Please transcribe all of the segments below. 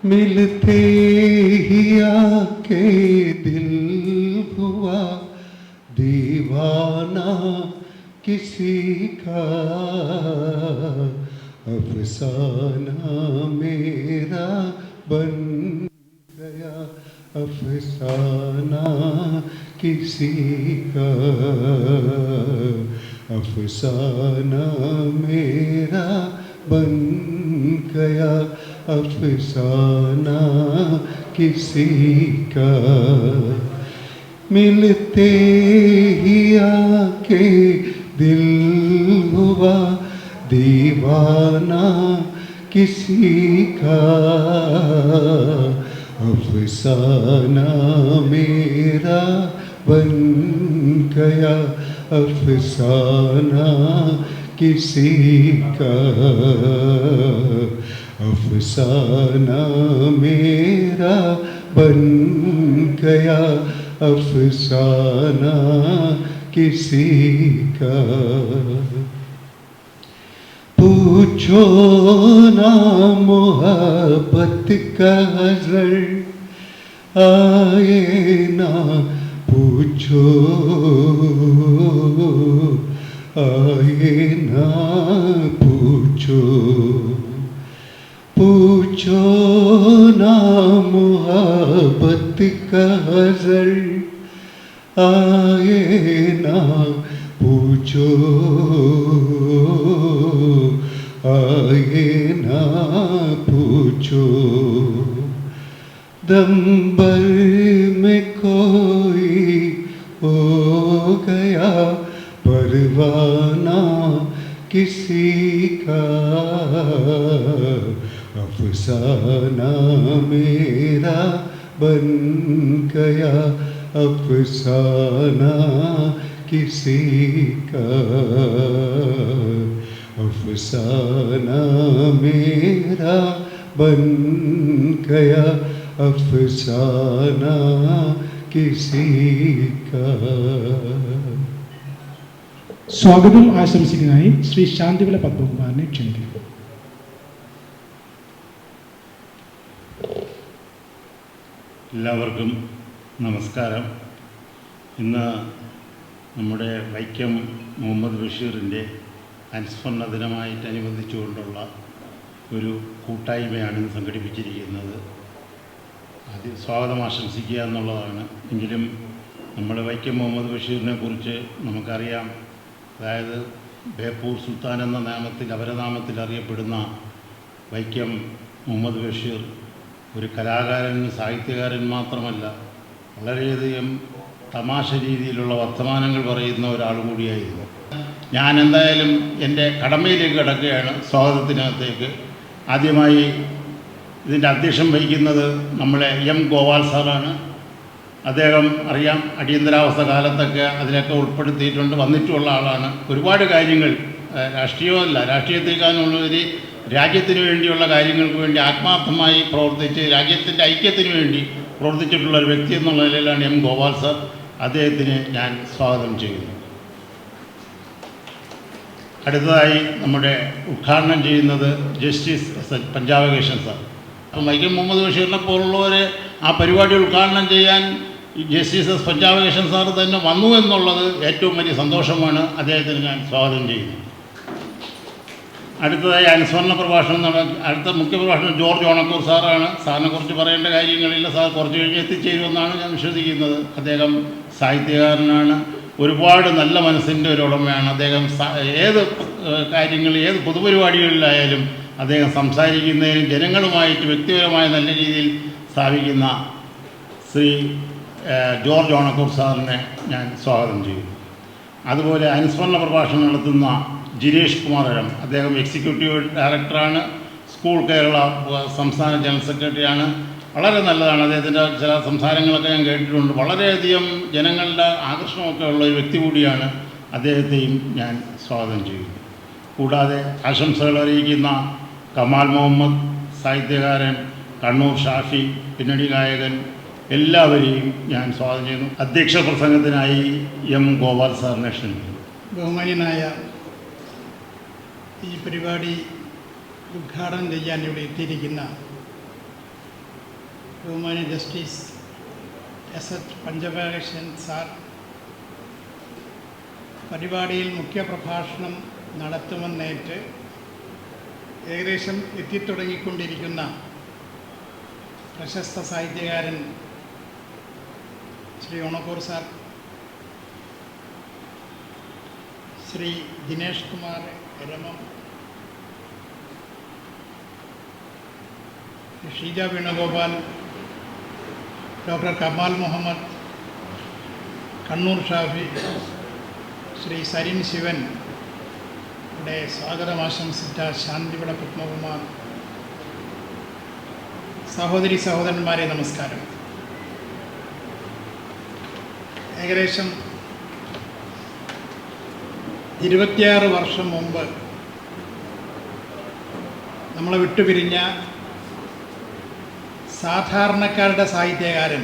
मिलते ही आके दिल हुआ दीवाना किसी का, अफसाना मेरा बन गया अफसाना किसी का, अफसाना मेरा बन गया अफसाना किसी का। मिलते ही आके दिल हुआ दीवाना किसी का, अफसाना मेरा बन गया अफसाना किसी का, अफसाना मेरा बन गया अफसाना किसी का। पूछो ना मोहब्बत का हज़र आए ना, पूछो आए ना पूछो, पूछो ना मोहब्बत का हज़र आए ना, पूछो आए ना पूछो। दम भर में कोई हो गया परवाना किसी का, अफसाना मेरा बन गया अफसाना किसी का, अफसाना मेरा बन गया अफसाना किसी का. സ്വാഗതം ആശംസിക്കുന്നതിനായി ശ്രീ ശാന്തിവിള പത്മകുമാറിനെ ക്ഷണിക്കുന്നു. എല്ലാവർക്കും നമസ്കാരം. ഇന്ന് നമ്മുടെ വൈക്കം മുഹമ്മദ് ബഷീറിൻ്റെ അനുസ്മരണ ദിനമായിട്ടനുബന്ധിച്ചുകൊണ്ടുള്ള ഒരു കൂട്ടായ്മയാണ് ഇന്ന് സംഘടിപ്പിച്ചിരിക്കുന്നത്. ആദ്യം സ്വാഗതം ആശംസിക്കുക എന്നുള്ളതാണ്. എങ്കിലും നമ്മുടെ വൈക്കം മുഹമ്മദ് ബഷീറിനെ കുറിച്ച് നമുക്കറിയാം. അതായത് ബേപ്പൂർ സുൽത്താൻ എന്ന നാമത്തിൽ അപരനാമത്തിൽ അറിയപ്പെടുന്ന വൈക്കം മുഹമ്മദ് ബഷീർ ഒരു കലാകാരൻ, സാഹിത്യകാരൻ മാത്രമല്ല, വളരെയധികം തമാശ രീതിയിലുള്ള വർത്തമാനങ്ങൾ പറയുന്ന ഒരാൾ കൂടിയായിരുന്നു. ഞാൻ എന്തായാലും എൻ്റെ കടമയിലേക്ക് കിടക്കുകയാണ്, സ്വാഗതത്തിനകത്തേക്ക്. ആദ്യമായി ഇതിൻ്റെ അധ്യക്ഷം വഹിക്കുന്നത് നമ്മളെ എം ഗോപാൽ സാറാണ്. അദ്ദേഹം അറിയാം, അടിയന്തരാവസ്ഥ കാലത്തൊക്കെ അതിലൊക്കെ ഉൾപ്പെടുത്തിയിട്ടുണ്ട്, വന്നിട്ടുള്ള ആളാണ്. ഒരുപാട് കാര്യങ്ങൾ രാഷ്ട്രീയമല്ല, രാഷ്ട്രീയത്തെക്കാളുപരി രാജ്യത്തിന് വേണ്ടിയുള്ള കാര്യങ്ങൾക്ക് വേണ്ടി ആത്മാർത്ഥമായി പ്രവർത്തിച്ച് രാജ്യത്തിൻ്റെ ഐക്യത്തിന് വേണ്ടി പ്രവർത്തിച്ചിട്ടുള്ള ഒരു വ്യക്തി എന്നുള്ള നിലയിലാണ് എം ഗോപാൽ സാർ. അദ്ദേഹത്തിന് ഞാൻ സ്വാഗതം ചെയ്യുന്നു. അടുത്തതായി നമ്മുടെ ഉദ്ഘാടനം ചെയ്യുന്നത് ജസ്റ്റിസ് പഞ്ചാബകേശൻ സാർ. അപ്പം വൈക്കം മുഹമ്മദ് ബഷീറിനെ പോലുള്ളവർ ആ പരിപാടി ഉദ്ഘാടനം ചെയ്യാൻ ജസ്റ്റിസ് പഞ്ചാബകേശൻ സാർ തന്നെ വന്നു എന്നുള്ളത് ഏറ്റവും വലിയ സന്തോഷമാണ്. അദ്ദേഹത്തിന് ഞാൻ സ്വാഗതം ചെയ്യുന്നു. അടുത്തതായി അനുസ്മരണ പ്രഭാഷണം അടുത്ത മുഖ്യപ്രഭാഷണം ജോർജ് ഓണക്കൂർ സാറാണ്. സാറിനെ കുറിച്ച് പറയേണ്ട കാര്യങ്ങളില്ല, സാർ കുറച്ച് കഴിഞ്ഞ് എത്തിച്ചേരുമെന്നാണ് ഞാൻ വിശ്വസിക്കുന്നത്. അദ്ദേഹം സാഹിത്യകാരനാണ്, ഒരുപാട് നല്ല മനസ്സിൻ്റെ ഒരു ഉടമയാണ്. അദ്ദേഹം ഏത് കാര്യങ്ങൾ, ഏത് പൊതുപരിപാടികളിലായാലും അദ്ദേഹം സംസാരിക്കുന്നതിനും ജനങ്ങളുമായിട്ട് വ്യക്തിപരമായ നല്ല രീതിയിൽ സ്ഥാപിക്കുന്ന ശ്രീ ജോർജ് ഓണക്കൂർ സാറിനെ ഞാൻ സ്വാഗതം ചെയ്യുന്നു. അതുപോലെ അനുസ്മരണ പ്രഭാഷണം നടത്തുന്ന ജിനേഷ് കുമാരം, അദ്ദേഹം എക്സിക്യൂട്ടീവ് ഡയറക്ടറാണ്, സ്കൂൾ കേരള സംസ്ഥാന ജനറൽ സെക്രട്ടറിയാണ്. വളരെ നല്ലതാണ് അദ്ദേഹത്തിൻ്റെ ചില സംസാരങ്ങളൊക്കെ ഞാൻ കേട്ടിട്ടുണ്ട്. വളരെയധികം ജനങ്ങളുടെ ആകർഷണമൊക്കെ ഉള്ള ഒരു വ്യക്തി കൂടിയാണ്. അദ്ദേഹത്തെയും ഞാൻ സ്വാഗതം ചെയ്യുന്നു. കൂടാതെ ആശംസകൾ അറിയിക്കുന്ന കമാൽ മുഹമ്മദ്, സാഹിത്യകാരൻ, കണ്ണൂർ ഷാഫി, പിന്നണി ഗായകൻ, എല്ലാവരെയും ഞാൻ സ്വാഗതം ചെയ്യുന്നു. അധ്യക്ഷ പ്രസംഗത്തിനായി എം ഗോപാൽ സാറിനെ ക്ഷണിക്കുന്നു. ബഹുമാന്യനായ ഈ പരിപാടി ഉദ്ഘാടനം ചെയ്യാൻ ഇവിടെ എത്തിയിരിക്കുന്ന ബഹുമാന്യ ജസ്റ്റിസ് എസ് പഞ്ചപാകശൻ സാർ പരിപാടിയിൽ മുഖ്യപ്രഭാഷണം നടത്തുമെന്നേറ്റ് ഏകദേശം എത്തിത്തുടങ്ങിക്കൊണ്ടിരിക്കുന്ന പ്രശസ്ത സാഹിത്യകാരൻ ശ്രീ ഓണക്കൂർ സാർ, ശ്രീ ദിനേഷ് കുമാർ രമം, ഷീജ വേണുഗോപാൽ, ഡോക്ടർ കമാൽ മുഹമ്മദ്, കണ്ണൂർ ഷാഫി, ശ്രീ സരിൻ ശിവൻ, ഇവിടെ സ്വാഗതം ആശംസിച്ച ശാന്തിവിള പത്മകുമാർ, സഹോദരി സഹോദരന്മാരെ നമസ്കാരം. ഏകദേശം 26 വർഷം മുമ്പ് നമ്മളെ വിട്ടുപിരിഞ്ഞ സാധാരണക്കാരുടെ സാഹിത്യകാരൻ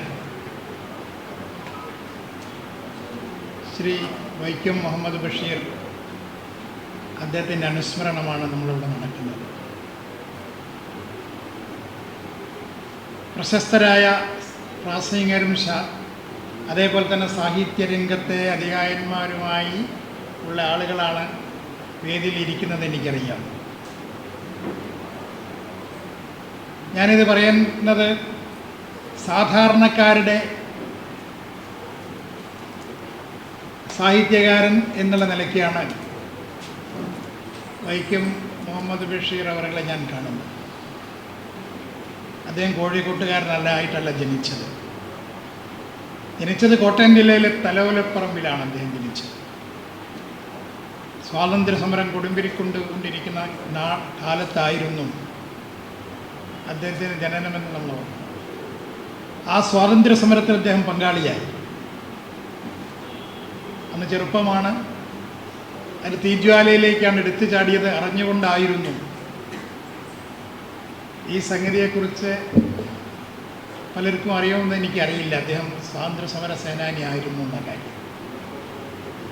ശ്രീ വൈക്കം മുഹമ്മദ് ബഷീർ, അദ്ദേഹത്തിൻ്റെ അനുസ്മരണമാണ് നമ്മളിവിടെ നടക്കുന്നത്. പ്രശസ്തരായ പ്രാസംഗികരും അതേപോലെ തന്നെ സാഹിത്യരംഗത്തെ അധികായന്മാരുമായി ഉള്ള ആളുകളാണ് വേദിയിൽ ഇരിക്കുന്നത് എനിക്കറിയാം. ഞാനിത് പറയുന്നത് സാധാരണക്കാരുടെ സാഹിത്യകാരൻ എന്നുള്ള നിലയ്ക്കാണ് വൈക്കം മുഹമ്മദ് ബഷീർ അവരെ ഞാൻ കാണുന്നത്. അദ്ദേഹം കോഴിക്കോട്ടുകാരനല്ലായിട്ടല്ല ജനിച്ചത് കോട്ടയം ജില്ലയിലെ തലവലപ്പറമ്പിലാണ് അദ്ദേഹം ജനിച്ചത്. സ്വാതന്ത്ര്യ സമരം കൊടുമ്പിരിക്കൊണ്ടിരിക്കുന്ന കാലത്തായിരുന്നു അദ്ദേഹത്തിന് ജനനമെന്ന് നമ്മൾ ഓർക്കണം. ആ സ്വാതന്ത്ര്യ സമരത്തിൽ അദ്ദേഹം പങ്കാളിയായി. അന്ന് ചെറുപ്പമാണ്. അത് തീജ്വാലയിലേക്കാണ് എടുത്തു ചാടിയത്. അറിഞ്ഞുകൊണ്ടായിരുന്നു. ഈ സംഗതിയെക്കുറിച്ച് പലർക്കും അറിയുമെന്ന് എനിക്കറിയില്ല. അദ്ദേഹം സ്വാതന്ത്ര്യ സമര സേനാനി ആയിരുന്നു എന്ന കാര്യം.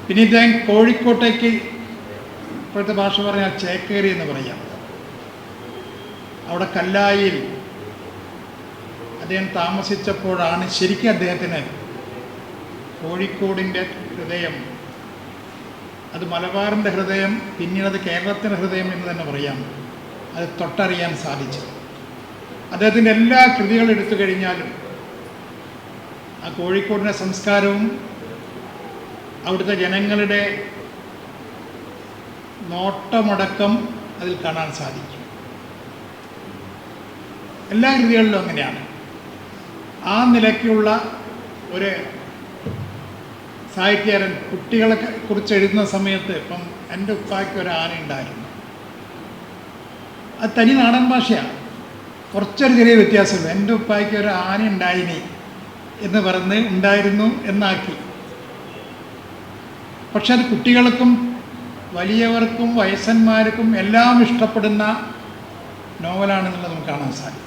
പിന്നെ ഇദ്ദേഹം കോഴിക്കോട്ടേക്ക്, ഇപ്പോഴത്തെ ഭാഷ പറഞ്ഞാൽ ചേക്കേറി എന്ന് പറയാം, അവിടെ കല്ലായിൽ അദ്ദേഹം താമസിച്ചപ്പോഴാണ് ശരിക്കും അദ്ദേഹത്തിന് കോഴിക്കോടിൻ്റെ ഹൃദയം, അത് മലബാറിൻ്റെ ഹൃദയം, പിന്നീട് അത് കേരളത്തിൻ്റെ ഹൃദയം എന്ന് തന്നെ പറയാം, അത് തൊട്ടറിയാൻ സാധിച്ചു. അദ്ദേഹത്തിൻ്റെ എല്ലാ കൃതികളും എടുത്തു കഴിഞ്ഞാലും ആ കോഴിക്കോടിൻ്റെ സംസ്കാരവും അവിടുത്തെ ജനങ്ങളുടെ നോട്ടമടക്കം അതിൽ കാണാൻ സാധിക്കും. എല്ലാ കൃതികളിലും അങ്ങനെയാണ്. ആ നിലയ്ക്കുള്ള ഒരു സാഹിത്യകാരൻ കുട്ടികളെ കുറിച്ച് എഴുതുന്ന സമയത്ത്, ഇപ്പം എൻ്റെ ഉപ്പായ്ക്ക് ഒരു ആന ഉണ്ടായിരുന്നു. അത് തനി നാടൻ ഭാഷയാണ്. കുറച്ചൊരു ചെറിയ വ്യത്യാസമുള്ളൂ. എൻ്റെ ഉപ്പായ്ക്ക് ഒരു ആന ഉണ്ടായിനി എന്ന് പറഞ്ഞ് ഉണ്ടായിരുന്നു എന്നാക്കി. പക്ഷെ അത് കുട്ടികൾക്കും വലിയവർക്കും വയസ്സന്മാർക്കും എല്ലാം ഇഷ്ടപ്പെടുന്ന നോവലാണെന്നുള്ളത് നമുക്ക് കാണാൻ സാധിക്കും.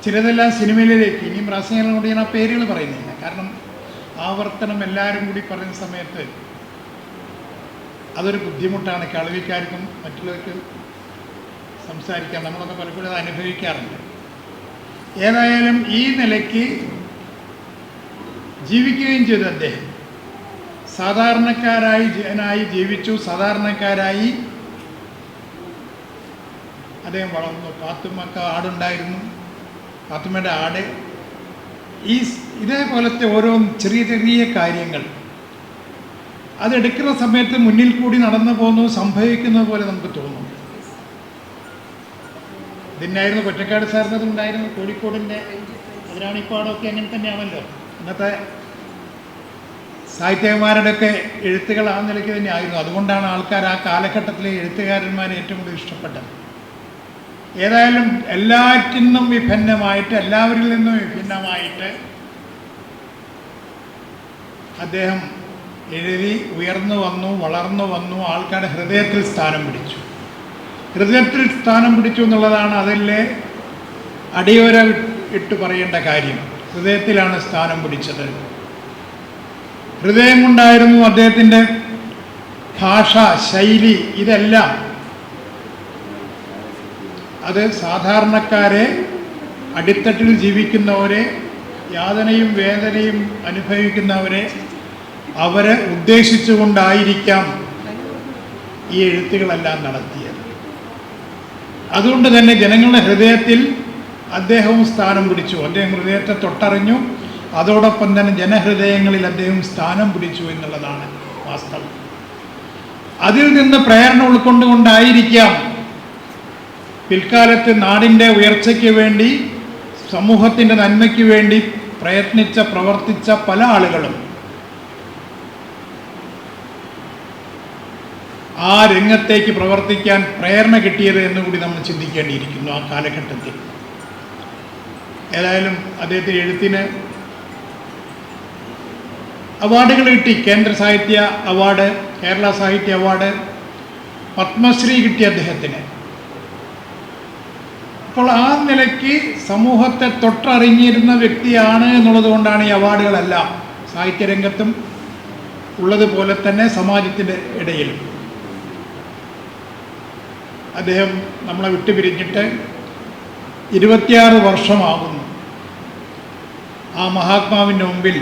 ചിലതെല്ലാം സിനിമയിലേക്ക്, ഇനിയും പ്രാസംഗികം കൊണ്ട് ഞാൻ ആ പേരുകൾ പറയുന്നില്ല. കാരണം ആവർത്തനം എല്ലാവരും കൂടി പറയുന്ന സമയത്ത് അതൊരു ബുദ്ധിമുട്ടാണ് കേൾവിക്കാർക്കും മറ്റുള്ളവർക്കും സംസാരിക്കാൻ. നമ്മളൊക്കെ പലപ്പോഴും അത് അനുഭവിക്കാറുണ്ട്. ഏതായാലും ഈ നിലയ്ക്ക് ജീവിക്കുകയും ചെയ്തു അദ്ദേഹം. സാധാരണക്കാരായി ജീവിച്ചു. സാധാരണക്കാരായി അദ്ദേഹം വളർന്നു. പാത്തുമ്മക്ക് ആടുണ്ടായിരുന്നു. പാത്തുമ്മയുടെ ആട്, ഇതേപോലത്തെ ഓരോ ചെറിയ ചെറിയ കാര്യങ്ങൾ അതെടുക്കുന്ന സമയത്ത് മുന്നിൽ കൂടി നടന്നു പോകുന്നു, സംഭവിക്കുന്നത് പോലെ നമുക്ക് തോന്നും. ഇതിനായിരുന്നു പൊറ്റക്കാട് സാറിനതുണ്ടായിരുന്നു. കോഴിക്കോടിൻ്റെ അതിരാണിപ്പാടൊക്കെ അങ്ങനെ തന്നെയാണല്ലോ. ഇന്നത്തെ സാഹിത്യകാരന്മാരുടെയൊക്കെ എഴുത്തുകൾ ആ നിലയ്ക്ക് തന്നെ ആയിരുന്നു. അതുകൊണ്ടാണ് ആൾക്കാർ ആ കാലഘട്ടത്തിലെ എഴുത്തുകാരന്മാരെ ഏറ്റവും കൂടുതൽ ഇഷ്ടപ്പെട്ടത്. ഏതായാലും എല്ലാറ്റിൽ നിന്നും വിഭിന്നമായിട്ട്, എല്ലാവരിൽ നിന്നും വിഭിന്നമായിട്ട് അദ്ദേഹം എഴുതി ഉയർന്നു വന്നു, വളർന്നു വന്നു, ആൾക്കാരുടെ ഹൃദയത്തിൽ സ്ഥാനം പിടിച്ചു. ഹൃദയത്തിൽ സ്ഥാനം പിടിച്ചു എന്നുള്ളതാണ് അതിലെ അടിയോര ഇട്ട് പറയേണ്ട കാര്യം. ഹൃദയത്തിലാണ് സ്ഥാനം പിടിച്ചത്. ഹൃദയം കൊണ്ടായിരുന്നു അദ്ദേഹത്തിൻ്റെ ഭാഷ, ശൈലി, ഇതെല്ലാം അത് സാധാരണക്കാരെ അടിത്തട്ടിൽ ജീവിക്കുന്നവരെ, യാതനയും വേദനയും അനുഭവിക്കുന്നവരെ അവരെ ഉദ്ദേശിച്ചുകൊണ്ടായിരിക്കാം ഈ എഴുത്തുകളെല്ലാം നടത്തിയത്. അതുകൊണ്ട് തന്നെ ജനങ്ങളുടെ ഹൃദയത്തിൽ അദ്ദേഹവും സ്ഥാനം പിടിച്ചു. അദ്ദേഹം ഹൃദയത്തെ തൊട്ടറിഞ്ഞു. അതോടൊപ്പം തന്നെ ജനഹൃദയങ്ങളിൽ അദ്ദേഹം സ്ഥാനം പിടിച്ചു എന്നുള്ളതാണ് വാസ്തവം. അതിൽ നിന്ന് പ്രേരണ ഉൾക്കൊണ്ടുകൊണ്ടായിരിക്കാം പിൽക്കാലത്ത് നാടിൻ്റെ ഉയർച്ചയ്ക്ക് വേണ്ടി, സമൂഹത്തിൻ്റെ നന്മയ്ക്ക് വേണ്ടി പ്രവർത്തിച്ച പല ആളുകളും ആ രംഗത്തേക്ക് പ്രവർത്തിക്കാൻ പ്രേരണ കിട്ടിയത് എന്നുകൂടി നമ്മൾ ചിന്തിക്കേണ്ടിയിരിക്കുന്നു ആ കാലഘട്ടത്തിൽ. ഏതായാലും അദ്ദേഹത്തിൻ്റെ എഴുത്തിന് അവാർഡുകൾ കിട്ടി. കേന്ദ്ര സാഹിത്യ അവാർഡ്, കേരള സാഹിത്യ അവാർഡ്, പത്മശ്രീ കിട്ടി അദ്ദേഹത്തിന്. അപ്പോൾ ആ നിലയ്ക്ക് സമൂഹത്തെ തൊട്ടറിഞ്ഞിരുന്ന വ്യക്തിയാണ് എന്നുള്ളത് കൊണ്ടാണ് ഈ അവാർഡുകളെല്ലാം സാഹിത്യരംഗത്തും ഉള്ളതുപോലെ തന്നെ സമാജത്തിൻ്റെ ഇടയിലും. അദ്ദേഹം നമ്മളെ വിട്ടുപിരിഞ്ഞിട്ട് 26 വർഷമാകുന്നു. ആ മഹാത്മാവിൻ്റെ മുമ്പിൽ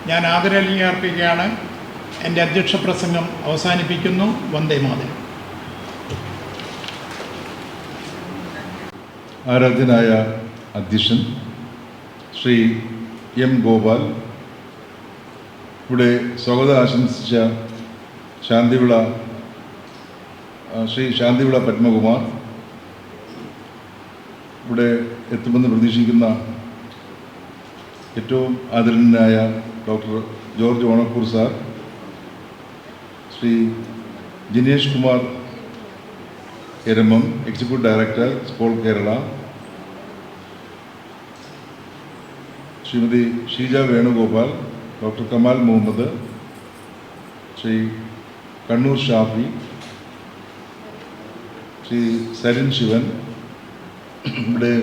ഞാൻ ആദരാഞ്ജലി അർപ്പിക്കുകയാണ്. എൻ്റെ അധ്യക്ഷ പ്രസംഗം അവസാനിപ്പിക്കുന്നു. വന്ദേ മാതരം. ആരാധ്യനായ അധ്യക്ഷൻ ശ്രീ എം ഗോപാൽ, ഇവിടെ സ്വാഗതം ആശംസിച്ച ശ്രീ ശാന്തിവിള പത്മകുമാർ, ഇവിടെ എത്തുമെന്ന് പ്രതീക്ഷിക്കുന്ന ഏറ്റവും ആദരണീയനായ doctor George Onakkoor sir, Shri Jinesh Kumar Eramam, executive director സ്പോൾ കേരള, ശ്രീമതി ഷീജ വേണുഗോപാൽ, ഡോക്ടർ കമാൽ മുഹമ്മദ്, ശ്രീ കണ്ണൂർ ഷാഫി, ശ്രീ സരിൻ ശിവൻ, ഇവിടെ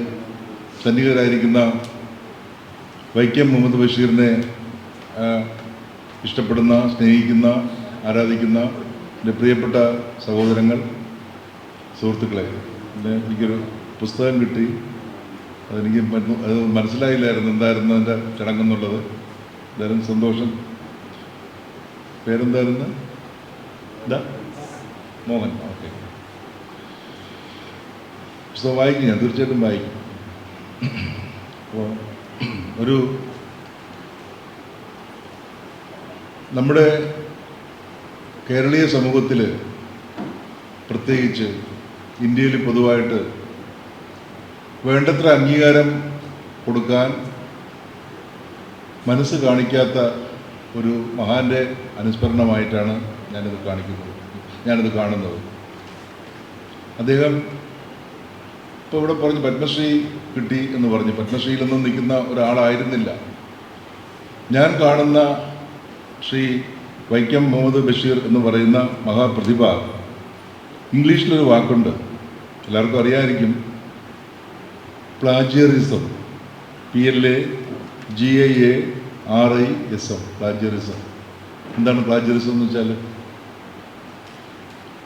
സന്നിഹിതരായിരിക്കുന്ന വൈക്കം മുഹമ്മദ് ബഷീറിനെ ഇഷ്ടപ്പെടുന്ന, സ്നേഹിക്കുന്ന, ആരാധിക്കുന്ന എൻ്റെ പ്രിയപ്പെട്ട സഹോദരങ്ങൾ, സുഹൃത്തുക്കളെ, എനിക്കൊരു പുസ്തകം കിട്ടി. അത് മനസ്സിലായില്ലായിരുന്നു എന്തായിരുന്നു അതിൻ്റെ ചടങ്ങെന്നുള്ളത്. എന്തായാലും സന്തോഷം. പേരെന്തായിരുന്നു? മോഹൻ. ഓക്കെ. പുസ്തകം വായിക്കും, ഞാൻ തീർച്ചയായിട്ടും വായിക്കും. അപ്പോൾ നമ്മുടെ കേരളീയ സമൂഹത്തിൽ, പ്രത്യേകിച്ച് ഇന്ത്യയിൽ പൊതുവായിട്ട് വേണ്ടത്ര അംഗീകാരം കൊടുക്കാൻ മനസ്സ് കാണിക്കാത്ത ഒരു മഹാൻ്റെ അനുസ്മരണമായിട്ടാണ് ഞാനിത് കാണുന്നത്. അദ്ദേഹം ഇപ്പോൾ ഇവിടെ പറഞ്ഞു പത്മശ്രീ കിട്ടി എന്ന് പറഞ്ഞു. പത്മശ്രീയിലൊന്നും നിൽക്കുന്ന ഒരാളായിരുന്നില്ല. ഞാൻ കാണുന്ന ശ്രീ വൈക്കം മുഹമ്മദ് ബഷീർ എന്ന് പറയുന്ന മഹാപ്രതിഭ, ഇംഗ്ലീഷിലൊരു വാക്കുണ്ട്, എല്ലാവർക്കും അറിയാമായിരിക്കും, പ്ലാജിയറിസം. PLAGIARISM, പ്ലാജിയറിസം. എന്താണ് പ്ലാജിയറിസം എന്ന് വെച്ചാൽ?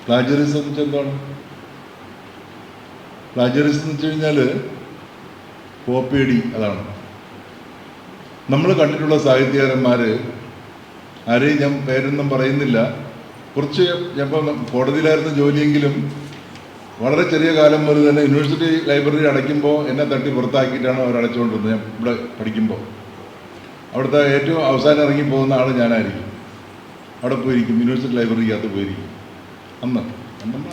പ്ലാജിയറിസം എന്ന് വെച്ചാൽ എന്താണ്? പ്ലാജിയറിസം എന്ന് വെച്ച് കഴിഞ്ഞാൽ കോപ്പിയടി. അതാണ് നമ്മൾ കണ്ടിട്ടുള്ള സാഹിത്യകാരന്മാർ ആരെയും ഞാൻ പേരൊന്നും പറയുന്നില്ല. കുറച്ച് ഞാനിപ്പോൾ കോടതിയിലായിരുന്നു ജോലിയെങ്കിലും വളരെ ചെറിയ കാലം മുതൽ തന്നെ യൂണിവേഴ്സിറ്റി ലൈബ്രറി അടയ്ക്കുമ്പോൾ എന്നെ തട്ടി പുറത്താക്കിയിട്ടാണ് അവർ അടച്ചുകൊണ്ടിരുന്നത്. ഞാൻ ഇവിടെ പഠിക്കുമ്പോൾ അവിടുത്തെ ഏറ്റവും അവസാനം ഇറങ്ങിപ്പോകുന്ന ആൾ ഞാനായിരിക്കും. അവിടെ പോയിരിക്കും, യൂണിവേഴ്സിറ്റി ലൈബ്രറിക്കകത്ത് പോയിരിക്കും. അന്ന്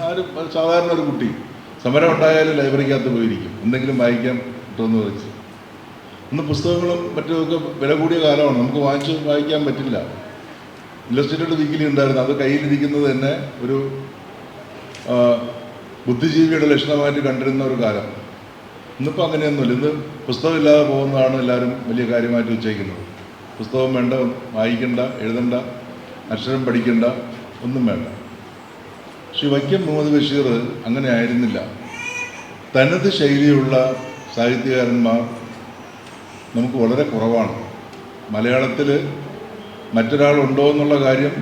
ആരും സാധാരണ ഒരു കുട്ടി സമരം ഉണ്ടായാലും ലൈബ്രറിക്കകത്ത് പോയിരിക്കും, എന്തെങ്കിലും വായിക്കാൻ കിട്ടുമെന്ന് വെച്ച്. അന്ന് പുസ്തകങ്ങളും മറ്റുമൊക്കെ വില കൂടിയ കാലമാണ്, നമുക്ക് വായിക്കാൻ പറ്റില്ല. ഇല്ലസ്ട്രേറ്റഡ് വീക്കിലി ഉണ്ടായിരുന്നു, അത് കയ്യിലിരിക്കുന്നത് തന്നെ ഒരു ബുദ്ധിജീവിയുടെ ലക്ഷണമായിട്ട് കണ്ടിരുന്ന ഒരു കാലം. ഇന്നിപ്പോൾ അങ്ങനെയൊന്നുമില്ല. ഇന്ന് പുസ്തകമില്ലാതെ പോകുന്നതാണ് എല്ലാവരും വലിയ കാര്യമായിട്ട് വെച്ചേക്കുന്നത്. പുസ്തകം വേണ്ട, വായിക്കണ്ട, എഴുതണ്ട, അക്ഷരം പഠിക്കണ്ട, ഒന്നും വേണ്ട. ശ്രീ വൈക്കം മുഹമ്മദ് ബഷീർ അങ്ങനെ ആയിരുന്നില്ല. തനത് ശൈലിയുള്ള സാഹിത്യകാരന്മാർ നമുക്ക് വളരെ കുറവാണ്. മലയാളത്തിൽ മറ്റൊരാളുണ്ടോ എന്നുള്ള കാര്യം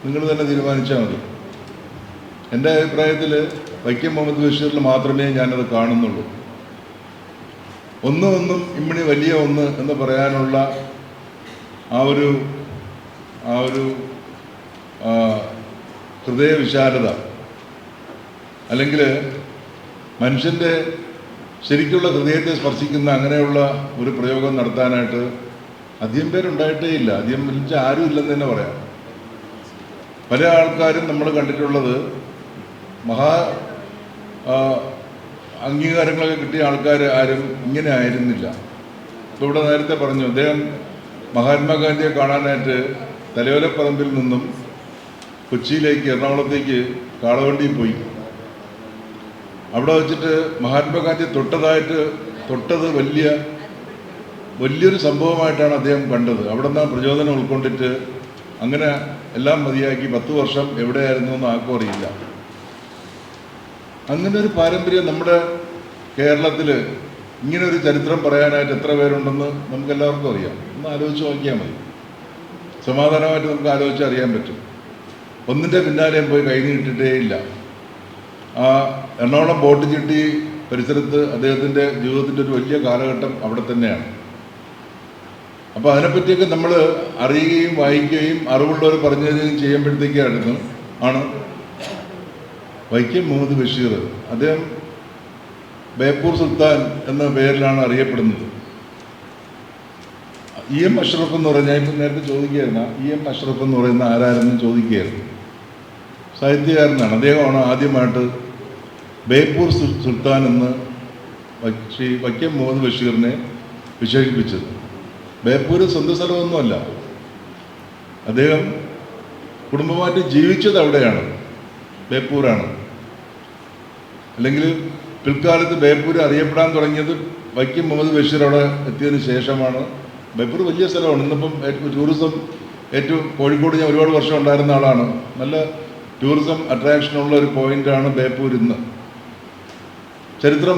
നിങ്ങൾ തന്നെ തീരുമാനിച്ചാൽ മതി. എൻ്റെ അഭിപ്രായത്തിൽ വൈക്കം മുഹമ്മദ് ബഷീറിൽ മാത്രമേ ഞാനത് കാണുന്നുള്ളൂ. ഒന്നും ഇമ്മിണി വലിയ ഒന്ന് എന്ന് പറയാനുള്ള ആ ഒരു ഹൃദയവിശാലത, അല്ലെങ്കിൽ മനുഷ്യൻ്റെ ശരിക്കുള്ള ഹൃദയത്തെ സ്പർശിക്കുന്ന അങ്ങനെയുള്ള ഒരു പ്രയോഗം നടത്താനായിട്ട് അധികം പേരുണ്ടായിട്ടേ ഇല്ല. അധികം വലിയ ആരും ഇല്ലെന്ന് തന്നെ പറയാം. പല ആൾക്കാരും നമ്മൾ കണ്ടിട്ടുള്ളത് അംഗീകാരങ്ങളൊക്കെ കിട്ടിയ ആൾക്കാർ ആരും ഇങ്ങനെ ആയിരുന്നില്ല. ഇപ്പോൾ ഇവിടെ നേരത്തെ പറഞ്ഞു, അദ്ദേഹം മഹാത്മാഗാന്ധിയെ കാണാനായിട്ട് തലയോലപ്പറമ്പിൽ നിന്നും കൊച്ചിയിലേക്ക്, എറണാകുളത്തേക്ക് കാളവണ്ടിയിൽ പോയി. അവിടെ വെച്ചിട്ട് മഹാത്മാഗാന്ധി തൊട്ടത് വലിയൊരു സംഭവമായിട്ടാണ് അദ്ദേഹം കണ്ടത്. അവിടെ നിന്ന് പ്രചോദനം ഉൾക്കൊണ്ടിട്ട് അങ്ങനെ എല്ലാം മതിയാക്കി 10 വർഷം എവിടെയായിരുന്നു എന്ന് ആർക്കും അറിയില്ല. അങ്ങനെ ഒരു പാരമ്പര്യം നമ്മുടെ കേരളത്തിൽ, ഇങ്ങനെ ഒരു ചരിത്രം പറയാനായിട്ട് എത്ര പേരുണ്ടെന്ന് നമുക്കെല്ലാവർക്കും അറിയാം. ഒന്ന് ആലോചിച്ച് നോക്കിയാൽ മതി. സമാധാനമായിട്ട് നമുക്ക് ആലോചിച്ച് അറിയാൻ പറ്റും. ഒന്നിൻ്റെ പിന്നാലെയും പോയി കൈ നീട്ടിട്ടേ ഇല്ല. ആ എറണാകുളം ബോട്ട് ചിട്ടി പരിസരത്ത് അദ്ദേഹത്തിൻ്റെ ജീവിതത്തിൻ്റെ ഒരു വലിയ കാലഘട്ടം അവിടെ തന്നെയാണ്. അപ്പോൾ അതിനെപ്പറ്റിയൊക്കെ നമ്മൾ അറിയുകയും വായിക്കുകയും അറിവുള്ളവർ പറഞ്ഞു തരികയും ചെയ്യുമ്പോഴത്തേക്കായിരുന്നു വൈക്കം മുഹമ്മദ് ബഷീർ. അദ്ദേഹം ബേപ്പൂർ സുൽത്താൻ എന്ന പേരിലാണ് അറിയപ്പെടുന്നത്. EM അഷ്റഫ് എന്ന് പറഞ്ഞാൽ, ഇപ്പം നേരത്തെ ചോദിക്കുകയായിരുന്നു, EM അഷ്റഫ് എന്ന് പറയുന്ന ആരാരെന്ന് ചോദിക്കുകയായിരുന്നു. സാഹിത്യകാരനാണ്. അദ്ദേഹമാണ് ആദ്യമായിട്ട് ബേപ്പൂർ സുൽത്താൻ എന്ന് ശ്രീ വൈക്കം മുഹമ്മദ് ബഷീറിനെ വിശേഷിപ്പിച്ചത്. ബേപ്പൂർ സ്വന്തം സ്ഥലമൊന്നുമല്ല, അദ്ദേഹം കുടുംബമായിട്ട് ജീവിച്ചത് അവിടെയാണ്, ബേപ്പൂരാണ്. അല്ലെങ്കിൽ പിൽക്കാലത്ത് ബേപ്പൂർ അറിയപ്പെടാൻ തുടങ്ങിയത് വൈക്കം മുഹമ്മദ് ബഷീർ അവിടെ എത്തിയതിന് ശേഷമാണ്. ബേപ്പൂർ വലിയ സ്ഥലമാണ്. ഇന്നിപ്പം ടൂറിസം ഏറ്റവും, കോഴിക്കോട് ഞാൻ ഒരുപാട് വർഷം ഉണ്ടായിരുന്ന ആളാണ്. നല്ല ടൂറിസം അട്രാക്ഷനുള്ള ഒരു പോയിൻ്റാണ് ബേപ്പൂർ ഇന്ന്.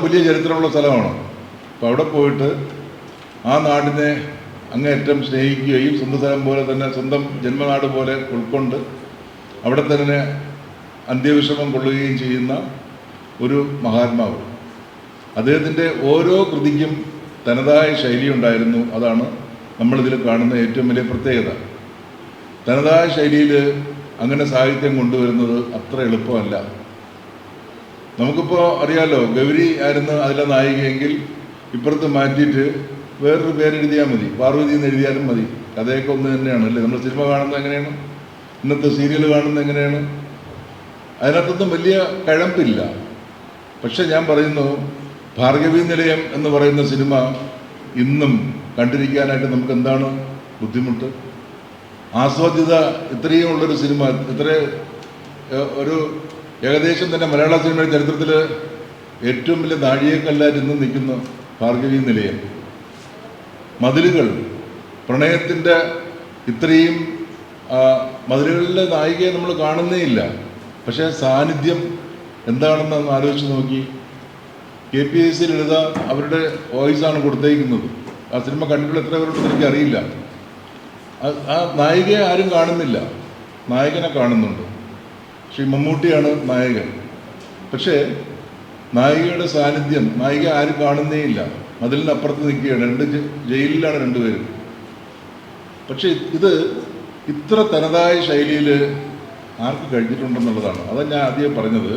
വലിയ ചരിത്രമുള്ള സ്ഥലമാണ്. അപ്പോൾ അവിടെ പോയിട്ട് ആ നാടിനെ അങ്ങേയറ്റം സ്നേഹിക്കുകയും സ്വന്തം സ്ഥലം പോലെ തന്നെ, സ്വന്തം ജന്മനാട് പോലെ ഉൾക്കൊണ്ട് അവിടെ തന്നെ അന്ത്യവിശ്രമം കൊള്ളുകയും ചെയ്യുന്ന ഒരു മഹാത്മാവ്. അദ്ദേഹത്തിൻ്റെ ഓരോ കൃതിക്കും തനതായ ശൈലി ഉണ്ടായിരുന്നു. അതാണ് നമ്മളിതിൽ കാണുന്ന ഏറ്റവും വലിയ പ്രത്യേകത. തനതായ ശൈലിയിൽ അങ്ങനെ സാഹിത്യം കൊണ്ടുവരുന്നത് അത്ര എളുപ്പമല്ല. നമുക്കിപ്പോൾ അറിയാമല്ലോ, ഗൗരി ആയിരുന്നു അതിലെ നായികയെങ്കിൽ ഇപ്പുറത്ത് മാറ്റിയിട്ട് വേറൊരു പേരെഴുതിയാൽ മതി, പാർവതി എന്ന് എഴുതിയാലും മതി. കഥയൊക്കെ ഒന്ന് തന്നെയാണ് അല്ലേ? നമ്മൾ സിനിമ കാണുന്നത് എങ്ങനെയാണ്, ഇന്നത്തെ സീരിയൽ കാണുന്നത് എങ്ങനെയാണ്, അതിനകത്തൊന്നും വലിയ കഴമ്പില്ല. പക്ഷെ ഞാൻ പറയുന്നു, ഭാർഗവീ നിലയം എന്ന് പറയുന്ന സിനിമ ഇന്നും കണ്ടിരിക്കാനായിട്ട് നമുക്ക് എന്താണ് ബുദ്ധിമുട്ട്? ആസ്വാദ്യത ഇത്രയും ഉള്ളൊരു സിനിമ, ഒരു ഏകദേശം തന്നെ മലയാള സിനിമയുടെ ചരിത്രത്തിൽ ഏറ്റവും വലിയ നാഴികക്കല്ലായിട്ട് ഇന്നും നിൽക്കുന്ന ഭാർഗവീ നിലയം. മതിലുകൾ, പ്രണയത്തിൻ്റെ ഇത്രയും മതിലുകളിലെ നായികയെ നമ്മൾ കാണുന്നേ ഇല്ല. പക്ഷേ സാന്നിധ്യം എന്താണെന്ന് ആലോചിച്ച് നോക്കി. KPSC ലളിത അവരുടെ വോയിസാണ് കൊടുത്തേക്കുന്നത്. ആ സിനിമ കണ്ടിട്ടുള്ള എത്ര പേരുണ്ടെന്ന് എനിക്കറിയില്ല. ആ നായികയെ ആരും കാണുന്നില്ല, നായകനെ കാണുന്നുണ്ട്. ശ്രീ മമ്മൂട്ടിയാണ് നായകൻ. പക്ഷേ നായികയുടെ സാന്നിധ്യം, നായിക ആരും കാണുന്നേ ഇല്ല. മതിലിനപ്പുറത്ത് നിൽക്കുകയാണ്, ജയിലിലാണ് രണ്ടുപേരും. പക്ഷെ ഇത് ഇത്ര തനതായ ശൈലിയിൽ ആർക്ക് കഴിഞ്ഞിട്ടുണ്ടെന്നുള്ളതാണ്. അതാണ് ഞാൻ ആദ്യം പറഞ്ഞത്.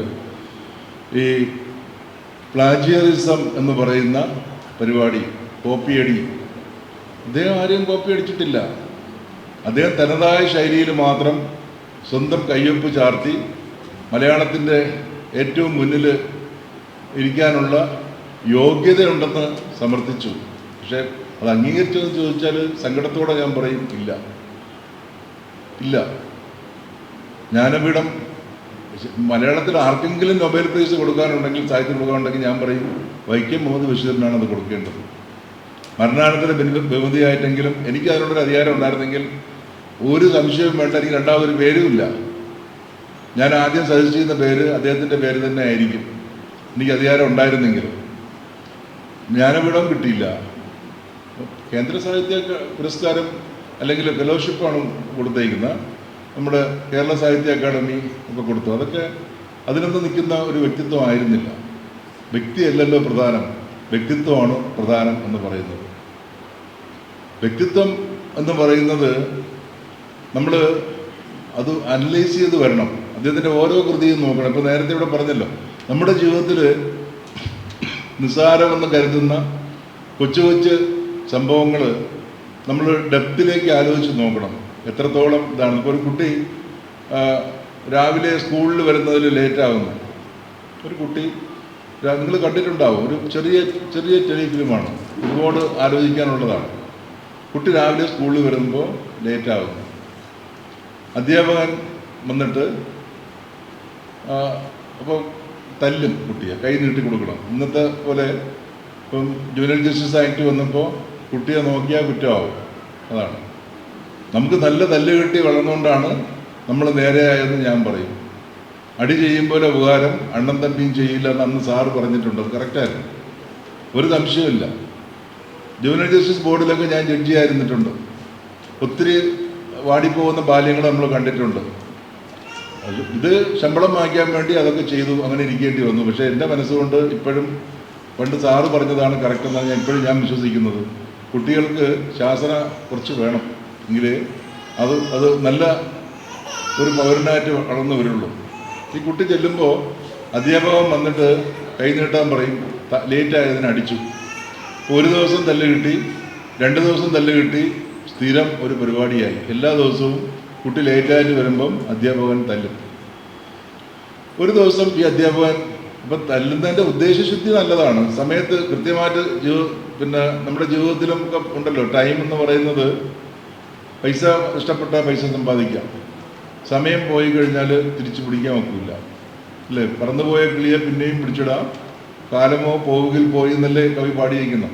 ഈ പ്ലാജിയറിസം എന്ന് പറയുന്ന പരിപാടി, കോപ്പിയടി, അദ്ദേഹം ആരെയും കോപ്പി അടിച്ചിട്ടില്ല. അദ്ദേഹം തനതായ ശൈലിയിൽ മാത്രം സ്വന്തം കയ്യൊപ്പ് ചാർത്തി മലയാളത്തിൻ്റെ ഏറ്റവും മുന്നിൽ ഇരിക്കാനുള്ള യോഗ്യതയുണ്ടെന്ന് സമർത്ഥിച്ചു. പക്ഷേ അത് അംഗീകരിച്ചതെന്ന് ചോദിച്ചാൽ സങ്കടത്തോടെ ഞാൻ പറയും ഇല്ല. ജ്ഞാനപീഠം മലയാളത്തിൽ ആർക്കെങ്കിലും നൊബേൽ പ്രൈസ് കൊടുക്കാനുണ്ടെങ്കിൽ, സാഹിത്യം കൊടുക്കാനുണ്ടെങ്കിൽ ഞാൻ പറയും വൈക്കം മുഹമ്മദ് ബഷീറിനാണ് അത് കൊടുക്കേണ്ടത്. മരണാനന്തര ബഹുമതിയായിട്ടെങ്കിലും എനിക്ക് അതിനുള്ളൊരു അധികാരം ഉണ്ടായിരുന്നെങ്കിൽ ഒരു സംശയവും വേണ്ട, എനിക്ക് രണ്ടാമതൊരു പേരുമില്ല. ഞാൻ ആദ്യം സജസ്റ്റ് ചെയ്യുന്ന പേര് അദ്ദേഹത്തിൻ്റെ പേര് തന്നെ ആയിരിക്കും, എനിക്ക് അധികാരം ഉണ്ടായിരുന്നെങ്കിൽ. ജ്ഞാനപീഠം കിട്ടിയില്ല, കേന്ദ്ര സാഹിത്യ പുരസ്കാരം അല്ലെങ്കിൽ ഫെലോഷിപ്പാണ് കൊടുത്തേക്കുന്നത്. നമ്മുടെ കേരള സാഹിത്യ അക്കാദമി ഒക്കെ കൊടുത്തു. അതൊക്കെ അതിനൊന്നും നിൽക്കുന്ന ഒരു വ്യക്തിത്വം ആയിരുന്നില്ല. വ്യക്തിയല്ലല്ലോ പ്രധാനം, വ്യക്തിത്വമാണ് പ്രധാനം എന്ന് പറയുന്നത്. വ്യക്തിത്വം എന്ന് പറയുന്നത് നമ്മൾ അത് അനലൈസ് ചെയ്ത് വരണം. അദ്ദേഹത്തിൻ്റെ ഓരോ കൃതിയും നോക്കണം. ഇപ്പോൾ നേരത്തെ ഇവിടെ പറഞ്ഞല്ലോ, നമ്മുടെ ജീവിതത്തിൽ നിസ്സാരമെന്ന് കരുതുന്ന കൊച്ചു കൊച്ചു സംഭവങ്ങൾ നമ്മൾ ഡെപ്തിലേക്ക് ആലോചിച്ച് നോക്കണം, എത്രത്തോളം ഇതാണ്. ഇപ്പോൾ ഒരു കുട്ടി രാവിലെ സ്കൂളിൽ വരുന്നതിൽ ലേറ്റാകുന്നു. ഒരു കുട്ടി നിങ്ങൾ കണ്ടിട്ടുണ്ടാവും, ഒരു ചെറിയ ചെറിയ ടെലിഫിലിമാണ്, ഒരുപാട് ആലോചിക്കാനുള്ളതാണ്. കുട്ടി രാവിലെ സ്കൂളിൽ വരുമ്പോൾ ലേറ്റാകുന്നു. അധ്യാപകൻ വന്നിട്ട് അപ്പോൾ തല്ലും കുട്ടിയെ, കൈ നീട്ടി കൊടുക്കണം. ഇന്നത്തെ പോലെ ഇപ്പം ജുവനൈൽ ജസ്റ്റിസ് ആക്ട് വന്നപ്പോൾ കുട്ടിയെ നോക്കിയാൽ കുറ്റമാവും. അതാണ് നമുക്ക് നല്ല തല്ല് കിട്ടി വളർന്നുകൊണ്ടാണ് നമ്മൾ നേരെയായെന്ന് ഞാൻ പറയും. അടി ചെയ്യുമ്പോൾ ഉപകാരം അണ്ണൻ തമ്പിയും ചെയ്യില്ല എന്ന് അന്ന് സാറ് പറഞ്ഞിട്ടുണ്ട്. അത് കറക്റ്റായിരുന്നു, ഒരു സംശയമില്ല. ജുവനൈൽ ജസ്റ്റിസ് ബോർഡിലൊക്കെ ഞാൻ ജഡ്ജിയായിരുന്നിട്ടുണ്ട്. ഒത്തിരി വാടിപ്പോകുന്ന ബാല്യങ്ങൾ നമ്മൾ കണ്ടിട്ടുണ്ട്. ഇത് ശമ്പളം വാങ്ങിക്കാൻ വേണ്ടി അതൊക്കെ ചെയ്തു, അങ്ങനെ ഇരിക്കേണ്ടി വന്നു. പക്ഷേ എൻ്റെ മനസ്സുകൊണ്ട് ഇപ്പോഴും പണ്ട് സാറ് പറഞ്ഞതാണ് കറക്റ്റെന്നാണ് ഞാൻ വിശ്വസിക്കുന്നത്. കുട്ടികൾക്ക് ശാസന കുറച്ച് വേണം, എങ്കിലേ അത് നല്ല ഒരു പൗരനായിട്ട് വളർന്നു വരുള്ളൂ. ഈ കുട്ടി ചെല്ലുമ്പോൾ അധ്യാപകൻ വന്നിട്ട് കൈ നീട്ടാൻ പറയും, ലേറ്റായതിന് അടിച്ചു. ഒരു ദിവസം തല്ല് കിട്ടി, 2 ദിവസം തല്ല് കിട്ടി, സ്ഥിരം ഒരു പരിപാടിയായി. എല്ലാ ദിവസവും കുട്ടി ലേറ്റായിട്ട് വരുമ്പം അധ്യാപകൻ തല്ലും. ഒരു ദിവസം ഈ അധ്യാപകൻ ഇപ്പം തല്ലുന്നതിൻ്റെ ഉദ്ദേശശുദ്ധി നല്ലതാണ്, സമയത്ത് കൃത്യമായിട്ട് പിന്നെ നമ്മുടെ ജീവിതത്തിലും ഒക്കെ ഉണ്ടല്ലോ ടൈം എന്ന് പറയുന്നത്. പൈസ ഇഷ്ടപ്പെട്ട പൈസ സമ്പാദിക്കാം, സമയം പോയി കഴിഞ്ഞാൽ തിരിച്ചു പിടിക്കാൻ ഒക്കില്ല അല്ലേ. പറന്നുപോയ കിളിയെ പിന്നെയും പിടിച്ചിടാം, കാലമോ പോവുകിൽ പോയി എന്നല്ലേ കവി പാടിയിരിക്കുന്നു.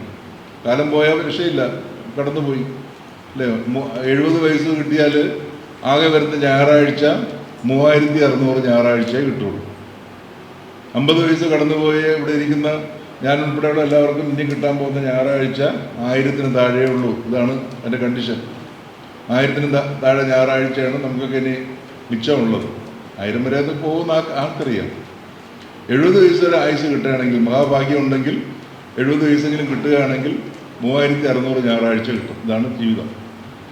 കാലം പോയാൽ രക്ഷയില്ല, കടന്നുപോയി അല്ലേ. 70 വയസ്സ് കിട്ടിയാൽ ആകെ വരുന്ന ഞായറാഴ്ച 3600 ഞായറാഴ്ചയെ കിട്ടുള്ളൂ. 50 വയസ്സ് കടന്നുപോയി ഇവിടെ ഇരിക്കുന്ന ഞാൻ ഉൾപ്പെടെയുള്ള എല്ലാവർക്കും ഇനി കിട്ടാൻ പോകുന്ന ഞായറാഴ്ച 1000-ന് താഴെ ഉള്ളൂ. ഇതാണ് എൻ്റെ കണ്ടീഷൻ. 1000-ന് താഴെ ഞായറാഴ്ചയാണ് നമുക്കൊക്കെ ഇനി മിച്ചമുള്ളത്. 1000 വരെ അത് പോകുന്ന ആൾക്കറിയാം. 70 വയസ്സ് വരെ ആയുസ് കിട്ടുകയാണെങ്കിൽ, മഹാഭാഗ്യം ഉണ്ടെങ്കിൽ 70 വയസ്സെങ്കിലും കിട്ടുകയാണെങ്കിൽ 3600 ഞായറാഴ്ച കിട്ടും. ഇതാണ് ജീവിതം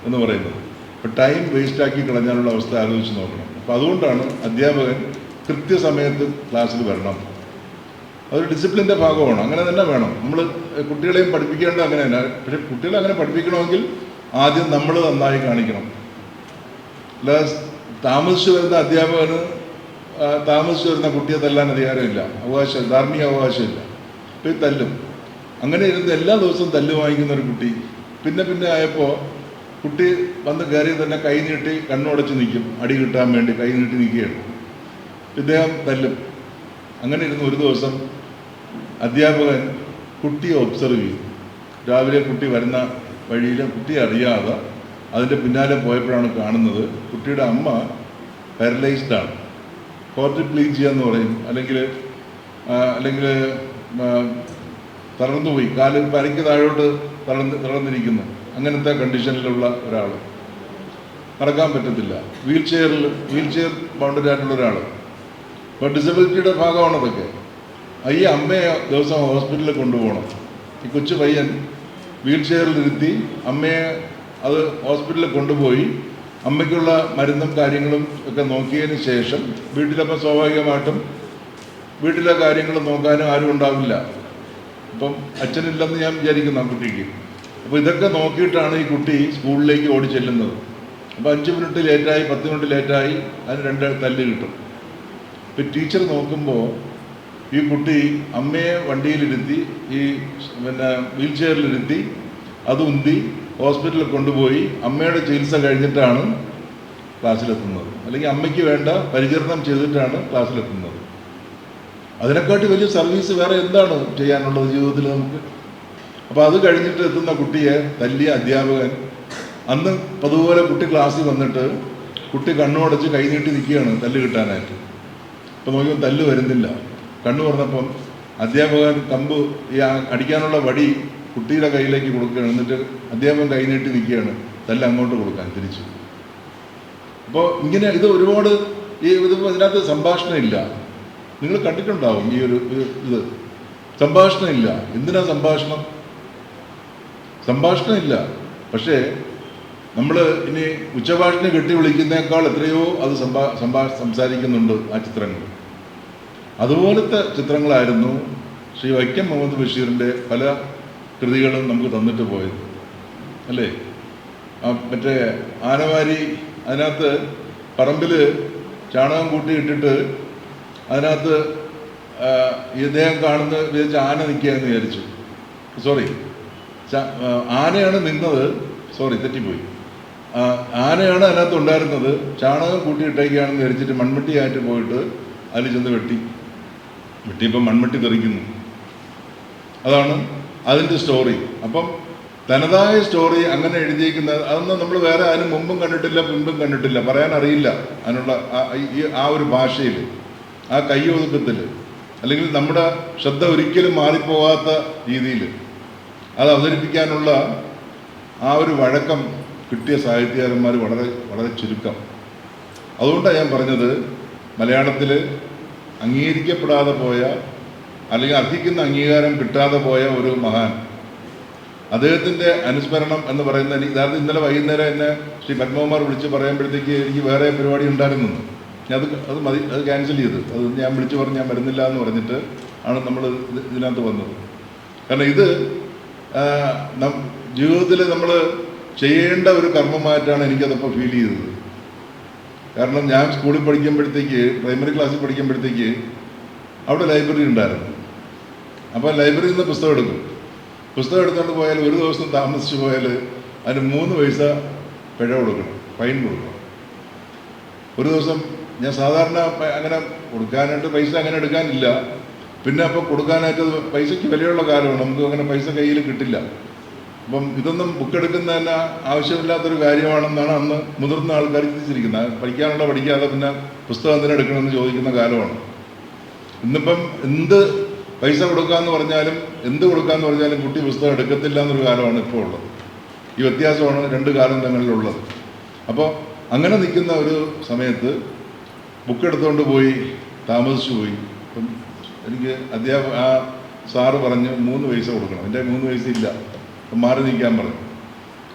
എന്ന് പറയുന്നത്. അപ്പോൾ ടൈം വേസ്റ്റാക്കി കളഞ്ഞാലുള്ള അവസ്ഥ ആലോചിച്ച് നോക്കണം. അപ്പോൾ അതുകൊണ്ടാണ് അധ്യാപകൻ കൃത്യസമയത്ത് ക്ലാസ്സിൽ വരണം. അതൊരു ഡിസിപ്ലിൻ്റെ ഭാഗമാണ്, അങ്ങനെ തന്നെ വേണം. നമ്മൾ കുട്ടികളെയും പഠിപ്പിക്കേണ്ടത് അങ്ങനെ തന്നെ. പക്ഷേ കുട്ടികളെ അങ്ങനെ പഠിപ്പിക്കണമെങ്കിൽ ആദ്യം നമ്മൾ നന്നായി കാണിക്കണം. അല്ലാതെ താമസിച്ചു വരുന്ന അധ്യാപകന് താമസിച്ചു വരുന്ന കുട്ടിയെ തല്ലാൻ അധികാരമില്ല, ധാർമ്മിക അവകാശമില്ല. അപ്പോൾ ഈ തല്ലും. അങ്ങനെ ഇരുന്ന് എല്ലാ ദിവസവും തല്ല് വാങ്ങിക്കുന്ന ഒരു കുട്ടി പിന്നെ ആയപ്പോൾ കുട്ടി വന്ന് കയറി തന്നെ കൈ നീട്ടി കണ്ണുടച്ച് നിൽക്കും, അടി കിട്ടാൻ വേണ്ടി കൈ നീട്ടി നിൽക്കുകയാണ്. ഇദ്ദേഹം തല്ലും. അങ്ങനെ ഇരുന്ന് ഒരു ദിവസം അധ്യാപകൻ കുട്ടിയെ ഒബ്സർവ് ചെയ്യും. രാവിലെ കുട്ടി വരുന്ന വഴിയിൽ കുട്ടി അറിയാതെ അതിൻ്റെ പിന്നാലെ പോയപ്പോഴാണ് കാണുന്നത് കുട്ടിയുടെ അമ്മ പാരലൈസ്ഡാണ്, ക്വാഡ്രിപ്ലീജിയ എന്ന് പറയും, അല്ലെങ്കിൽ തളർന്നുപോയി, കാല് പരയ്ക്ക് താഴോട്ട് തളർന്നിരിക്കുന്നു. അങ്ങനത്തെ കണ്ടീഷനിലുള്ള ഒരാൾ, നടക്കാൻ പറ്റത്തില്ല, വീൽ ചെയർ ബൗണ്ടഡ് ആയിട്ടുള്ള ഒരാൾ. അപ്പോൾ ഡിസബിലിറ്റിയുടെ ഭാഗമാണ് അതൊക്കെ. ഈ അമ്മയെ ദിവസം ഹോസ്പിറ്റലിൽ കൊണ്ടുപോകണം. ഈ കൊച്ചു പയ്യൻ വീൽ ചെയറിലിരുത്തി അമ്മയെ അത് ഹോസ്പിറ്റലിൽ കൊണ്ടുപോയി അമ്മയ്ക്കുള്ള മരുന്നും കാര്യങ്ങളും ഒക്കെ നോക്കിയതിന് ശേഷം വീട്ടിലപ്പോൾ സ്വാഭാവികമായിട്ടും വീട്ടിലെ കാര്യങ്ങൾ നോക്കാനും ആരും ഉണ്ടാവില്ല. ഇപ്പം അച്ഛനില്ലെന്ന് ഞാൻ വിചാരിക്കുന്നു ആ കുട്ടിക്ക്. അപ്പോൾ ഇതൊക്കെ നോക്കിയിട്ടാണ് ഈ കുട്ടി സ്കൂളിലേക്ക് ഓടി ചെല്ലുന്നത്. അപ്പോൾ 5 മിനിറ്റ് ലേറ്റായി, 10 മിനിറ്റ് ലേറ്റായി, അതിന് 2 തല്ല് കിട്ടും. ഇപ്പോൾ ടീച്ചർ നോക്കുമ്പോൾ ഈ കുട്ടി അമ്മയെ വണ്ടിയിലിരുത്തി, ഈ വീൽ ചെയറിലിരുത്തി, അത് ഉന്തി ഹോസ്പിറ്റലിൽ കൊണ്ടുപോയി അമ്മയുടെ ചികിത്സ കഴിഞ്ഞിട്ടാണ് ക്ലാസ്സിലെത്തുന്നത്, അല്ലെങ്കിൽ അമ്മയ്ക്ക് വേണ്ട പരിചരണം ചെയ്തിട്ടാണ് ക്ലാസ്സിലെത്തുന്നത്. അതിനെക്കാട്ടി വലിയ സർവീസ് വേറെ എന്താണ് ചെയ്യാനുള്ളത് ജീവിതത്തിൽ നമുക്ക്? അപ്പോൾ അത് കഴിഞ്ഞിട്ട് എത്തുന്ന കുട്ടിയെ തല്ലിയ അധ്യാപകൻ അന്ന് അതുപോലെ കുട്ടി ക്ലാസ്സിൽ വന്നിട്ട് കുട്ടി കണ്ണുടച്ച് കൈനീട്ടി നിൽക്കുകയാണ് തല്ല് കിട്ടാനായിട്ട്. അപ്പോൾ നോക്കിയപ്പോൾ തല്ല് വരുന്നില്ല. കണ്ണു തുറന്നപ്പം അധ്യാപകൻ കമ്പ് ഈ അടിക്കാനുള്ള വടി കുട്ടിയുടെ കയ്യിലേക്ക് കൊടുക്കുകയാണ്. എന്നിട്ട് അധ്യാപകൻ കൈനീട്ടി നിൽക്കുകയാണ് തല്ല് അങ്ങോട്ട് കൊടുക്കാൻ തിരിച്ചു. അപ്പോൾ ഇങ്ങനെ ഇത് ഒരുപാട് ഇതിനകത്ത് സംഭാഷണം ഇല്ല. നിങ്ങൾ കണ്ടിട്ടുണ്ടാവും ഈ ഒരു ഇത്. സംഭാഷണം ഇല്ല. എന്തിനാ സംഭാഷണം? സംഭാഷണം ഇല്ല. പക്ഷേ നമ്മൾ ഇനി ഉച്ചഭാഷണി കെട്ടി വിളിക്കുന്നേക്കാൾ എത്രയോ അത് സംസാരിക്കുന്നുണ്ട് ആ ചിത്രങ്ങൾ. അതുപോലത്തെ ചിത്രങ്ങളായിരുന്നു ശ്രീ വൈക്കം മുഹമ്മദ് ബഷീറിൻ്റെ പല കൃതികളും നമുക്ക് തന്നിട്ട് പോയത് അല്ലേ? മറ്റേ ആനവാരി, അതിനകത്ത് പറമ്പിൽ ചാണകം കൂട്ടി ഇട്ടിട്ട് അതിനകത്ത് ഇദ്ദേഹം കാണുന്ന വിചാരിച്ച ആന നിൽക്കുകയെന്ന് വിചാരിച്ചു. സോറി, ആനയാണ് നിന്നത്. സോറി, തെറ്റിപ്പോയി. ആനയാണ് അതിനകത്ത് ഉണ്ടായിരുന്നത്. ചാണകം കൂട്ടിയിട്ടേക്കാണെന്ന് വിചാരിച്ചിട്ട് മൺമട്ടിയായിട്ട് പോയിട്ട് അതിൽ ചെന്ന് വെട്ടിയപ്പം മൺമട്ടി തെറിക്കുന്നു. അതാണ് അതിൻ്റെ സ്റ്റോറി. അപ്പം തനതായ സ്റ്റോറി അങ്ങനെ എഴുതിയിരിക്കുന്നത് അതൊന്നും നമ്മൾ വേറെ അതിന് മുമ്പും കണ്ടിട്ടില്ല, പിമ്പും കണ്ടിട്ടില്ല, പറയാൻ അറിയില്ല. അതിനുള്ള ആ ഒരു ഭാഷയിൽ, ആ കയ്യൊതുക്കത്തിൽ, അല്ലെങ്കിൽ നമ്മുടെ ശ്രദ്ധ ഒരിക്കലും മാറിപ്പോകാത്ത രീതിയിൽ അത് അവതരിപ്പിക്കാനുള്ള ആ ഒരു വഴക്കം കിട്ടിയ സാഹിത്യകാരന്മാർ വളരെ വളരെ ചുരുക്കം. അതുകൊണ്ടാണ് ഞാൻ പറഞ്ഞത്, മലയാളത്തിൽ അംഗീകരിക്കപ്പെടാതെ പോയ, അല്ലെങ്കിൽ അർഹിക്കുന്ന അംഗീകാരം കിട്ടാതെ പോയ ഒരു മഹാൻ, അദ്ദേഹത്തിൻ്റെ അനുസ്മരണം എന്ന് പറയുന്നത് യഥാർത്ഥം ഇന്നലെ വൈകുന്നേരം എന്നെ ശ്രീ പത്മകുമാർ വിളിച്ച് പറയുമ്പോഴത്തേക്ക് എനിക്ക് വേറെ പരിപാടി ഉണ്ടായിരുന്നു. അത് മതി, അത് ക്യാൻസൽ ചെയ്ത്, അത് ഞാൻ വിളിച്ചു പറഞ്ഞ് ഞാൻ വരുന്നില്ല എന്ന് പറഞ്ഞിട്ട് ആണ് നമ്മൾ ഇതിനകത്ത് വന്നത്. കാരണം ഇത് ജീവിതത്തിൽ നമ്മൾ ചെയ്യേണ്ട ഒരു കർമ്മമായിട്ടാണ് എനിക്കതപ്പോൾ ഫീൽ ചെയ്തത്. കാരണം ഞാൻ സ്കൂളിൽ പഠിക്കുമ്പോഴത്തേക്ക്, പ്രൈമറി ക്ലാസ്സിൽ പഠിക്കുമ്പോഴത്തേക്ക് അവിടെ ലൈബ്രറി ഉണ്ടായിരുന്നു. അപ്പോൾ ലൈബ്രറിയിൽ നിന്ന് പുസ്തകം എടുക്കും. പുസ്തകം എടുത്തുകൊണ്ട് പോയാൽ ഒരു ദിവസം താമസിച്ച് പോയാൽ അതിന് 3 പൈസ പിഴ കൊടുക്കണം, ഫൈൻ കൊടുക്കണം. ഒരു ദിവസം ഞാൻ സാധാരണ അങ്ങനെ കൊടുക്കാനായിട്ട് പൈസ അങ്ങനെ എടുക്കാനില്ല. പിന്നെ അപ്പോൾ കൊടുക്കാനായിട്ട് പൈസയ്ക്ക് വിലയുള്ള കാലമാണ്, നമുക്ക് അങ്ങനെ പൈസ കയ്യിൽ കിട്ടില്ല. അപ്പം ഇതൊന്നും ബുക്ക് എടുക്കുന്ന തന്നെ ആവശ്യമില്ലാത്തൊരു കാര്യമാണെന്നാണ് അന്ന് മുതിർന്ന ആൾക്കാർ ചിന്തിച്ചിരിക്കുന്നത്. പഠിക്കാനുള്ള പഠിക്കാതെ പിന്നെ പുസ്തകം എന്തിനാ എടുക്കണമെന്ന് ചോദിക്കുന്ന കാലമാണ്. ഇന്നിപ്പം എന്ത് പൈസ കൊടുക്കാമെന്ന് പറഞ്ഞാലും എന്ത് കൊടുക്കാമെന്ന് പറഞ്ഞാലും കുട്ടി പുസ്തകം എടുക്കത്തില്ല എന്നൊരു കാലമാണ് ഇപ്പോൾ ഉള്ളത്. ഈ വ്യത്യാസമാണ് 2 കാലം തങ്ങളിലുള്ളത്. അപ്പോൾ അങ്ങനെ നിൽക്കുന്ന ഒരു സമയത്ത് ബുക്ക് എടുത്തുകൊണ്ട് പോയി താമസിച്ചു പോയി. അപ്പം എനിക്ക് ആ സാറ് പറഞ്ഞ് 3 പൈസ കൊടുക്കണം. എൻ്റെ 3 പൈസ ഇല്ല, അപ്പം മാറി നിൽക്കാൻ പറഞ്ഞു.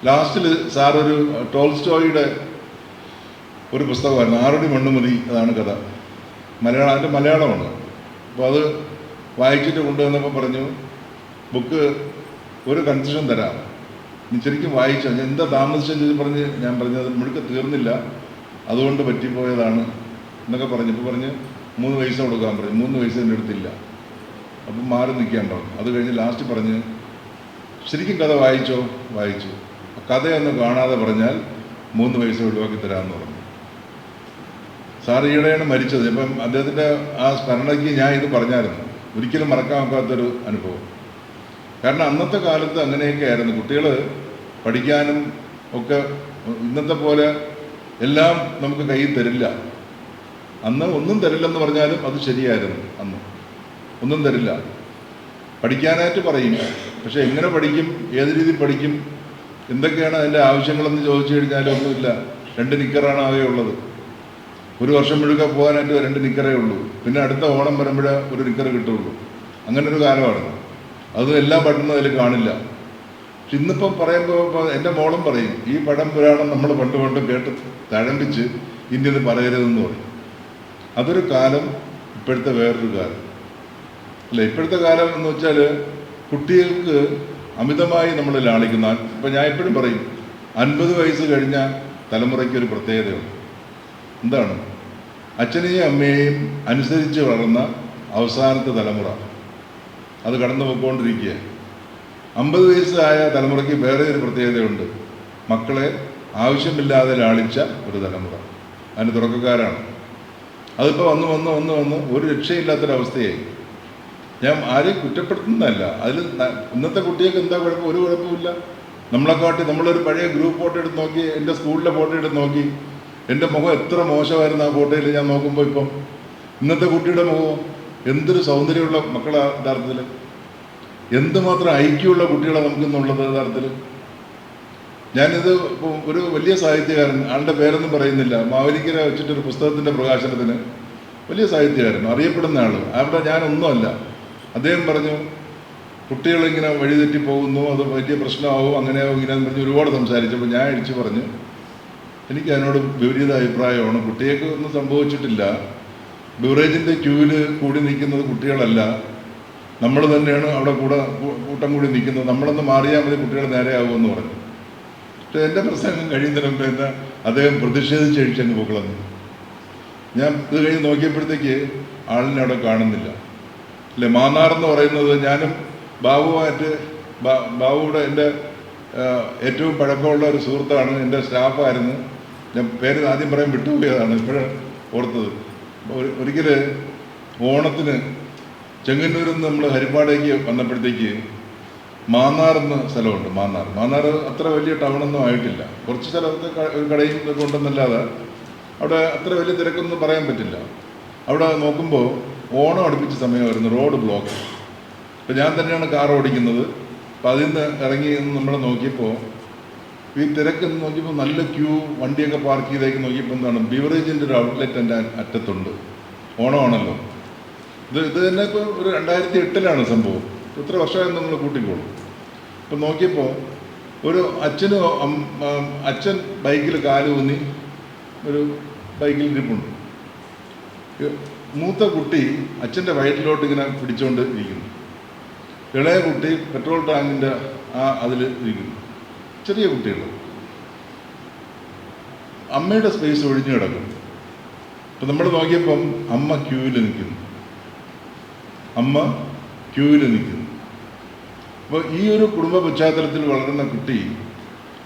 ലാസ്റ്റിൽ സാറൊരു ടോൾസ്റ്റോയുടെ ഒരു പുസ്തകമായിരുന്നു, 6 അടി മണ്ണ് മതി, അതാണ് കഥ. അതിൻ്റെ മലയാളമാണ്. അപ്പോൾ അത് വായിച്ചിട്ട് കൊണ്ടുവന്നപ്പോൾ പറഞ്ഞു, ബുക്ക് ഒരു കൺസെഷൻ തരാം, നീ ശരിക്കും വായിച്ചോ. ഞാൻ എന്താ താമസിച്ചെന്ന് പറഞ്ഞ് ഞാൻ പറഞ്ഞത് മുഴുക്ക തീർന്നില്ല, അതുകൊണ്ട് പറ്റിപ്പോയതാണ് എന്നൊക്കെ പറഞ്ഞപ്പോൾ പറഞ്ഞ് 3 പൈസ കൊടുക്കാൻ പറഞ്ഞു. 3 പൈസ എൻ്റെ അടുത്തില്ല. അപ്പം മാറി നിൽക്കാൻ പറഞ്ഞു. അത് കഴിഞ്ഞ് ലാസ്റ്റ് പറഞ്ഞ്, ശരിക്കും കഥ വായിച്ചോ? വായിച്ചു. കഥയൊന്ന് കാണാതെ പറഞ്ഞാൽ 3 പൈസ ഒഴിവാക്കി തരാമെന്ന് പറഞ്ഞു. സാർ ഈയിടെയാണ് മരിച്ചത്. ഇപ്പം അദ്ദേഹത്തിൻ്റെ ആ സ്മരണയ്ക്ക് ഞാൻ ഇത് പറഞ്ഞായിരുന്നു. ഒരിക്കലും മറക്കാൻ ഒക്കാത്തൊരു അനുഭവം. കാരണം അന്നത്തെ കാലത്ത് അങ്ങനെയൊക്കെ ആയിരുന്നു. കുട്ടികൾ പഠിക്കാനും ഒക്കെ ഇന്നത്തെ പോലെ എല്ലാം നമുക്ക് കയ്യിൽ തരില്ല. അന്ന് ഒന്നും തരില്ലെന്ന് പറഞ്ഞാലും അത് ശരിയായിരുന്നു. അന്ന് ഒന്നും തരില്ല. പഠിക്കാനായിട്ട് പറയും, പക്ഷെ എങ്ങനെ പഠിക്കും, ഏത് രീതിയിൽ പഠിക്കും, എന്തൊക്കെയാണ് അതിൻ്റെ ആവശ്യങ്ങളെന്ന് ചോദിച്ചു കഴിഞ്ഞാലും ഒന്നുമില്ല. 2 നിക്കറാണ് ആകെ ഉള്ളത്. ഒരു വർഷം മുഴുവൻ പോകാനായിട്ട് 2 നിക്കറേ ഉള്ളൂ. പിന്നെ അടുത്ത ഓണം വരുമ്പോഴേ ഒരു നിക്കറ് കിട്ടുള്ളൂ. അങ്ങനെ ഒരു കാലമാണ്. അത് എല്ലാ ബട്ടണും അതിൽ കാണില്ല. പക്ഷെ ഇന്നിപ്പം പറയുമ്പോൾ എൻ്റെ മോളും പറയും, ഈ പഴം പുരാണം നമ്മൾ പണ്ട് കേട്ട് തഴമ്പിച്ച് ഇനി ഇത് പറയരുതെന്ന് പറയും. അതൊരു കാലം. ഇപ്പോഴത്തെ വേറൊരു കാലം അല്ല. ഇപ്പോഴത്തെ കാലം എന്ന് വെച്ചാൽ കുട്ടികൾക്ക് അമിതമായി നമ്മൾ ലാളിക്കുന്ന. ഇപ്പം ഞാൻ എപ്പോഴും പറയും, 50 വയസ്സ് കഴിഞ്ഞ തലമുറയ്ക്കൊരു പ്രത്യേകതയുണ്ട്. എന്താണ്? അച്ഛനെയും അമ്മയെയും അനുസരിച്ച് വളർന്ന അവസാനത്തെ തലമുറ അത് കടന്നു പോയിക്കൊണ്ടിരിക്കുക. 50 വയസ്സായ തലമുറയ്ക്ക് വേറെ ഒരു പ്രത്യേകതയുണ്ട്. മക്കളെ ആവശ്യമില്ലാതെ ലാളിച്ച ഒരു തലമുറ. അതിന് തുടക്കക്കാരാണ്. അതിപ്പോൾ വന്ന് ഒരു രക്ഷയില്ലാത്തൊരവസ്ഥയായി. ഞാൻ ആരെയും കുറ്റപ്പെടുത്തുന്നതല്ല. അതിൽ ഇന്നത്തെ കുട്ടികൾക്ക് എന്താ കുഴപ്പം? ഒരു കുഴപ്പമില്ല. നമ്മളെക്കാട്ടി നമ്മളൊരു പഴയ ഗ്രൂപ്പ് ഫോട്ടോ എടുത്ത് നോക്കി, എൻ്റെ സ്കൂളിലെ ഫോട്ടോ എടുത്ത് നോക്കി, എൻ്റെ മുഖം എത്ര മോശമായിരുന്നു ആ ഫോട്ടോയിൽ ഞാൻ നോക്കുമ്പോൾ. ഇപ്പം ഇന്നത്തെ കുട്ടിയുടെ മുഖം എന്തൊരു സൗന്ദര്യമുള്ള മക്കളാണ് യഥാർത്ഥത്തിൽ. എന്തുമാത്രം ഐക്യമുള്ള കുട്ടികളാണ് നമുക്കിന്നുള്ളത് യഥാർത്ഥത്തിൽ. ഞാനിത് ഇപ്പോൾ ഒരു വലിയ സാഹിത്യകാരൻ, ആളുടെ പേരൊന്നും പറയുന്നില്ല, മാവേലിക്കര വെച്ചിട്ടൊരു പുസ്തകത്തിൻ്റെ പ്രകാശനത്തിന് വലിയ സാഹിത്യകാരൻ, അറിയപ്പെടുന്ന ആൾ. അവിടെ ഞാനൊന്നുമല്ല. അദ്ദേഹം പറഞ്ഞു കുട്ടികളിങ്ങനെ വഴിതെറ്റി പോകുന്നു, അത് വലിയ പ്രശ്നമാവും, അങ്ങനെയാവും ഇങ്ങനെയാന്ന് പറഞ്ഞ് ഒരുപാട് സംസാരിച്ചപ്പോൾ ഞാൻ അടിച്ചു പറഞ്ഞു എനിക്ക് അതിനോട് വിപരീത അഭിപ്രായമാണ്. കുട്ടികൾക്ക് ഒന്നും സംഭവിച്ചിട്ടില്ല. ബിവറേജിൻ്റെ ക്യൂവിൽ കൂടി നിൽക്കുന്നത് കുട്ടികളല്ല, നമ്മൾ തന്നെയാണ് അവിടെ കൂട്ടം കൂടി നിൽക്കുന്നത്. നമ്മളൊന്ന് മാറിയാൽ മതി, കുട്ടികൾ നേരെയാവുമെന്ന് പറഞ്ഞു. പക്ഷേ എൻ്റെ പ്രസംഗം കഴിയുന്നതിന് മുമ്പ് തന്നെ അദ്ദേഹം പ്രതിഷേധിച്ച് കഴിച്ചങ്ങ് പോക്കളഞ്ഞു. ഞാൻ ഇത് കഴിഞ്ഞ് നോക്കിയപ്പോഴത്തേക്ക് ആളിനെ അവിടെ കാണുന്നില്ല. അല്ലേ, മാന്നാറെന്ന് പറയുന്നത് ഞാനും ബാബുവായിട്ട് ബാബുവിടെ എൻ്റെ ഏറ്റവും പഴക്കമുള്ള ഒരു സുഹൃത്താണ്, എൻ്റെ സ്റ്റാഫായിരുന്നു. ഞാൻ പേര് ആദ്യം പറയാൻ വിട്ടുപോയതാണ്, ഇപ്പോഴും ഓർത്തത്. ഒരിക്കൽ ഓണത്തിന് ചെങ്ങന്നൂരിൽ നിന്ന് നമ്മൾ ഹരിപ്പാടേക്ക് വന്നപ്പോഴത്തേക്ക് മാന്നാർ എന്ന സ്ഥലമുണ്ട്. മാന്നാർ അത്ര വലിയ ടൗണൊന്നും ആയിട്ടില്ല, കുറച്ച് സ്ഥലത്ത് ഒരു കടയും ഇതൊക്കെ ഉണ്ടെന്നല്ലാതെ അവിടെ അത്ര വലിയ തിരക്കൊന്നും പറയാൻ പറ്റില്ല. അവിടെ നോക്കുമ്പോൾ ഓണം അടുപ്പിച്ച സമയമായിരുന്നു, റോഡ് ബ്ലോക്ക്. അപ്പോൾ ഞാൻ തന്നെയാണ് കാർ ഓടിക്കുന്നത്. അപ്പോൾ അതിൽ നിന്ന് ഇറങ്ങി നമ്മൾ നോക്കിയപ്പോൾ ഈ തിരക്കെന്ന് നോക്കിയപ്പോൾ നല്ല ക്യൂ, വണ്ടിയൊക്കെ പാർക്ക് ചെയ്തേക്ക് നോക്കിയപ്പോൾ എന്താണ്, ബിവറേജിൻ്റെ ഒരു ഔട്ട്ലെറ്റ് എൻ്റെ അറ്റത്തുണ്ട്. ഓണമാണല്ലോ, ഇത് തന്നെ ഇപ്പോൾ ഒരു 2008 സംഭവം, എത്ര വർഷമായെന്ന് നമ്മൾ കൂട്ടിക്കോളും. ഇപ്പം നോക്കിയപ്പോൾ ഒരു അച്ഛൻ ബൈക്കിൽ കാലൂന്നി ഒരു ബൈക്കിൽ ഇരിപ്പുണ്ട്. മൂത്ത കുട്ടി അച്ഛൻ്റെ വയറ്റിലോട്ട് ഇങ്ങനെ പിടിച്ചുകൊണ്ട് ഇരിക്കുന്നു. ഇളയ കുട്ടി പെട്രോൾ ടാങ്കിൻ്റെ അതിൽ ഇരിക്കുന്നു. ചെറിയ കുട്ടികൾ. അമ്മയുടെ സ്പേസ് ഒഴിഞ്ഞു കിടക്കുന്നു. അപ്പം നമ്മൾ നോക്കിയപ്പം അമ്മ ക്യൂവിൽ നിൽക്കുന്നു. അപ്പോൾ ഈ ഒരു കുടുംബ പശ്ചാത്തലത്തിൽ വളരുന്ന കുട്ടി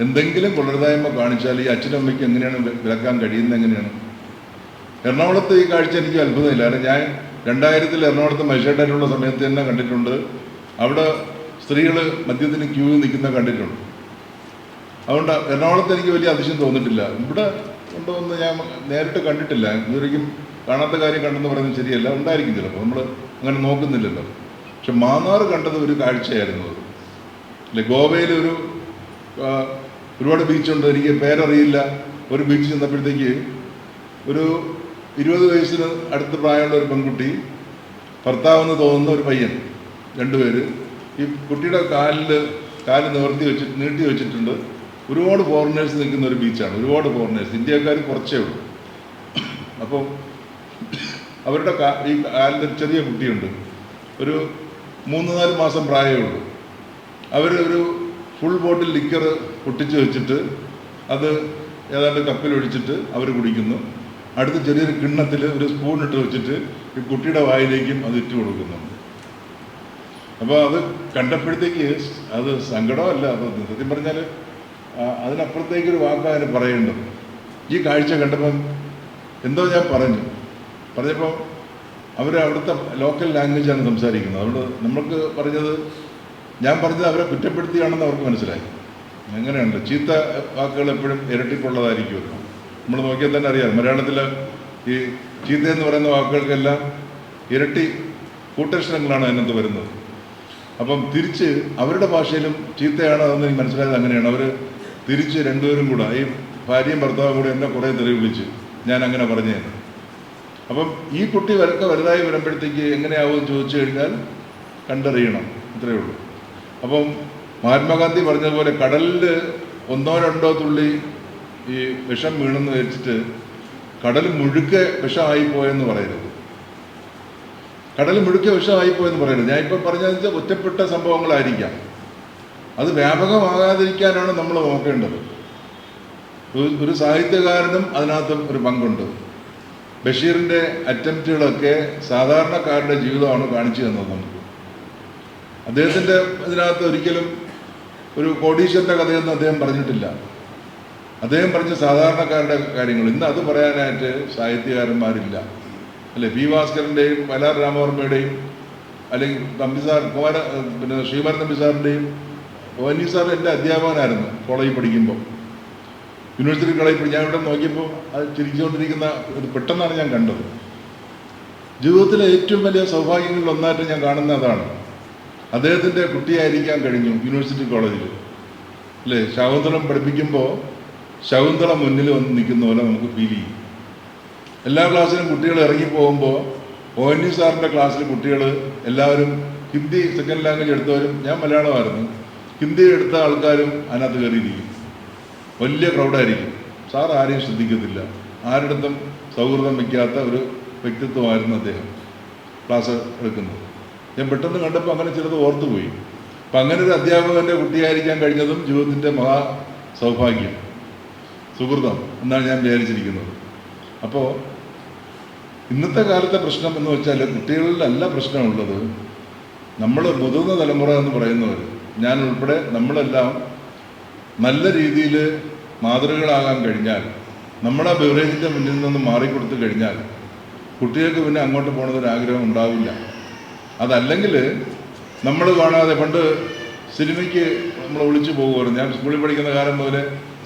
എന്തെങ്കിലും കൊള്ളരുതായ്മ കാണിച്ചാൽ ഈ അച്ഛനമ്മയ്ക്ക് എങ്ങനെയാണ് വിലക്കാൻ കഴിയുന്നത്? എങ്ങനെയാണ്? എറണാകുളത്ത് ഈ കാഴ്ച എനിക്ക് അത്ഭുതമില്ല. കാരണം ഞാൻ 2000 എറണാകുളത്ത് മജിസ്ട്രേറ്റായിട്ടുള്ള സമയത്ത് തന്നെ കണ്ടിട്ടുണ്ട്. അവിടെ സ്ത്രീകൾ മദ്യത്തിന് ക്യൂ നിൽക്കുന്ന കണ്ടിട്ടുണ്ട്. അതുകൊണ്ട് എറണാകുളത്ത് എനിക്ക് വലിയ അതിശയം തോന്നിയിട്ടില്ല. ഇവിടെ ഉണ്ടോ എന്ന് ഞാൻ നേരിട്ട് കണ്ടിട്ടില്ല. ഇതുവരെയും കാണാത്ത കാര്യം കണ്ടെന്ന് പറയുന്നത് ശരിയല്ല, ഉണ്ടായിരിക്കും ചിലപ്പോൾ, നമ്മൾ അങ്ങനെ നോക്കുന്നില്ലല്ലോ. പക്ഷെ മാന്നാർ കണ്ടത് ഒരു കാഴ്ചയായിരുന്നു അത്. അല്ലെ, ഗോവയിൽ ഒരുപാട് ബീച്ചുണ്ട്, എനിക്ക് പേരറിയില്ല. ഒരു ബീച്ച് ചെന്നപ്പോഴത്തേക്ക് ഒരു 20 വയസ്സിന് അടുത്ത പ്രായമുള്ള ഒരു പെൺകുട്ടി, ഭർത്താവെന്ന് തോന്നുന്ന ഒരു പയ്യൻ, 2 പേര് ഈ കുട്ടിയുടെ കാല് നീട്ടി വെച്ചിട്ടുണ്ട്. ഒരുപാട് ഫോറിനേഴ്സ് നിൽക്കുന്ന ഒരു ബീച്ചാണ്, ഒരുപാട് ഫോറിനേഴ്സ്, ഇന്ത്യക്കാർ കുറച്ചേ ഉള്ളൂ. അപ്പം അവരുടെ ഈ കാലിൽ ചെറിയ കുട്ടിയുണ്ട്, ഒരു 3-4 മാസം പ്രായമേ ഉള്ളൂ. അവർ ഒരു ഫുൾ ബോട്ടിൽ ലിക്കർ പൊട്ടിച്ച് വെച്ചിട്ട് അത് ഏതാണ്ട് കപ്പിലൊഴിച്ചിട്ട് അവർ കുടിക്കുന്നു. അടുത്ത് ചെറിയൊരു കിണ്ണത്തിൽ ഒരു സ്പൂൺ ഇട്ട് വെച്ചിട്ട് ഈ കുട്ടിയുടെ വായിലേക്കും അത് ഇട്ട് കൊടുക്കുന്നുണ്ട്. അപ്പോൾ അത് കണ്ടപ്പോഴത്തേക്ക് അത് സങ്കടമല്ല, അത് സത്യം പറഞ്ഞാൽ അതിനപ്പുറത്തേക്കൊരു വാക്കാണ് അതിന് പറയേണ്ടത്. ഈ കാഴ്ച കണ്ടപ്പം എന്തോ ഞാൻ പറഞ്ഞപ്പോൾ അവർ അവിടുത്തെ ലോക്കൽ ലാംഗ്വേജാണ് സംസാരിക്കുന്നത്. അതുകൊണ്ട് നമുക്ക് ഞാൻ പറഞ്ഞത് അവരെ കുറ്റപ്പെടുത്തിയാണെന്ന് അവർക്ക് മനസ്സിലായി. എങ്ങനെയുണ്ട്, ചീത്ത വാക്കുകൾ എപ്പോഴും ഇരട്ടിപ്പുള്ളതായിരിക്കുമല്ലോ. നമ്മൾ നോക്കിയാൽ തന്നെ അറിയാം, മലയാളത്തിൽ ഈ ചീത്ത എന്ന് പറയുന്ന വാക്കുകൾക്കെല്ലാം ഇരട്ടി കൂട്ടക്ഷരങ്ങളാണ് അതിനകത്ത് വരുന്നത്. അപ്പം തിരിച്ച് അവരുടെ ഭാഷയിലും ചീത്തയാണ് അതെന്ന് എനിക്ക് മനസ്സിലായത് അങ്ങനെയാണ്. അവർ തിരിച്ച് 2 പേരും കൂടെ, ഈ ഭാര്യയും ഭർത്താവും കൂടെ എന്നെ കുറേ തെറി വിളിച്ച് ഞാൻ അങ്ങനെ പറഞ്ഞേന്ന്. അപ്പം ഈ കുട്ടി വലുതായി വരുമ്പോഴത്തേക്ക് എങ്ങനെയാവുമെന്ന് ചോദിച്ചു കഴിഞ്ഞാൽ കണ്ടറിയണം, ഇത്രയേ ഉള്ളൂ. അപ്പം മഹാത്മാഗാന്ധി പറഞ്ഞതുപോലെ കടലിൽ 1-2 തുള്ളി ഈ വിഷം വീണെന്ന് വെച്ചിട്ട് കടൽ മുഴുക്കെ വിഷമായിപ്പോയെന്ന് പറയരുത്. ഞാൻ ഇപ്പം പറഞ്ഞതെന്ന് ഒറ്റപ്പെട്ട സംഭവങ്ങളായിരിക്കാം, അത് വ്യാപകമാകാതിരിക്കാനാണ് നമ്മൾ നോക്കേണ്ടത്. ഒരു സാഹിത്യകാരനും അതിനകത്ത് ഒരു പങ്കുണ്ട്. ബഷീറിൻ്റെ അറ്റംപ്റ്റുകളൊക്കെ സാധാരണക്കാരുടെ ജീവിതമാണ് കാണിച്ചു തന്നത് നമുക്ക്. അദ്ദേഹത്തിൻ്റെ ഇതിനകത്ത് ഒരിക്കലും ഒരു കോടീശ്വരൻ്റെ കഥയൊന്നും അദ്ദേഹം പറഞ്ഞിട്ടില്ല. അദ്ദേഹം പറഞ്ഞ സാധാരണക്കാരുടെ കാര്യങ്ങൾ. ഇന്ന് അത് പറയാനായിട്ട് സാഹിത്യകാരന്മാരില്ല, അല്ലേ? പി ഭാസ്കരൻ്റെയും വയലാർ രാമവർമ്മയുടെയും അല്ലെങ്കിൽ ശ്രീമാൻ തമ്പി സാറിൻ്റെയും ONV സാർ എൻ്റെ അധ്യാപകനായിരുന്നു കോളേജിൽ പഠിക്കുമ്പോൾ, യൂണിവേഴ്സിറ്റി കോളേജിൽ. ഞാൻ ഇവിടെ നോക്കിയപ്പോൾ അത് ചിരിച്ചുകൊണ്ടിരിക്കുന്ന പെട്ടെന്നാണ് ഞാൻ കണ്ടത്. ജീവിതത്തിലെ ഏറ്റവും വലിയ സൗഭാഗ്യങ്ങളിൽ ഒന്നായിട്ട് ഞാൻ കാണുന്ന അതാണ്. അദ്ദേഹത്തിൻ്റെ കുട്ടിയായിരിക്കാൻ കഴിഞ്ഞു യൂണിവേഴ്സിറ്റി കോളേജിൽ, അല്ലേ? ശകുന്തളം പഠിപ്പിക്കുമ്പോൾ ശകുന്തളം മുന്നിൽ വന്ന് നിൽക്കുന്ന പോലെ നമുക്ക് ഫീൽ ചെയ്യും. എല്ലാ ക്ലാസ്സിലും കുട്ടികൾ ഇറങ്ങിപ്പോകുമ്പോൾ ONV സാറിൻ്റെ ക്ലാസ്സിൽ കുട്ടികൾ എല്ലാവരും ഹിന്ദി സെക്കൻഡ് ലാംഗ്വേജ് എടുത്തവരും, ഞാൻ മലയാളമായിരുന്നു, ഹിന്ദി എടുത്ത ആൾക്കാരും അതിനകത്ത് കയറിയിരിക്കും. വലിയ ക്രൗഡായിരിക്കും. സാർ ആരെയും ശ്രദ്ധിക്കത്തില്ല, ആരുടെടുത്തും സൗഹൃദം വയ്ക്കാത്ത ഒരു വ്യക്തിത്വമായിരുന്നു അദ്ദേഹം ക്ലാസ് എടുക്കുന്നത്. ഞാൻ പെട്ടെന്ന് കണ്ടപ്പോൾ അങ്ങനെ ചിലത് ഓർത്തുപോയി. അപ്പം അങ്ങനെ ഒരു അധ്യാപകൻ്റെ കുട്ടിയായിരിക്കാൻ കഴിഞ്ഞതും ജീവിതത്തിൻ്റെ മഹാ സൗഭാഗ്യം, സുഹൃതം എന്നാണ് ഞാൻ വിചാരിച്ചിരിക്കുന്നത്. അപ്പോൾ ഇന്നത്തെ കാലത്തെ പ്രശ്നം എന്ന് വെച്ചാൽ കുട്ടികളിലല്ല പ്രശ്നമുള്ളത്, നമ്മൾ മുതിർന്ന തലമുറ എന്ന് പറയുന്നവർ, ഞാൻ ഉൾപ്പെടെ നമ്മളെല്ലാം നല്ല രീതിയിൽ മാതൃകകളാകാൻ കഴിഞ്ഞാൽ, നമ്മുടെ ബെവറേജിൻ്റെ മുന്നിൽ നിന്ന് മാറിക്കൊടുത്തു കഴിഞ്ഞാൽ കുട്ടികൾക്ക് പിന്നെ അങ്ങോട്ട് പോകണമെന്നൊരാഗ്രഹം ഉണ്ടാവില്ല. അതല്ലെങ്കിൽ നമ്മൾ കാണാതെ, പണ്ട് സിനിമയ്ക്ക് നമ്മൾ ഒളിച്ചു പോകുമായിരുന്നു. ഞാൻ സ്കൂളിൽ പഠിക്കുന്ന കാലം മുതൽ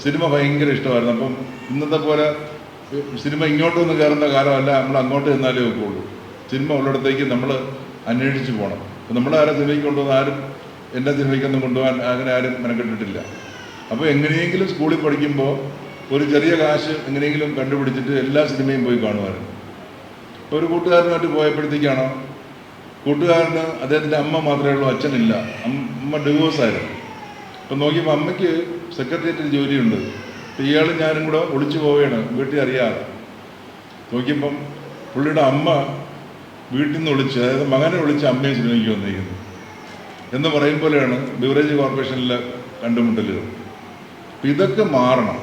സിനിമ ഭയങ്കര ഇഷ്ടമായിരുന്നു. അപ്പം ഇന്നത്തെ പോലെ സിനിമ ഇങ്ങോട്ടൊന്നും കയറുന്ന കാലമല്ല, നമ്മൾ അങ്ങോട്ട് ചെന്നാലേ ഒക്കെയുള്ളൂ. സിനിമ ഉള്ളിടത്തേക്ക് നമ്മൾ അന്വേഷിച്ച് പോകണം. നമ്മൾ ആരും സിനിമയ്ക്ക് കൊണ്ടുവന്ന് ആരും എൻ്റെ സിനിമയ്ക്കൊന്നും കൊണ്ടുപോകാൻ അങ്ങനെ ആരും മെനക്കെട്ടിട്ടില്ല. അപ്പോൾ എങ്ങനെയെങ്കിലും സ്കൂളിൽ പഠിക്കുമ്പോൾ ഒരു ചെറിയ കാശ് എങ്ങനെയെങ്കിലും കണ്ടുപിടിച്ചിട്ട് എല്ലാ സിനിമയും പോയി കാണുമായിരുന്നു. ഒരു കൂട്ടുകാരനുമായിട്ട് പോയപ്പോഴത്തേക്കാണോ, കൂട്ടുകാരന് അദ്ദേഹത്തിൻ്റെ അമ്മ മാത്രമേ ഉള്ളൂ, അച്ഛനില്ല, അമ്മ ഡിവോഴ്സായിരുന്നു. അപ്പം നോക്കിയപ്പോൾ അമ്മയ്ക്ക് സെക്രട്ടേറിയറ്റിൽ ജോലിയുണ്ട്. അപ്പോൾ ഇയാളും ഞാനും കൂടെ ഒളിച്ചു പോവുകയാണ്, വീട്ടിൽ അറിയാതെ. നോക്കിയപ്പം പുള്ളിയുടെ അമ്മ വീട്ടിൽ നിന്ന് ഒളിച്ച്, അതായത് മകനെ ഒളിച്ച് അമ്മയെ സിനിമയ്ക്ക് വന്നിരിക്കുന്നു എന്ന് പറയും പോലെയാണ് ബിവറേജ് കോർപ്പറേഷനിലെ കണ്ടുമുട്ടലുകൾ. അപ്പം ഇതൊക്കെ മാറണം.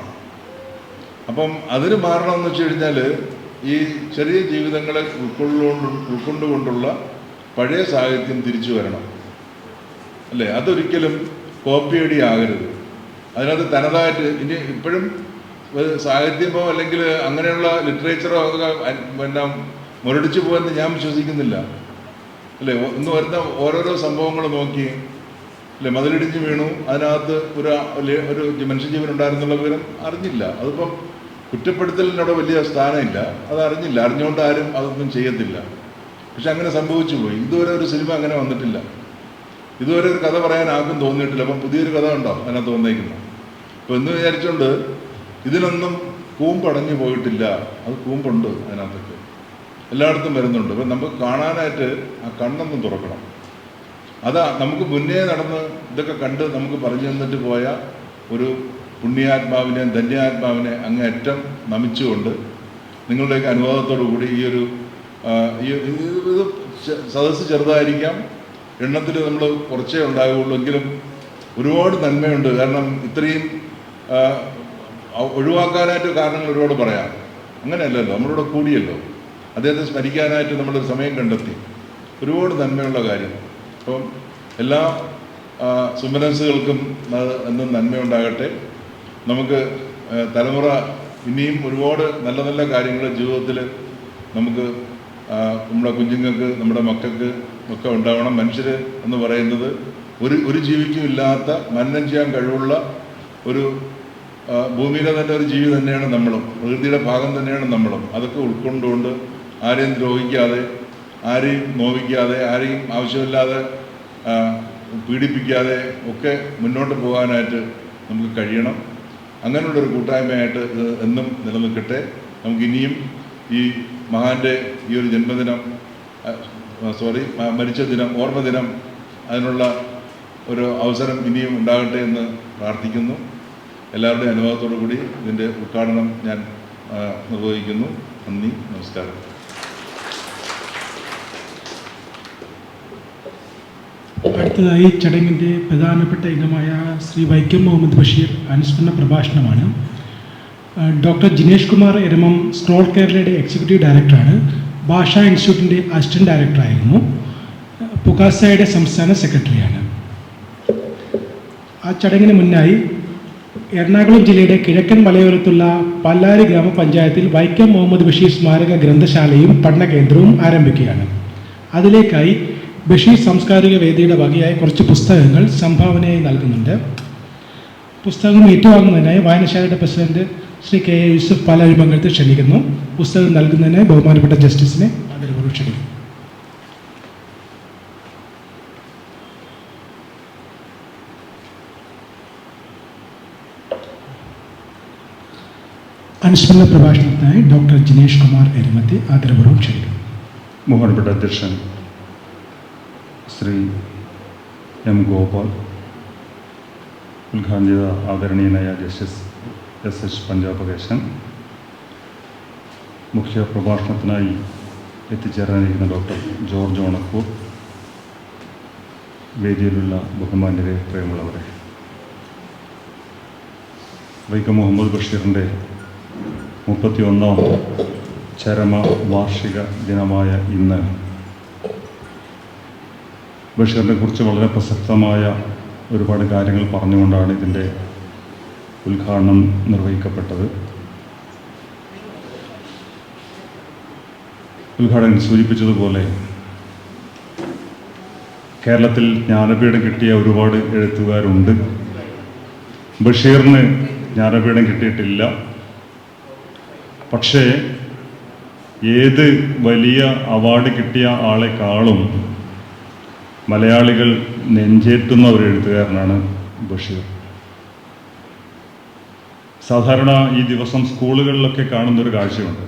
അപ്പം അതിന് മാറണമെന്ന് വെച്ച് കഴിഞ്ഞാൽ ഈ ചെറിയ ജീവിതങ്ങളെ ഉൾക്കൊണ്ടുകൊണ്ടുള്ള പഴയ സാഹിത്യം തിരിച്ചു വരണം, അല്ലേ? അതൊരിക്കലും കോപ്പിയടി ആകരുത്. അതിനകത്ത് തനതായിട്ട് ഇനി ഇപ്പോഴും സാഹിത്യമോ അല്ലെങ്കിൽ അങ്ങനെയുള്ള ലിറ്ററേച്ചറോ പിന്നെ മുരടിച്ചു പോകുമെന്ന് ഞാൻ വിശ്വസിക്കുന്നില്ല, അല്ലേ? ഇന്ന് വരുന്ന ഓരോരോ സംഭവങ്ങൾ നോക്കി, അല്ലേ? മതിലിടിഞ്ഞ് വീണു, അതിനകത്ത് ഒരു മനുഷ്യജീവൻ ഉണ്ടായിരുന്നുള്ള വിവരം അറിഞ്ഞില്ല. അതിപ്പം കുറ്റപ്പെടുത്തലിനോട് വലിയ സ്ഥാനമില്ല, അത് അറിഞ്ഞില്ല, അറിഞ്ഞുകൊണ്ട് ആരും അതൊന്നും ചെയ്യത്തില്ല. പക്ഷെ അങ്ങനെ സംഭവിച്ചു പോയി. ഇതുവരെ ഒരു സിനിമ അങ്ങനെ വന്നിട്ടില്ല, ഇതുവരെ ഒരു കഥ പറയാൻ ആർക്കും തോന്നിയിട്ടില്ല. അപ്പം പുതിയൊരു കഥ ഉണ്ടോ അതിനകത്ത് വന്നേക്കുന്നത്? അപ്പോൾ എന്ന് വിചാരിച്ചുകൊണ്ട് ഇതിനൊന്നും കൂമ്പടഞ്ഞു പോയിട്ടില്ല, അത് കൂമ്പുണ്ട് അതിനകത്തൊക്കെ, എല്ലായിടത്തും വരുന്നുണ്ട്. അപ്പം നമുക്ക് കാണാനായിട്ട് ആ കണ്ണൊന്നും തുറക്കണം. അതാ നമുക്ക് മുന്നേ നടന്ന് ഇതൊക്കെ കണ്ട് നമുക്ക് പറഞ്ഞു തന്നിട്ട് പോയ ഒരു പുണ്യാത്മാവിനെ, ധന്യാത്മാവിനെ അങ്ങേയറ്റം നമിച്ചുകൊണ്ട് നിങ്ങളുടെയൊക്കെ അനുവാദത്തോടു കൂടി ഇത് സദസ്സ് ചെറുതായിരിക്കാം, എണ്ണത്തിൽ നമ്മൾ കുറച്ചേ ഉണ്ടാകുള്ളൂ, എങ്കിലും ഒരുപാട് നന്മയുണ്ട്. കാരണം ഇത്രയും ഒഴിവാക്കാനായിട്ട് കാരണങ്ങൾ ഒരുപാട് പറയാം, അങ്ങനെയല്ലല്ലോ, നമ്മളിവിടെ കൂടിയല്ലോ, അദ്ദേഹത്തെ സ്മരിക്കാനായിട്ട് നമ്മൾ സമയം കണ്ടെത്തി, ഒരുപാട് നന്മയുള്ള കാര്യം. അപ്പം എല്ലാ സുമനസ്സുകൾക്കും എന്നും നന്മയുണ്ടാകട്ടെ. നമുക്ക് തലമുറ ഇനിയും ഒരുപാട് നല്ല നല്ല കാര്യങ്ങൾ ജീവിതത്തിൽ നമുക്ക് നമ്മുടെ കുഞ്ഞുങ്ങൾക്ക്, നമ്മുടെ മക്കൾക്ക് ഒക്കെ ഉണ്ടാവണം. മനുഷ്യർ എന്ന് പറയുന്നത് ഒരു ജീവിക്കും ഇല്ലാത്ത മന്നം ചെയ്യാൻ കഴിവുള്ള ഒരു ഭൂമിയിലെ തന്നെ ഒരു ജീവി തന്നെയാണ് നമ്മളും, പ്രകൃതിയുടെ ഭാഗം തന്നെയാണ് നമ്മളും. അതൊക്കെ ഉൾക്കൊണ്ടുകൊണ്ട് ആരെയും ദ്രോഹിക്കാതെ, ആരെയും നോവിക്കാതെ, ആരെയും ആവശ്യമില്ലാതെ പീഡിപ്പിക്കാതെ ഒക്കെ മുന്നോട്ട് പോകാനായിട്ട് നമുക്ക് കഴിയണം. അങ്ങനെയുള്ളൊരു കൂട്ടായ്മയായിട്ട് ഇത് എന്നും നിലനിൽക്കട്ടെ. നമുക്കിനിയും ഈ മഹാൻ്റെ ഈ ഒരു ജന്മദിനം, മരിച്ച ദിനം, ഓർമ്മ ദിനം, അതിനുള്ള ഒരു അവസരം ഇനിയും ഉണ്ടാകട്ടെ എന്ന് പ്രാർത്ഥിക്കുന്നു. എല്ലാവരുടെയും അനുഭവത്തോടു കൂടി ഇതിൻ്റെ ഉദ്ഘാടനം ഞാൻ നിർവഹിക്കുന്നു. നന്ദി, നമസ്കാരം. അടുത്തതായി ചടങ്ങിൻ്റെ പ്രധാനപ്പെട്ട ഇനമായ ശ്രീ വൈക്കം മുഹമ്മദ് ബഷീർ അനുസ്മരണ പ്രഭാഷണമാണ്. ഡോക്ടർ ജിനേഷ് കുമാർ എരമം സ്ക്രോൾ കേരളയുടെ എക്സിക്യൂട്ടീവ് ഡയറക്ടറാണ്. ഭാഷാ ഇൻസ്റ്റിറ്റ്യൂട്ടിൻ്റെ അസിസ്റ്റന്റ് ഡയറക്ടറായിരുന്നു. പുകാസയുടെ സംസ്ഥാന സെക്രട്ടറിയാണ്. ആ ചടങ്ങിന് മുന്നായി എറണാകുളം ജില്ലയുടെ കിഴക്കൻ മലയോരത്തുള്ള പല്ലാരി ഗ്രാമപഞ്ചായത്തിൽ വൈക്കം മുഹമ്മദ് ബഷീർ സ്മാരക ഗ്രന്ഥശാലയും പഠനകേന്ദ്രവും ആരംഭിക്കുകയാണ്. അതിലേക്കായി ബഷീർ സാംസ്കാരിക വേദിയുടെ വകയായി കുറച്ച് പുസ്തകങ്ങൾ സംഭാവനയായി നൽകുന്നുണ്ട്. പുസ്തകം ഏറ്റുവാങ്ങുന്നതിനായി വായനശാലയുടെ president Shri K A Yusuf Palarimangalath ക്ഷണിക്കുന്നു. പുസ്തകം നൽകുന്നതിനായി ബഹുമാനപ്പെട്ട ജസ്റ്റിസിനെ ആദരവോടെ ക്ഷണിക്കുന്നു. അനുസ്മരണ പ്രഭാഷണത്തിനായി ഡോക്ടർ ജിനേഷ് കുമാർ എരുമത്തെ ആദരപൂർവ്വം ക്ഷണിക്കുന്നു. ബഹുമാനപ്പെട്ട അധ്യക്ഷൻ, ശ്രീ എം ഗോപാൽ, ഉദ്ഘാടനം ചെയ്ത ആദരണീയനായ ജസ്റ്റിസ് SS പഞ്ചാബകേശൻ, മുഖ്യ പ്രഭാഷണത്തിനായി എത്തിച്ചേരാനിരിക്കുന്ന ഡോക്ടർ ജോർജ് ഓണക്കൂർ, വേദിയിലുള്ള ബഹുമാന്യരെ, പ്രിയമുള്ളവരെ, വൈക്കം മുഹമ്മദ് ബഷീറിൻ്റെ 31ാം ചരമ വാർഷിക ദിനമായ ഇന്ന് ബഷീറിനെ കുറിച്ച് വളരെ പ്രസക്തമായ ഒരുപാട് കാര്യങ്ങൾ പറഞ്ഞുകൊണ്ടാണ് ഇതിൻ്റെ ഉദ്ഘാടനം നിർവഹിക്കപ്പെട്ടത്. ഉദ്ഘാടകൻ സൂചിപ്പിച്ചതുപോലെ കേരളത്തിൽ ജ്ഞാനപീഠം കിട്ടിയ ഒരുപാട് എഴുത്തുകാരുണ്ട്. ബഷീറിന് ജ്ഞാനപീഠം കിട്ടിയിട്ടില്ല. പക്ഷേ ഏത് വലിയ അവാർഡ് കിട്ടിയ ആളെക്കാളും മലയാളികൾ നെഞ്ചേറ്റുന്ന ഒരു എഴുത്തുകാരനാണ് ബഷീർ. സാധാരണ ഈ ദിവസം സ്കൂളുകളിലൊക്കെ കാണുന്നൊരു കാഴ്ചയുണ്ട്.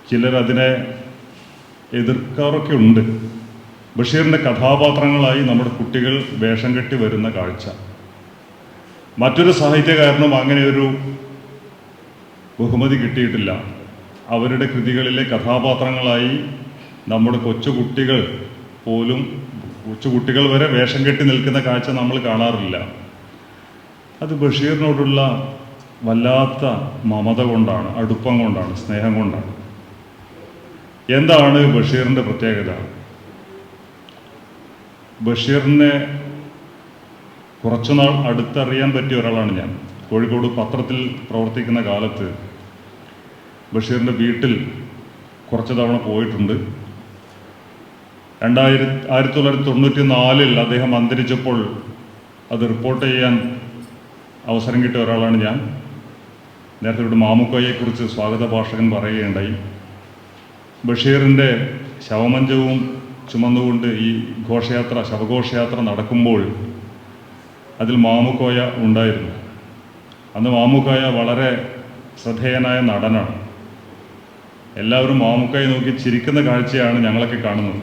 ചിലരതിനെ എതിർക്കാറൊക്കെ ഉണ്ട്. ബഷീറിൻ്റെ കഥാപാത്രങ്ങളായി നമ്മുടെ കുട്ടികൾ വേഷം കെട്ടി വരുന്ന കാഴ്ച. മറ്റൊരു സാഹിത്യകാരനും അങ്ങനെ ഒരു ബഹുമതി കിട്ടിയിട്ടില്ല. അവരുടെ കൃതികളിലെ കഥാപാത്രങ്ങളായി നമ്മുടെ കൊച്ചുകുട്ടികൾ പോലും, കൊച്ചുകുട്ടികൾ വരെ വേഷം കെട്ടി നിൽക്കുന്ന കാഴ്ച നമ്മൾ കാണാറില്ല. അത് ബഷീറിനോടുള്ള വല്ലാത്ത മമത കൊണ്ടാണ്, അടുപ്പം കൊണ്ടാണ്, സ്നേഹം കൊണ്ടാണ്. എന്താണ് ബഷീറിൻ്റെ പ്രത്യേകത? ബഷീറിനെ കുറച്ചുനാൾ അടുത്തറിയാൻ പറ്റിയ ഒരാളാണ് ഞാൻ. കോഴിക്കോട് പത്രത്തിൽ പ്രവർത്തിക്കുന്ന കാലത്ത് ബഷീറിൻ്റെ വീട്ടിൽ കുറച്ച് തവണ പോയിട്ടുണ്ട്. 1994 അദ്ദേഹം അന്തരിച്ചപ്പോൾ അത് റിപ്പോർട്ട് ചെയ്യാൻ അവസരം കിട്ടിയ ഒരാളാണ് ഞാൻ. നേരത്തെ ഇവിടെ മാമുക്കോയെക്കുറിച്ച് സ്വാഗത ഭാഷകൻ പറയുകയുണ്ടായി. ബഷീറിൻ്റെ ശവമഞ്ചവും ചുമന്നുകൊണ്ട് ഈ ഘോഷയാത്ര, ശവഘോഷയാത്ര നടക്കുമ്പോൾ അതിൽ മാമുക്കോയ ഉണ്ടായിരുന്നു. അന്ന് മാമുക്കോയ വളരെ ശ്രദ്ധേയനായ നടനാണ്. എല്ലാവരും മാമുക്കോയെ നോക്കി ചിരിക്കുന്ന കാഴ്ചയാണ് ഞങ്ങളൊക്കെ കാണുന്നത്.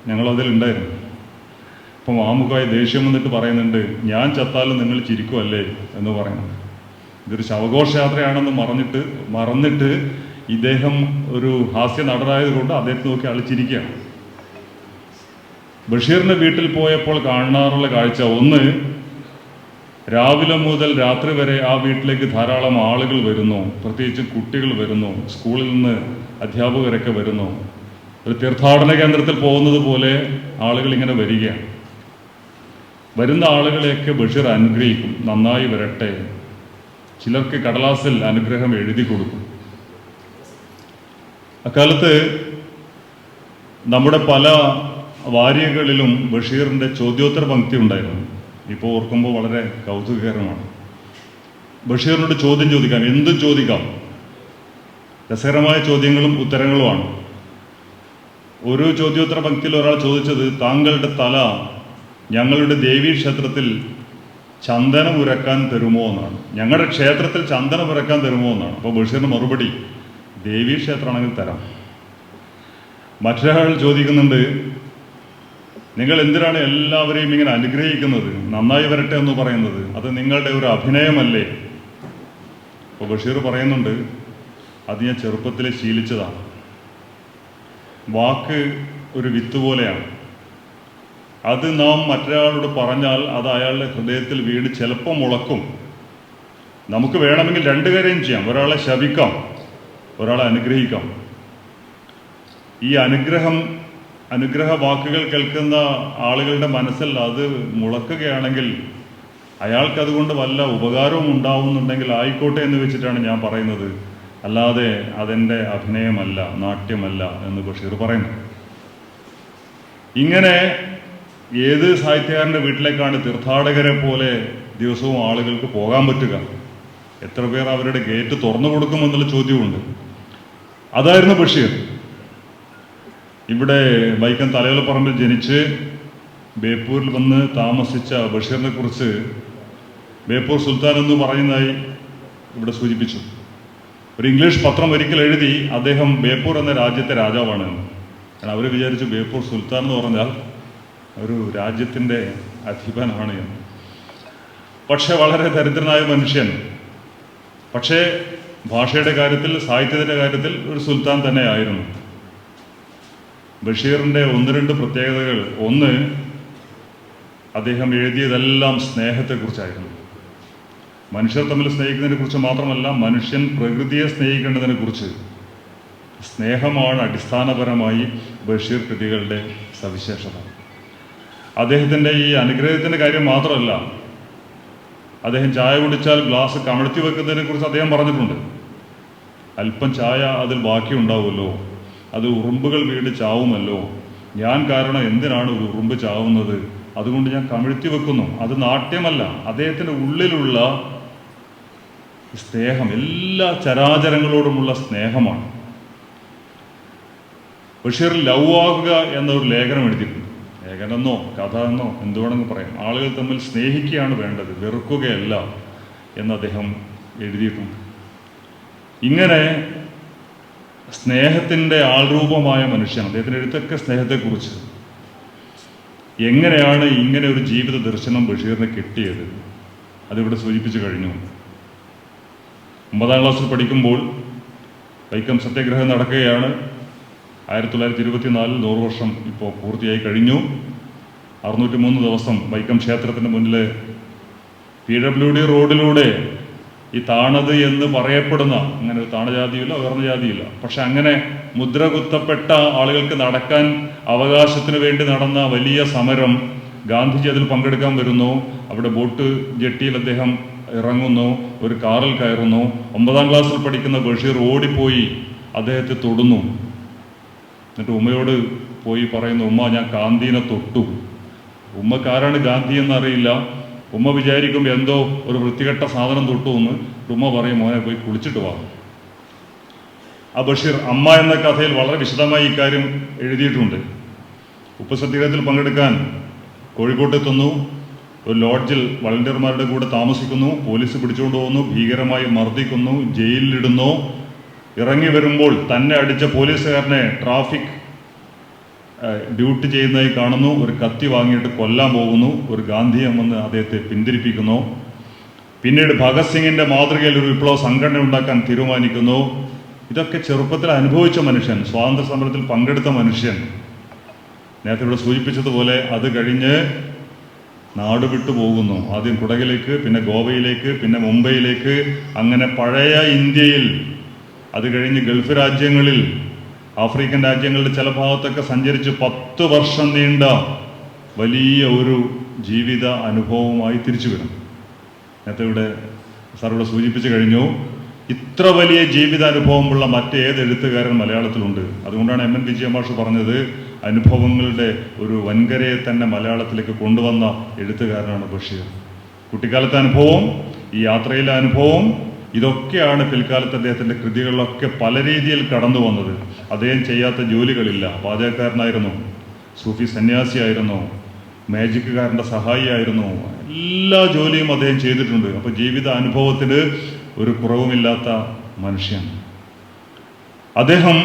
ഞങ്ങളതിലുണ്ടായിരുന്നു. അപ്പോൾ മാമുക്കോയ ദേഷ്യം വന്നിട്ട് പറയുന്നുണ്ട്, ഞാൻ ചത്താലും നിങ്ങൾ ചിരിക്കുമല്ലേ എന്ന് പറയുന്നത്. ഇതൊരു ശവഘോഷയാത്രയാണെന്ന് മറന്നിട്ട് ഇദ്ദേഹം ഒരു ഹാസ്യ നടനായതുകൊണ്ട് അദ്ദേഹത്തെ നോക്കി ആൾ ചിരിക്കുകയാണ്. ബഷീറിൻ്റെ വീട്ടിൽ പോയപ്പോൾ കാണാറുള്ള കാഴ്ച, ഒന്ന്, രാവിലെ മുതൽ രാത്രി വരെ ആ വീട്ടിലേക്ക് ധാരാളം ആളുകൾ വരുന്നു, പ്രത്യേകിച്ച് കുട്ടികൾ വരുന്നു, സ്കൂളിൽ നിന്ന് അധ്യാപകരൊക്കെ വരുന്നു. ഒരു തീർത്ഥാടന കേന്ദ്രത്തിൽ പോകുന്നത് പോലെ ആളുകൾ ഇങ്ങനെ വരികയാണ്. വരുന്ന ആളുകളെയൊക്കെ ബഷീർ അനുഗ്രഹിക്കും, നന്നായി വരട്ടെ. ചിലർക്ക് കടലാസിൽ അനുഗ്രഹം എഴുതി കൊടുക്കും. അക്കാലത്ത് നമ്മുടെ പല വാരികകളിലും ബഷീറിൻ്റെ ചോദ്യോത്തര പങ്ക്തി ഉണ്ടായിരുന്നു. ഇപ്പോൾ ഓർക്കുമ്പോൾ വളരെ കൗതുകകരമാണ്. ബഷീറിനോട് ചോദ്യം ചോദിക്കാം, എന്തും ചോദിക്കാം. രസകരമായ ചോദ്യങ്ങളും ഉത്തരങ്ങളുമാണ്. ഒരു ചോദ്യോത്തര പങ്ക്തിയിൽ ഒരാൾ ചോദിച്ചത്, താങ്കളുടെ തല ഞങ്ങളുടെ ദേവീക്ഷേത്രത്തിൽ ചന്ദനം ഉരക്കാൻ തരുമോ എന്നാണ്. ഞങ്ങളുടെ ക്ഷേത്രത്തിൽ ചന്ദനം ഉരക്കാൻ തരുമോ എന്നാണ്. അപ്പോൾ ബഷീറിന് മറുപടി, ദേവീക്ഷേത്രമാണെങ്കിൽ തരാം. മറ്റൊരാൾ ചോദിക്കുന്നുണ്ട്, നിങ്ങൾ എന്തിനാണ് എല്ലാവരെയും ഇങ്ങനെ അനുഗ്രഹിക്കുന്നത്, നന്നായി വരട്ടെ എന്ന് പറയുന്നത്, അത് നിങ്ങളുടെ ഒരു അഭിനയമല്ലേ? അപ്പോൾ ബഷീർ പറയുന്നുണ്ട്, അത് ഞാൻ ചെറുപ്പത്തിൽ ശീലിച്ചതാണ്. വാക്ക് ഒരു വിത്ത് പോലെയാണ്. അത് നാം മറ്റൊരാളോട് പറഞ്ഞാൽ അത് അയാളുടെ ഹൃദയത്തിൽ വീട് ചിലപ്പോൾ മുളക്കും. നമുക്ക് വേണമെങ്കിൽ രണ്ട് കാര്യം ചെയ്യാം, ഒരാളെ ശപിക്കാം, ഒരാളെ അനുഗ്രഹിക്കാം. ഈ അനുഗ്രഹ വാക്കുകൾ കേൾക്കുന്ന ആളുകളുടെ മനസ്സിൽ അത് മുളക്കുകയാണെങ്കിൽ അയാൾക്കതുകൊണ്ട് വല്ല ഉപകാരവും ഉണ്ടാവുന്നുണ്ടെങ്കിൽ ആയിക്കോട്ടെ എന്ന് വെച്ചിട്ടാണ് ഞാൻ പറയുന്നത്, അല്ലാതെ അതെൻ്റെ അഭിനയമല്ല, നാട്യമല്ല എന്ന് ബഷീർ പറയുന്നു. ഇങ്ങനെ ഏത് സാഹിത്യകാരൻ്റെ വീട്ടിലേക്കാണ് തീർത്ഥാടകരെ പോലെ ദിവസവും ആളുകൾക്ക് പോകാൻ പറ്റുക? എത്ര പേർ അവരുടെ ഗേറ്റ് തുറന്നു കൊടുക്കുമെന്നുള്ള ചോദ്യമുണ്ട്. അതായിരുന്നു ബഷീർ. ഇവിടെ വൈക്കം തലയോലപ്പറമ്പിൽ ജനിച്ച് ബേപ്പൂരിൽ വന്ന് താമസിച്ച ബഷീറിനെ കുറിച്ച് ബേപ്പൂർ സുൽത്താൻ എന്ന് പറയുന്നതായി ഇവിടെ സൂചിപ്പിച്ചു. ഒരു ഇംഗ്ലീഷ് പത്രം ഒരിക്കൽ എഴുതി, അദ്ദേഹം ബേപ്പൂർ എന്ന രാജ്യത്തെ രാജാവാണ് എന്ന്. കാരണം അവർ വിചാരിച്ചു ബേപ്പൂർ സുൽത്താൻ എന്ന് പറഞ്ഞാൽ ഒരു രാജ്യത്തിൻ്റെ അധിപനാണ് എന്ന്. പക്ഷെ വളരെ ദരിദ്രനായ മനുഷ്യൻ, പക്ഷേ ഭാഷയുടെ കാര്യത്തിൽ, സാഹിത്യത്തിൻ്റെ കാര്യത്തിൽ ഒരു സുൽത്താൻ തന്നെയായിരുന്നു. ബഷീറിൻ്റെ ഒന്ന് രണ്ട് പ്രത്യേകതകൾ: ഒന്ന്, അദ്ദേഹം എഴുതിയതെല്ലാം സ്നേഹത്തെക്കുറിച്ചായിരുന്നു. മനുഷ്യർ തമ്മിൽ സ്നേഹിക്കുന്നതിനെ കുറിച്ച് മാത്രമല്ല, മനുഷ്യൻ പ്രകൃതിയെ സ്നേഹിക്കേണ്ടതിനെ കുറിച്ച്. സ്നേഹമാണ് അടിസ്ഥാനപരമായി ബഷീർ കൃതികളുടെ സവിശേഷത. അദ്ദേഹത്തിൻ്റെ ഈ അനുഗ്രഹത്തിൻ്റെ കാര്യം മാത്രമല്ല, അദ്ദേഹം ചായ കുടിച്ചാൽ ഗ്ലാസ് കമഴ്ത്തി വെക്കുന്നതിനെ കുറിച്ച് അദ്ദേഹം പറഞ്ഞിട്ടുണ്ട്. അല്പം ചായ അതിൽ ബാക്കിയുണ്ടാവുമല്ലോ, അത് ഉറുമ്പുകൾ വീട് ചാവുമല്ലോ, ഞാൻ കാരണം എന്തിനാണ് ഒരു ഉറുമ്പ് ചാവുന്നത്, അതുകൊണ്ട് ഞാൻ കമഴ്ത്തി വെക്കുന്നു. അത് നാട്യമല്ല, അദ്ദേഹത്തിൻ്റെ ഉള്ളിലുള്ള സ്നേഹം, എല്ലാ ചരാചരങ്ങളോടുമുള്ള സ്നേഹമാണ്. ബഷീർ ലവ് ആകുക എന്നൊരു ലേഖനം എഴുതിയിട്ടുണ്ട്. ലേഖനമെന്നോ കഥ എന്നോ എന്ത് വേണമെന്ന് പറയാം. ആളുകൾ തമ്മിൽ സ്നേഹിക്കുകയാണ് വേണ്ടത്, വെറുക്കുകയല്ല എന്ന് അദ്ദേഹം എഴുതിയിട്ടുണ്ട്. ഇങ്ങനെ സ്നേഹത്തിൻ്റെ ആൾരൂപമായ മനുഷ്യൻ, അദ്ദേഹത്തിൻ്റെ എഴുത്തൊക്കെ സ്നേഹത്തെക്കുറിച്ച്. എങ്ങനെയാണ് ഇങ്ങനെ ഒരു ജീവിത ദർശനം ബഷീറിന് കിട്ടിയത്? അതിവിടെ സൂചിപ്പിച്ചു കഴിഞ്ഞു. 9ാം ക്ലാസ്സിൽ പഠിക്കുമ്പോൾ വൈക്കം സത്യാഗ്രഹം നടക്കുകയാണ്. 1924 100 വർഷം ഇപ്പോൾ പൂർത്തിയായി കഴിഞ്ഞു. 603 ദിവസം വൈക്കം ക്ഷേത്രത്തിന് മുന്നിൽ PWD റോഡിലൂടെ ഈ താണത് എന്ന് പറയപ്പെടുന്ന, അങ്ങനെ ഒരു താണജാതിയില്ല, ഉയർന്ന ജാതിയില്ല, പക്ഷെ അങ്ങനെ മുദ്ര കുത്തപ്പെട്ട ആളുകൾക്ക് നടക്കാൻ അവകാശത്തിന് വേണ്ടി നടന്ന വലിയ സമരം, ഗാന്ധിജി അതിൽ പങ്കെടുക്കാൻ വരുന്നു. അവിടെ ബോട്ട് ജെട്ടിയിൽ അദ്ദേഹം ഇറങ്ങുന്നു, ഒരു കാറിൽ കയറുന്നു. 9ാം ക്ലാസ്സിൽ പഠിക്കുന്ന ബഷീർ ഓടിപ്പോയി അദ്ദേഹത്തെ തൊടുന്നു. എന്നിട്ട് ഉമ്മയോട് പോയി പറയുന്നു, ഉമ്മ ഞാൻ ഗാന്ധിനെ തൊട്ടു. ഉമ്മക്കാരാണ് ഗാന്ധി എന്നറിയില്ല. ഉമ്മ വിചാരിക്കും എന്തോ ഒരു വൃത്തികെട്ട സാധനം തൊട്ടു എന്ന്. ഉമ്മ പറയും, മോനെ പോയി കുളിച്ചിട്ട് വാ. ആ ബഷീർ അമ്മ എന്ന കഥയിൽ വളരെ വിശദമായി ഇക്കാര്യം എഴുതിയിട്ടുണ്ട്. ഉപ്പ് സത്യാഗ്രഹത്തിൽ പങ്കെടുക്കാൻ കോഴിക്കോട്ടെത്തുന്നു. ഒരു ലോഡ്ജിൽ വളണ്ടിയർമാരുടെ കൂടെ താമസിക്കുന്നു. പോലീസ് പിടിച്ചുകൊണ്ട് പോകുന്നു, ഭീകരമായി മർദ്ദിക്കുന്നു, ജയിലിലിടുന്നു. ഇറങ്ങി വരുമ്പോൾ തന്നെ അടിച്ച പോലീസുകാരനെ ട്രാഫിക് ഡ്യൂട്ടി ചെയ്യുന്നതായി കാണുന്നു. ഒരു കത്തി വാങ്ങിയിട്ട് കൊല്ലാൻ പോകുന്നു. ഒരു ഗാന്ധിയം വന്ന് അദ്ദേഹത്തെ പിന്തിരിപ്പിക്കുന്നു. പിന്നീട് ഭഗത് സിംഗിൻ്റെ മാതൃകയിൽ ഒരു വിപ്ലവ സംഘടന ഉണ്ടാക്കാൻ തീരുമാനിക്കുന്നു. ഇതൊക്കെ ചെറുപ്പത്തിൽ അനുഭവിച്ച മനുഷ്യൻ, സ്വാതന്ത്ര്യ സമരത്തിൽ പങ്കെടുത്ത മനുഷ്യൻ. നേരത്തെ ഇവിടെ സൂചിപ്പിച്ചതുപോലെ അത് കഴിഞ്ഞ് നാട് വിട്ടു പോകുന്നു. ആദ്യം കുടകിലേക്ക്, പിന്നെ ഗോവയിലേക്ക്, പിന്നെ മുംബൈയിലേക്ക്, അങ്ങനെ പഴയ ഇന്ത്യയിൽ, അത് കഴിഞ്ഞ് ഗൾഫ് രാജ്യങ്ങളിൽ, ആഫ്രിക്കൻ രാജ്യങ്ങളുടെ ചില ഭാഗത്തൊക്കെ സഞ്ചരിച്ച് 10 വർഷം നീണ്ട വലിയ ഒരു ജീവിത അനുഭവമായി തിരിച്ചു വരും. നേരത്തെ ഇവിടെ സാർ ഇവിടെ സൂചിപ്പിച്ചു കഴിഞ്ഞു. ഇത്ര വലിയ ജീവിതാനുഭവമുള്ള മറ്റേത് എഴുത്തുകാരൻ മലയാളത്തിലുണ്ട്? അതുകൊണ്ടാണ് MN വിജയമാഷ് പറഞ്ഞത്, അനുഭവങ്ങളുടെ ഒരു വൻകരയെ തന്നെ മലയാളത്തിലേക്ക് കൊണ്ടുവന്ന എഴുത്തുകാരനാണ് ബഷീർ. കുട്ടിക്കാലത്തെ അനുഭവം, ഈ യാത്രയിലെ അനുഭവം, ഇതൊക്കെയാണ് പിൽക്കാലത്ത് അദ്ദേഹത്തിൻ്റെ കൃതികളിലൊക്കെ പല രീതിയിൽ കടന്നു വന്നത്. അദ്ദേഹം ചെയ്യാത്ത ജോലികളില്ല. പാചകക്കാരനായിരുന്നു, സൂഫി സന്യാസിയായിരുന്നു, മാജിക്കുകാരൻ്റെ സഹായിയായിരുന്നു. എല്ലാ ജോലിയും അദ്ദേഹം ചെയ്തിട്ടുണ്ട്. അപ്പോൾ ജീവിത അനുഭവത്തിന് ഒരു കുറവുമില്ലാത്ത മനുഷ്യൻ. അദ്ദേഹം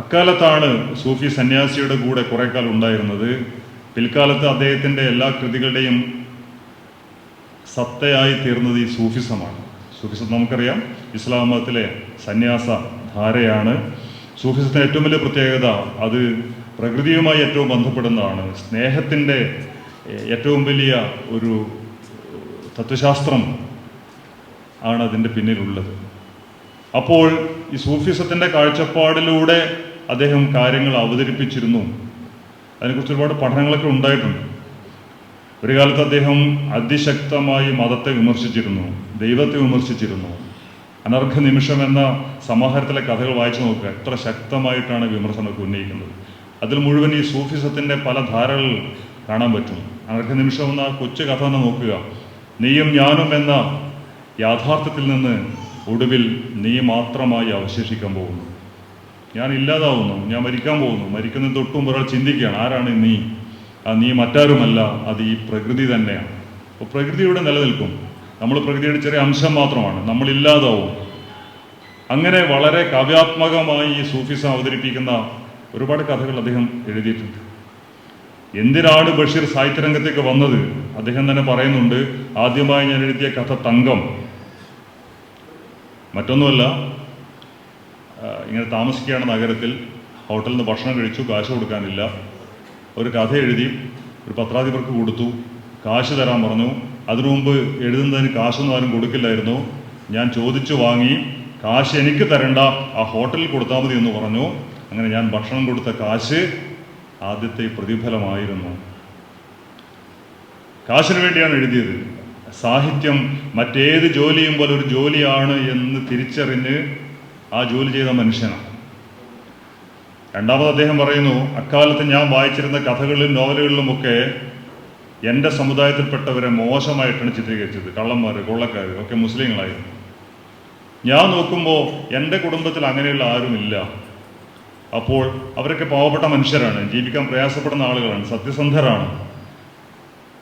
അക്കാലത്താണ് സൂഫി സന്യാസിയുടെ കൂടെ കുറേ കാലം ഉണ്ടായിരുന്നത്. പിൽക്കാലത്ത് അദ്ദേഹത്തിൻ്റെ എല്ലാ കൃതികളുടെയും സത്തയായി തീർന്നത് ഈ സൂഫിസമാണ്. സൂഫിസം നമുക്കറിയാം, ഇസ്ലാം മതത്തിലെ സന്യാസ ധാരയാണ്. സൂഫിസത്തിൻ്റെ ഏറ്റവും വലിയ പ്രത്യേകത അത് പ്രകൃതിയുമായി ഏറ്റവും ബന്ധപ്പെടുന്നതാണ്. സ്നേഹത്തിൻ്റെ ഏറ്റവും വലിയ ഒരു തത്വശാസ്ത്രം ആണ് അതിൻ്റെ പിന്നിലുള്ളത്. അപ്പോൾ ഈ സൂഫിസത്തിൻ്റെ കാഴ്ചപ്പാടിലൂടെ അദ്ദേഹം കാര്യങ്ങൾ അവതരിപ്പിച്ചിരുന്നു. അതിനെക്കുറിച്ച് ഒരുപാട് പഠനങ്ങളൊക്കെ ഉണ്ടായിട്ടുണ്ട്. ഒരു കാലത്ത് അദ്ദേഹം അതിശക്തമായി മതത്തെ വിമർശിച്ചിരുന്നു, ദൈവത്തെ വിമർശിച്ചിരുന്നു. അനർഘ നിമിഷം എന്ന സമാഹാരത്തിലെ കഥകൾ വായിച്ചു നോക്കുക, എത്ര ശക്തമായിട്ടാണ് വിമർശനമൊക്കെ ഉന്നയിക്കുന്നത്. അതിൽ മുഴുവൻ ഈ സൂഫിസത്തിൻ്റെ പല ധാരകൾ കാണാൻ പറ്റും. അനർഘ നിമിഷം എന്ന കൊച്ചു കഥ തന്നെ നോക്കുക. നീയും ഞാനും എന്ന യാഥാർത്ഥ്യത്തിൽ നിന്ന് ഒടുവിൽ നീ മാത്രമായി അവശേഷിക്കാൻ പോകുന്നു. ഞാൻ ഇല്ലാതാവുന്നു, ഞാൻ മരിക്കാൻ പോകുന്നു. മരിക്കുന്നതിന് തൊട്ടും ഒരാൾ ചിന്തിക്കുകയാണ്, ആരാണ് നീ? ആ നീ മറ്റാരുമല്ല, അത് ഈ പ്രകൃതി തന്നെയാണ്. അപ്പോൾ പ്രകൃതിയുടെ നിലനിൽക്കും, നമ്മൾ പ്രകൃതിയുടെ ചെറിയ അംശം മാത്രമാണ്, നമ്മൾ ഇല്ലാതാവും. അങ്ങനെ വളരെ കാവ്യാത്മകമായി ഈ സൂഫിസം അവതരിപ്പിക്കുന്ന ഒരുപാട് കഥകൾ അദ്ദേഹം എഴുതിയിട്ടുണ്ട്. എന്തിനാണ് ബഷീർ സാഹിത്യരംഗത്തേക്ക് വന്നത്? അദ്ദേഹം തന്നെ പറയുന്നുണ്ട്, ആദ്യമായി ഞാൻ എഴുതിയ കഥ തങ്കം. മറ്റൊന്നുമല്ല, ഇങ്ങനെ താമസിക്കുകയാണ് നഗരത്തിൽ, ഹോട്ടലിൽ നിന്ന് ഭക്ഷണം കഴിച്ചു, കാശ് കൊടുക്കാനില്ല. ഒരു കഥ എഴുതി ഒരു പത്രാധിപർക്ക് കൊടുത്തു, കാശ് തരാൻ പറഞ്ഞു. അതിനു മുമ്പ് എഴുതുന്നതിന് കാശൊന്നും ആരും കൊടുക്കില്ലായിരുന്നു. ഞാൻ ചോദിച്ചു വാങ്ങി, കാശ് എനിക്ക് തരണ്ട, ആ ഹോട്ടലിൽ കൊടുത്താൽ മതി എന്ന് പറഞ്ഞു. അങ്ങനെ ഞാൻ ഭക്ഷണം കൊടുത്ത കാശ് ആദ്യത്തെ പ്രതിഫലമായിരുന്നു. കാശിന് വേണ്ടിയാണ് എഴുതിയത്. സാഹിത്യം മറ്റേത് ജോലിയും പോലെ ഒരു ജോലിയാണ് എന്ന് തിരിച്ചറിഞ്ഞ് ആ ജോലി ചെയ്ത മനുഷ്യനാണ്. രണ്ടാമത് അദ്ദേഹം പറയുന്നു, അക്കാലത്ത് ഞാൻ വായിച്ചിരുന്ന കഥകളിലും നോവലുകളിലുമൊക്കെ എൻ്റെ സമുദായത്തിൽപ്പെട്ടവരെ മോശമായിട്ടാണ് ചിത്രീകരിച്ചത്. കള്ളന്മാർ, കൊള്ളക്കാർ ഒക്കെ മുസ്ലിങ്ങളായിരുന്നു. ഞാൻ നോക്കുമ്പോൾ എൻ്റെ കുടുംബത്തിൽ അങ്ങനെയുള്ള ആരുമില്ല. അപ്പോൾ അവരൊക്കെ പാവപ്പെട്ട മനുഷ്യരാണ്, ജീവിക്കാൻ പ്രയാസപ്പെടുന്ന ആളുകളാണ്, സത്യസന്ധരാണ്.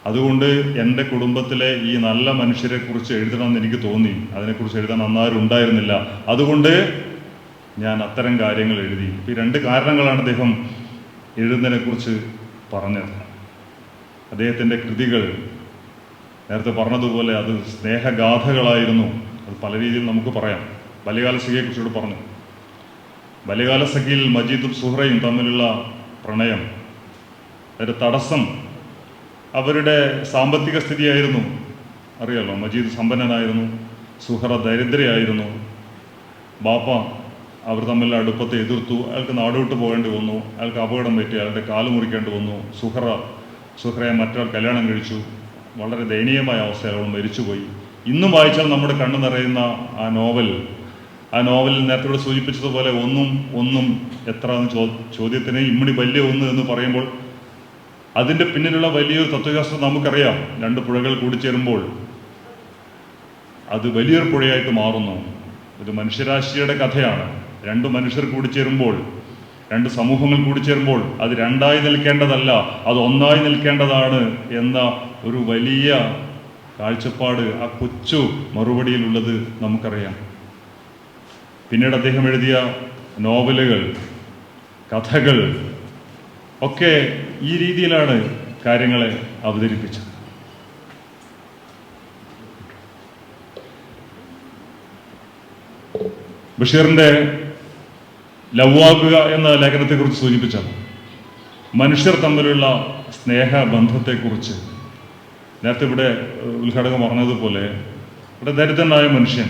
അതുകൊണ്ട് എൻ്റെ കുടുംബത്തിലെ ഈ നല്ല മനുഷ്യരെക്കുറിച്ച് എഴുതണമെന്ന് എനിക്ക് തോന്നി. അതിനെക്കുറിച്ച് എഴുതാൻ അന്നാരും ഉണ്ടായിരുന്നില്ല. അതുകൊണ്ട് ഞാൻ അത്തരം കാര്യങ്ങൾ എഴുതി. ഈ രണ്ട് കാരണങ്ങളാണ് അദ്ദേഹം എഴുതുന്നതിനെക്കുറിച്ച് പറഞ്ഞത്. അദ്ദേഹത്തിൻ്റെ കൃതികൾ നേരത്തെ പറഞ്ഞതുപോലെ അത് സ്നേഹഗാഥകളായിരുന്നു. അത് പല രീതിയിൽ നമുക്ക് പറയാം. ബാല്യകാലസഖിയെക്കുറിച്ചോട് പറഞ്ഞു. ബാല്യകാലസഖിയിൽ മജീദും സുഹ്റയും തമ്മിലുള്ള പ്രണയം, അതിൻ്റെ തടസ്സം അവരുടെ സാമ്പത്തിക സ്ഥിതിയായിരുന്നു. അറിയാലോ, മജീദ് സമ്പന്നനായിരുന്നു, സുഹ്റ ദരിദ്രയായിരുന്നു. ബാപ്പ അവർ തമ്മിലുള്ള അടുപ്പത്തെ എതിർത്തു. അയാൾക്ക് നാടുവിട്ട് പോകേണ്ടി വന്നു. അയാൾക്ക് അപകടം പറ്റി, അയാളുടെ കാല് മുറിക്കേണ്ടി വന്നു. സുഹ്റയെ മറ്റൊരാൾ കല്യാണം കഴിച്ചു. വളരെ ദയനീയമായ അവസ്ഥയിൽ അവൾ മരിച്ചുപോയി. ഇന്നും വായിച്ചാൽ നമ്മുടെ കണ്ണു നിറയുന്ന ആ നോവലിൽ നേരത്തെ ഇവിടെ സൂചിപ്പിച്ചതുപോലെ ഒന്നും എത്ര ചോദ്യത്തിന് ഇമ്മണി വലിയ ഒന്ന് എന്ന് പറയുമ്പോൾ അതിൻ്റെ പിന്നിലുള്ള വലിയൊരു തത്വശാസ്ത്രം നമുക്കറിയാം. രണ്ട് പുഴകൾ കൂടിച്ചേരുമ്പോൾ അത് വലിയൊരു പുഴയായിട്ട് മാറുന്നു. ഇത് മനുഷ്യരാശിയുടെ കഥയാണ്. രണ്ട് മനുഷ്യർ കൂടിച്ചേരുമ്പോൾ, രണ്ട് സമൂഹങ്ങൾ കൂടിച്ചേരുമ്പോൾ അത് രണ്ടായി നിൽക്കേണ്ടതല്ല, അത് ഒന്നായി നിൽക്കേണ്ടതാണ് എന്ന ഒരു വലിയ കാഴ്ചപ്പാട് ആ കൊച്ചു മറുപടിയിലുള്ളത് നമുക്കറിയാം. പിന്നീട് അദ്ദേഹം എഴുതിയ നോവലുകൾ, കഥകൾ ഒക്കെ ഈ രീതിയിലാണ് കാര്യങ്ങളെ അവതരിപ്പിച്ചത്. ബഷീറിൻ്റെ ലവ്വാകുക എന്ന ലേഖനത്തെക്കുറിച്ച് സൂചിപ്പിച്ചാൽ മനുഷ്യർ തമ്മിലുള്ള സ്നേഹബന്ധത്തെക്കുറിച്ച് നേരത്തെ ഇവിടെ ഉദ്ഘാടകൻ പറഞ്ഞതുപോലെ ഇവിടെ ദരിദ്രനായ മനുഷ്യൻ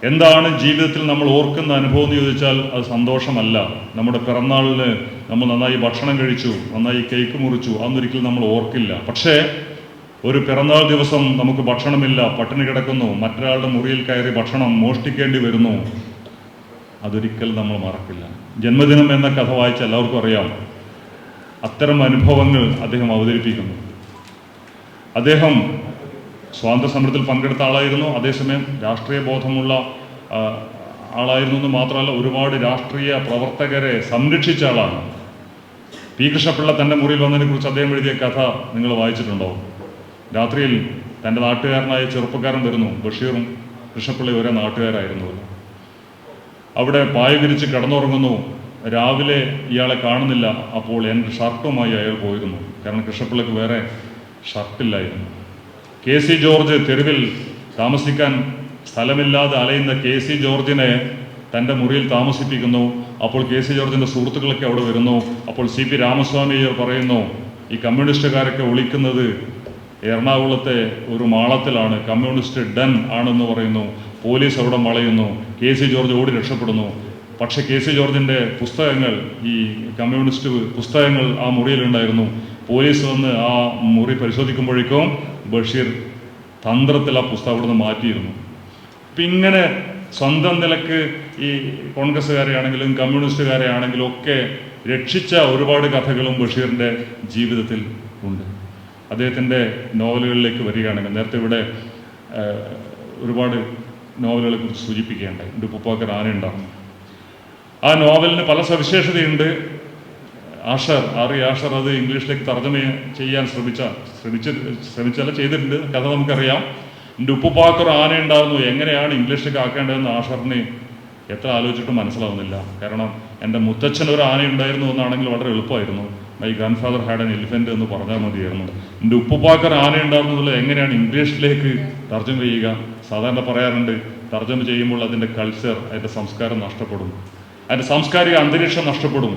എന്താണ് ജീവിതത്തിൽ നമ്മൾ ഓർക്കുന്ന അനുഭവം എന്ന് ചോദിച്ചാൽ അത് സന്തോഷമല്ല. നമ്മുടെ പിറന്നാളിന് നമ്മൾ നന്നായി ഭക്ഷണം കഴിച്ചു, നന്നായി കേക്ക് മുറിച്ചു, അതൊരിക്കലും നമ്മൾ ഓർക്കില്ല. പക്ഷേ ഒരു പിറന്നാൾ ദിവസം നമുക്ക് ഭക്ഷണമില്ല, പട്ടിണി കിടക്കുന്നു, മറ്റൊരാളുടെ മുറിയിൽ കയറി ഭക്ഷണം മോഷ്ടിക്കേണ്ടി വരുന്നു, അതൊരിക്കലും നമ്മൾ മറക്കില്ല. ജന്മദിനം എന്ന കഥ വായിച്ച എല്ലാവർക്കും അറിയാം. അത്തരം അനുഭവങ്ങൾ അദ്ദേഹം അവതരിപ്പിക്കുന്നു. അദ്ദേഹം സ്വാതന്ത്ര്യ സമരത്തിൽ പങ്കെടുത്ത ആളായിരുന്നു. അതേസമയം രാഷ്ട്രീയ ബോധമുള്ള ആളായിരുന്നു എന്ന് മാത്രമല്ല, ഒരുപാട് രാഷ്ട്രീയ പ്രവർത്തകരെ സംരക്ഷിച്ച ആളാണ്. പി കൃഷ്ണപിള്ള തൻ്റെ മുറിയിൽ വന്നതിനെക്കുറിച്ച് അദ്ദേഹം എഴുതിയ കഥ നിങ്ങൾ വായിച്ചിട്ടുണ്ടോ? രാത്രിയിൽ തൻ്റെ നാട്ടുകാരനായ ചെറുപ്പക്കാരൻ വരുന്നു. ബഷീറും കൃഷ്ണപിള്ളയും ഒരേ നാട്ടുകാരായിരുന്നുവല്ലോ. അവിടെ പായ വിരിച്ച് കിടന്നുറങ്ങുന്നു. രാവിലെ ഇയാളെ കാണുന്നില്ല. അപ്പോൾ എൻ്റെ ഷർട്ടുമായി അയാൾ പോയിരുന്നു. കാരണം കൃഷ്ണപിള്ളയ്ക്ക് വേറെ ഷർട്ടില്ലായിരുന്നു. കെ സി ജോർജ് തെരുവിൽ താമസിക്കാൻ സ്ഥലമില്ലാതെ അലയുന്ന കെ സി ജോർജിനെ തൻ്റെ മുറിയിൽ താമസിപ്പിക്കുന്നു. അപ്പോൾ കെ സി ജോർജിൻ്റെ സുഹൃത്തുക്കളൊക്കെ അവിടെ വരുന്നു. അപ്പോൾ സി പി രാമസ്വാമി പറയുന്നു, ഈ കമ്മ്യൂണിസ്റ്റുകാരൊക്കെ ഒളിക്കുന്നത് എറണാകുളത്തെ ഒരു മാളത്തിലാണ്, കമ്മ്യൂണിസ്റ്റ് ഡൻ ആണെന്ന് പറയുന്നു. പോലീസ് അവിടെ വളയുന്നു. കെ സി ജോർജ് ഓടി രക്ഷപ്പെടുന്നു. പക്ഷേ കെ സി ജോർജിൻ്റെ പുസ്തകങ്ങൾ, ഈ കമ്മ്യൂണിസ്റ്റ് പുസ്തകങ്ങൾ ആ മുറിയിലുണ്ടായിരുന്നു. പോലീസ് വന്ന് ആ മുറി പരിശോധിക്കുമ്പോഴേക്കും ബഷീർ തന്ത്രത്തിൽ ആ പുസ്തകം അവിടെ നിന്ന് മാറ്റിയിരുന്നു. അപ്പം ഇങ്ങനെ സ്വന്തം നിലക്ക് ഈ കോൺഗ്രസ്സുകാരെ ആണെങ്കിലും കമ്മ്യൂണിസ്റ്റുകാരെ ആണെങ്കിലും ഒക്കെ രക്ഷിച്ച ഒരുപാട് കഥകളും ബഷീറിൻ്റെ ജീവിതത്തിൽ ഉണ്ട്. അദ്ദേഹത്തിൻ്റെ നോവലുകളിലേക്ക് വരികയാണെങ്കിൽ നേരത്തെ ഇവിടെ ഒരുപാട് നോവലുകളെ കുറിച്ച് സൂചിപ്പിക്കുകയുണ്ടായി. എൻ്റെ ഉപ്പുപ്പാക്കർ ആനയുണ്ടാകും. ആ നോവലിന് പല സവിശേഷതയുണ്ട്. ആറി ആഷർ അത് ഇംഗ്ലീഷിലേക്ക് തർജ്ജമ ചെയ്യാൻ ശ്രമിച്ചല്ല ചെയ്തിട്ടുണ്ട്. കഥ നമുക്കറിയാം. എൻ്റെ ഉപ്പുപ്പാക്കർ ആനയുണ്ടാകുന്നു, എങ്ങനെയാണ് ഇംഗ്ലീഷിലേക്ക് ആക്കേണ്ടതെന്ന് ആഷറിന് എത്ര ആലോചിച്ചിട്ടും മനസ്സിലാവുന്നില്ല. കാരണം എൻ്റെ മുത്തച്ഛൻ ഒരു ആന ഉണ്ടായിരുന്നു എന്നാണെങ്കിൽ വളരെ എളുപ്പമായിരുന്നു. My grand father had an elephant എന്ന് പറഞ്ഞാൽ മതിയായിരുന്നു. എൻ്റെ ഉപ്പുപ്പാക്കർ ആന ഉണ്ടായിരുന്നു എന്നുള്ളത് എങ്ങനെയാണ് ഇംഗ്ലീഷിലേക്ക് തർജ്ജമ ചെയ്യുക? സാധാരണ പറയാറുണ്ട്, തർജ്ജമ ചെയ്യുമ്പോൾ അതിൻ്റെ കൾച്ചർ, അതിൻ്റെ സംസ്കാരം നഷ്ടപ്പെടും, അതിൻ്റെ സാംസ്കാരിക അന്തരീക്ഷം നഷ്ടപ്പെടും.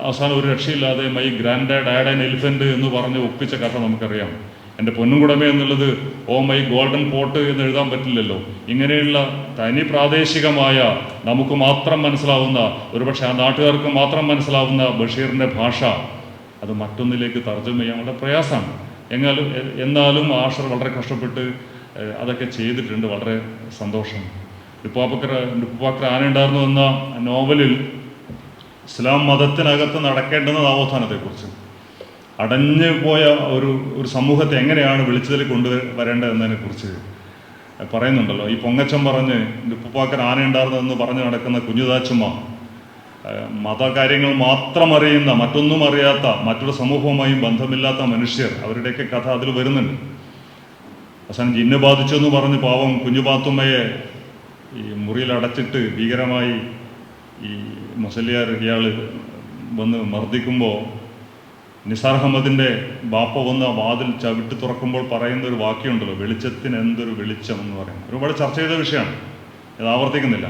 അവസാനം ഒരു രക്ഷയില്ലാതെ my grandad had an elephant എന്ന് പറഞ്ഞ് ഒപ്പിച്ച കഥ നമുക്കറിയാം. എൻ്റെ പൊന്നുംകുടമേ എന്നുള്ളത് ഓ മൈ ഗോൾഡൻ പോട്ട് എന്ന് എഴുതാൻ പറ്റില്ലല്ലോ. ഇങ്ങനെയുള്ള തനി പ്രാദേശികമായ നമുക്ക് മാത്രം മനസ്സിലാവുന്ന, ഒരുപക്ഷെ ആ നാട്ടുകാർക്ക് മാത്രം മനസ്സിലാവുന്ന ബഷീറിൻ്റെ ഭാഷ അത് മറ്റൊന്നിലേക്ക് തർജ്ജമ ചെയ്യാൻ വളരെ പ്രയാസമാണ്. എന്നാലും ആഷർ വളരെ കഷ്ടപ്പെട്ട് അതൊക്കെ ചെയ്തിട്ടുണ്ട്. വളരെ സന്തോഷം. ഉപ്പുപ്പാക്കർ ആന ഉണ്ടായിരുന്നു എന്ന നോവലിൽ ഇസ്ലാം മതത്തിനകത്ത് നടക്കേണ്ടുന്ന നവോത്ഥാനത്തെക്കുറിച്ച്, അടഞ്ഞു പോയ ഒരു സമൂഹത്തെ എങ്ങനെയാണ് വെളിച്ചത്തിൽ കൊണ്ടുവരേണ്ടതെന്നതിനെക്കുറിച്ച് പറയുന്നുണ്ടല്ലോ. ഈ പൊങ്ങച്ചം പറഞ്ഞ് ഉപ്പുപ്പാക്കർ ആന ഉണ്ടായിരുന്നതെന്ന് പറഞ്ഞ് നടക്കുന്ന കുഞ്ഞുതാച്ചുമ്മ, മതകാര്യങ്ങൾ മാത്രം അറിയുന്ന, മറ്റൊന്നും അറിയാത്ത, മറ്റൊരു സമൂഹവുമായും ബന്ധമില്ലാത്ത മനുഷ്യർ, അവരുടെയൊക്കെ കഥ അതിൽ വരുന്നുണ്ട്. അവസാനം ജിന്ന് ബാധിച്ചു എന്ന് പറഞ്ഞ് പാവം കുഞ്ഞുപാത്തുമ്മയെ ഈ മുറിയിൽ അടച്ചിട്ട് ഭീകരമായി ഈ മുസലിയാർ ഇയാൾ വന്ന് മർദ്ദിക്കുമ്പോൾ നിസാർ അഹമ്മദിൻ്റെ ബാപ്പ വന്ന് വാതിൽ ചവിട്ടി തുറക്കുമ്പോൾ പറയുന്ന ഒരു വാക്യമുണ്ടല്ലോ, വെളിച്ചത്തിന് എന്തൊരു വെളിച്ചം എന്ന് പറയുന്നത്. ഒരുപാട് ചർച്ച ചെയ്ത വിഷയമാണ്, ഇത് ആവർത്തിക്കുന്നില്ല.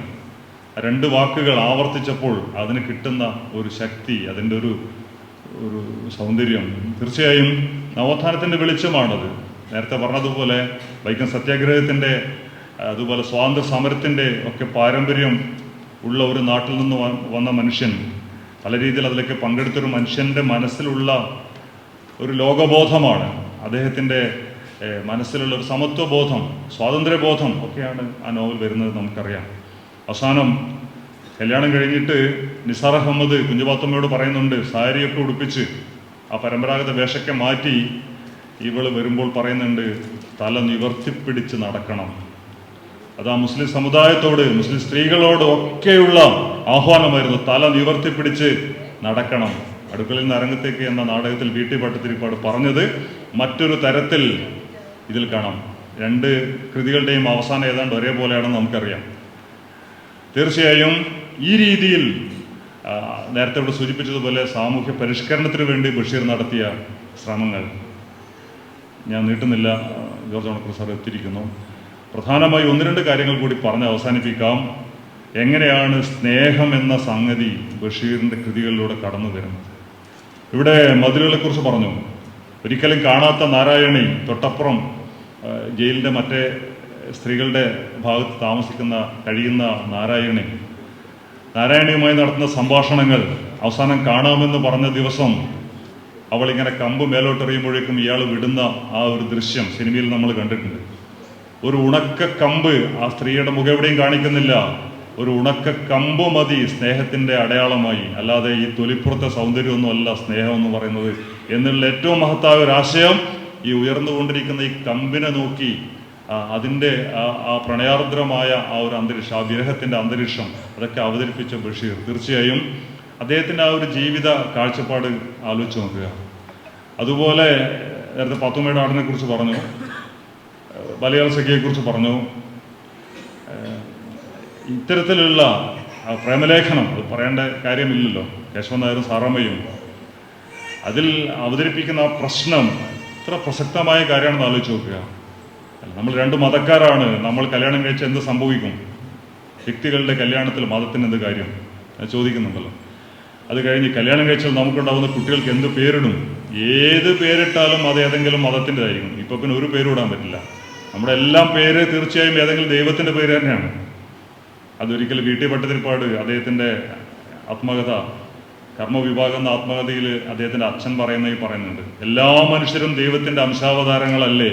രണ്ട് വാക്കുകൾ ആവർത്തിച്ചപ്പോൾ അതിന് കിട്ടുന്ന ഒരു ശക്തി, അതിൻ്റെ ഒരു സൗന്ദര്യം തീർച്ചയായും നവോത്ഥാനത്തിൻ്റെ വെളിച്ചമാണത്. നേരത്തെ പറഞ്ഞതുപോലെ വൈക്കം സത്യാഗ്രഹത്തിൻ്റെ, അതുപോലെ സ്വാതന്ത്ര്യ സമരത്തിൻ്റെ ഒക്കെ പാരമ്പര്യം ഉള്ള ഒരു നാട്ടിൽ നിന്ന് വന്ന മനുഷ്യൻ, പല രീതിയിൽ അതിലൊക്കെ പങ്കെടുത്തൊരു മനുഷ്യൻ്റെ മനസ്സിലുള്ള ഒരു ലോകബോധമാണ്, അദ്ദേഹത്തിൻ്റെ മനസ്സിലുള്ള ഒരു സമത്വബോധം, സ്വാതന്ത്ര്യബോധം ഒക്കെയാണ് ആ നോവൽ വരുന്നത് നമുക്കറിയാം. അവസാനം കല്യാണം കഴിഞ്ഞിട്ട് നിസാർ അഹമ്മദ് കുഞ്ഞുപാത്തുമ്മയോട് പറയുന്നുണ്ട്, സാരിയൊക്കെ ഉടുപ്പിച്ച് ആ പരമ്പരാഗത വേഷമൊക്കെ മാറ്റി ഇവൾ വരുമ്പോൾ പറയുന്നുണ്ട്, തല നിവർത്തിപ്പിടിച്ച് നടക്കണം. അത് ആ മുസ്ലിം സമുദായത്തോട്, മുസ്ലിം സ്ത്രീകളോട് ഒക്കെയുള്ള ആഹ്വാനമായിരുന്നു, തല നിവർത്തിപ്പിടിച്ച് നടക്കണം. അടുക്കളയിൽ നിന്ന് അരങ്ങത്തേക്ക് എന്ന നാടകത്തിൽ വി.ടി. ഭട്ടതിരിപ്പാട് പറഞ്ഞത് മറ്റൊരു തരത്തിൽ ഇതിൽ കാണാം. രണ്ട് കൃതികളുടെയും അവസാനം ഏതാണ്ട് ഒരേപോലെയാണെന്ന് നമുക്കറിയാം. തീർച്ചയായും ഈ രീതിയിൽ നേരത്തെ ഇവിടെ സൂചിപ്പിച്ചതുപോലെ സാമൂഹ്യ പരിഷ്കരണത്തിന് വേണ്ടി ബഷീർ നടത്തിയ ശ്രമങ്ങൾ ഞാൻ നീട്ടുന്നില്ല, ജോർജ് ഓണക്കൂർ സാർ എത്തിയിരിക്കുന്നു. പ്രധാനമായി ഒന്ന് രണ്ട് കാര്യങ്ങൾ കൂടി പറഞ്ഞ് അവസാനിപ്പിക്കാം. എങ്ങനെയാണ് സ്നേഹം എന്ന സംഗതി ബഷീറിൻ്റെ കൃതികളിലൂടെ കടന്നു വരുന്നത്? ഇവിടെ മതിലുകളെക്കുറിച്ച് പറഞ്ഞു. ഒരിക്കലും കാണാത്ത നാരായണി, തൊട്ടപ്പുറം ജയിലിൻ്റെ മറ്റേ സ്ത്രീകളുടെ ഭാഗത്ത് കഴിയുന്ന നാരായണിയുമായി നടത്തുന്ന സംഭാഷണങ്ങൾ അവസാനം കാണാമെന്ന് പറഞ്ഞ ദിവസം അവളിങ്ങനെ കമ്പ് മേലോട്ടെറിയുമ്പോഴേക്കും ഇയാൾ വിടുന്ന ആ ഒരു ദൃശ്യം സിനിമയിൽ നമ്മൾ കണ്ടിട്ടുണ്ട്. ഒരു ഉണക്ക കമ്പ്, ആ സ്ത്രീയുടെ മുഖം എവിടെയും കാണിക്കുന്നില്ല, ഒരു ഉണക്ക കമ്പ് മതി സ്നേഹത്തിൻ്റെ അടയാളമായി, അല്ലാതെ ഈ തൊലിപ്പുറത്തെ സൗന്ദര്യമൊന്നും അല്ല സ്നേഹം എന്ന് പറയുന്നത് എന്നുള്ള ഏറ്റവും മഹത്തായ ഒരു ആശയം ഈ ഉയർന്നുകൊണ്ടിരിക്കുന്ന ഈ കമ്പിനെ നോക്കി അതിൻ്റെ ആ പ്രണയാർദ്രമായ ആ ഒരു അന്തരീക്ഷം, ആ വിരഹത്തിൻ്റെ അന്തരീക്ഷം അതൊക്കെ അവതരിപ്പിച്ച ബഷീർ തീർച്ചയായും അദ്ദേഹത്തിൻ്റെ ആ ഒരു ജീവിത കാഴ്ചപ്പാട് ആലോചിച്ച് നോക്കുക. അതുപോലെ നേരത്തെ പാത്തുമ്മയുടെ ആടിനെ കുറിച്ച് പറഞ്ഞു, മലയാള സഖിയെക്കുറിച്ച് പറഞ്ഞു. ഇത്തരത്തിലുള്ള പ്രേമലേഖനം അത് പറയേണ്ട കാര്യമില്ലല്ലോ, കേശവൻ നായരും സാറാമ്മയും അതിൽ അവതരിപ്പിക്കുന്ന ആ പ്രശ്നം ഇത്ര പ്രസക്തമായ കാര്യമാണെന്ന് ആലോചിച്ച് നോക്കുക. നമ്മൾ രണ്ട് മതക്കാരാണ്, നമ്മൾ കല്യാണം കഴിച്ച് എന്ത് സംഭവിക്കും? വ്യക്തികളുടെ കല്യാണത്തിൽ മതത്തിന് എന്ത് കാര്യം ചോദിക്കുന്നുണ്ടല്ലോ. അത് കഴിഞ്ഞ് കല്യാണം കഴിച്ചാൽ നമുക്കുണ്ടാകുന്ന കുട്ടികൾക്ക് എന്ത് പേരിടും? ഏത് പേരിട്ടാലും അത് ഏതെങ്കിലും മതത്തിൻ്റെതായിരിക്കും. ഇപ്പം പിന്നെ ഒരു പേരും ഇടാൻ പറ്റില്ല. നമ്മുടെ എല്ലാം പേര് തീർച്ചയായും ഏതെങ്കിലും ദൈവത്തിൻ്റെ പേര് തന്നെയാണ്. അതൊരിക്കലും വി.ടി. ഭട്ടതിരിപ്പാട് അദ്ദേഹത്തിൻ്റെ ആത്മകഥ കർമ്മവിഭാഗം എന്ന ആത്മകഥയിൽ അദ്ദേഹത്തിൻ്റെ അച്ഛൻ പറയുന്നുണ്ട്, എല്ലാ മനുഷ്യരും ദൈവത്തിൻ്റെ അംശാവതാരങ്ങളല്ലേ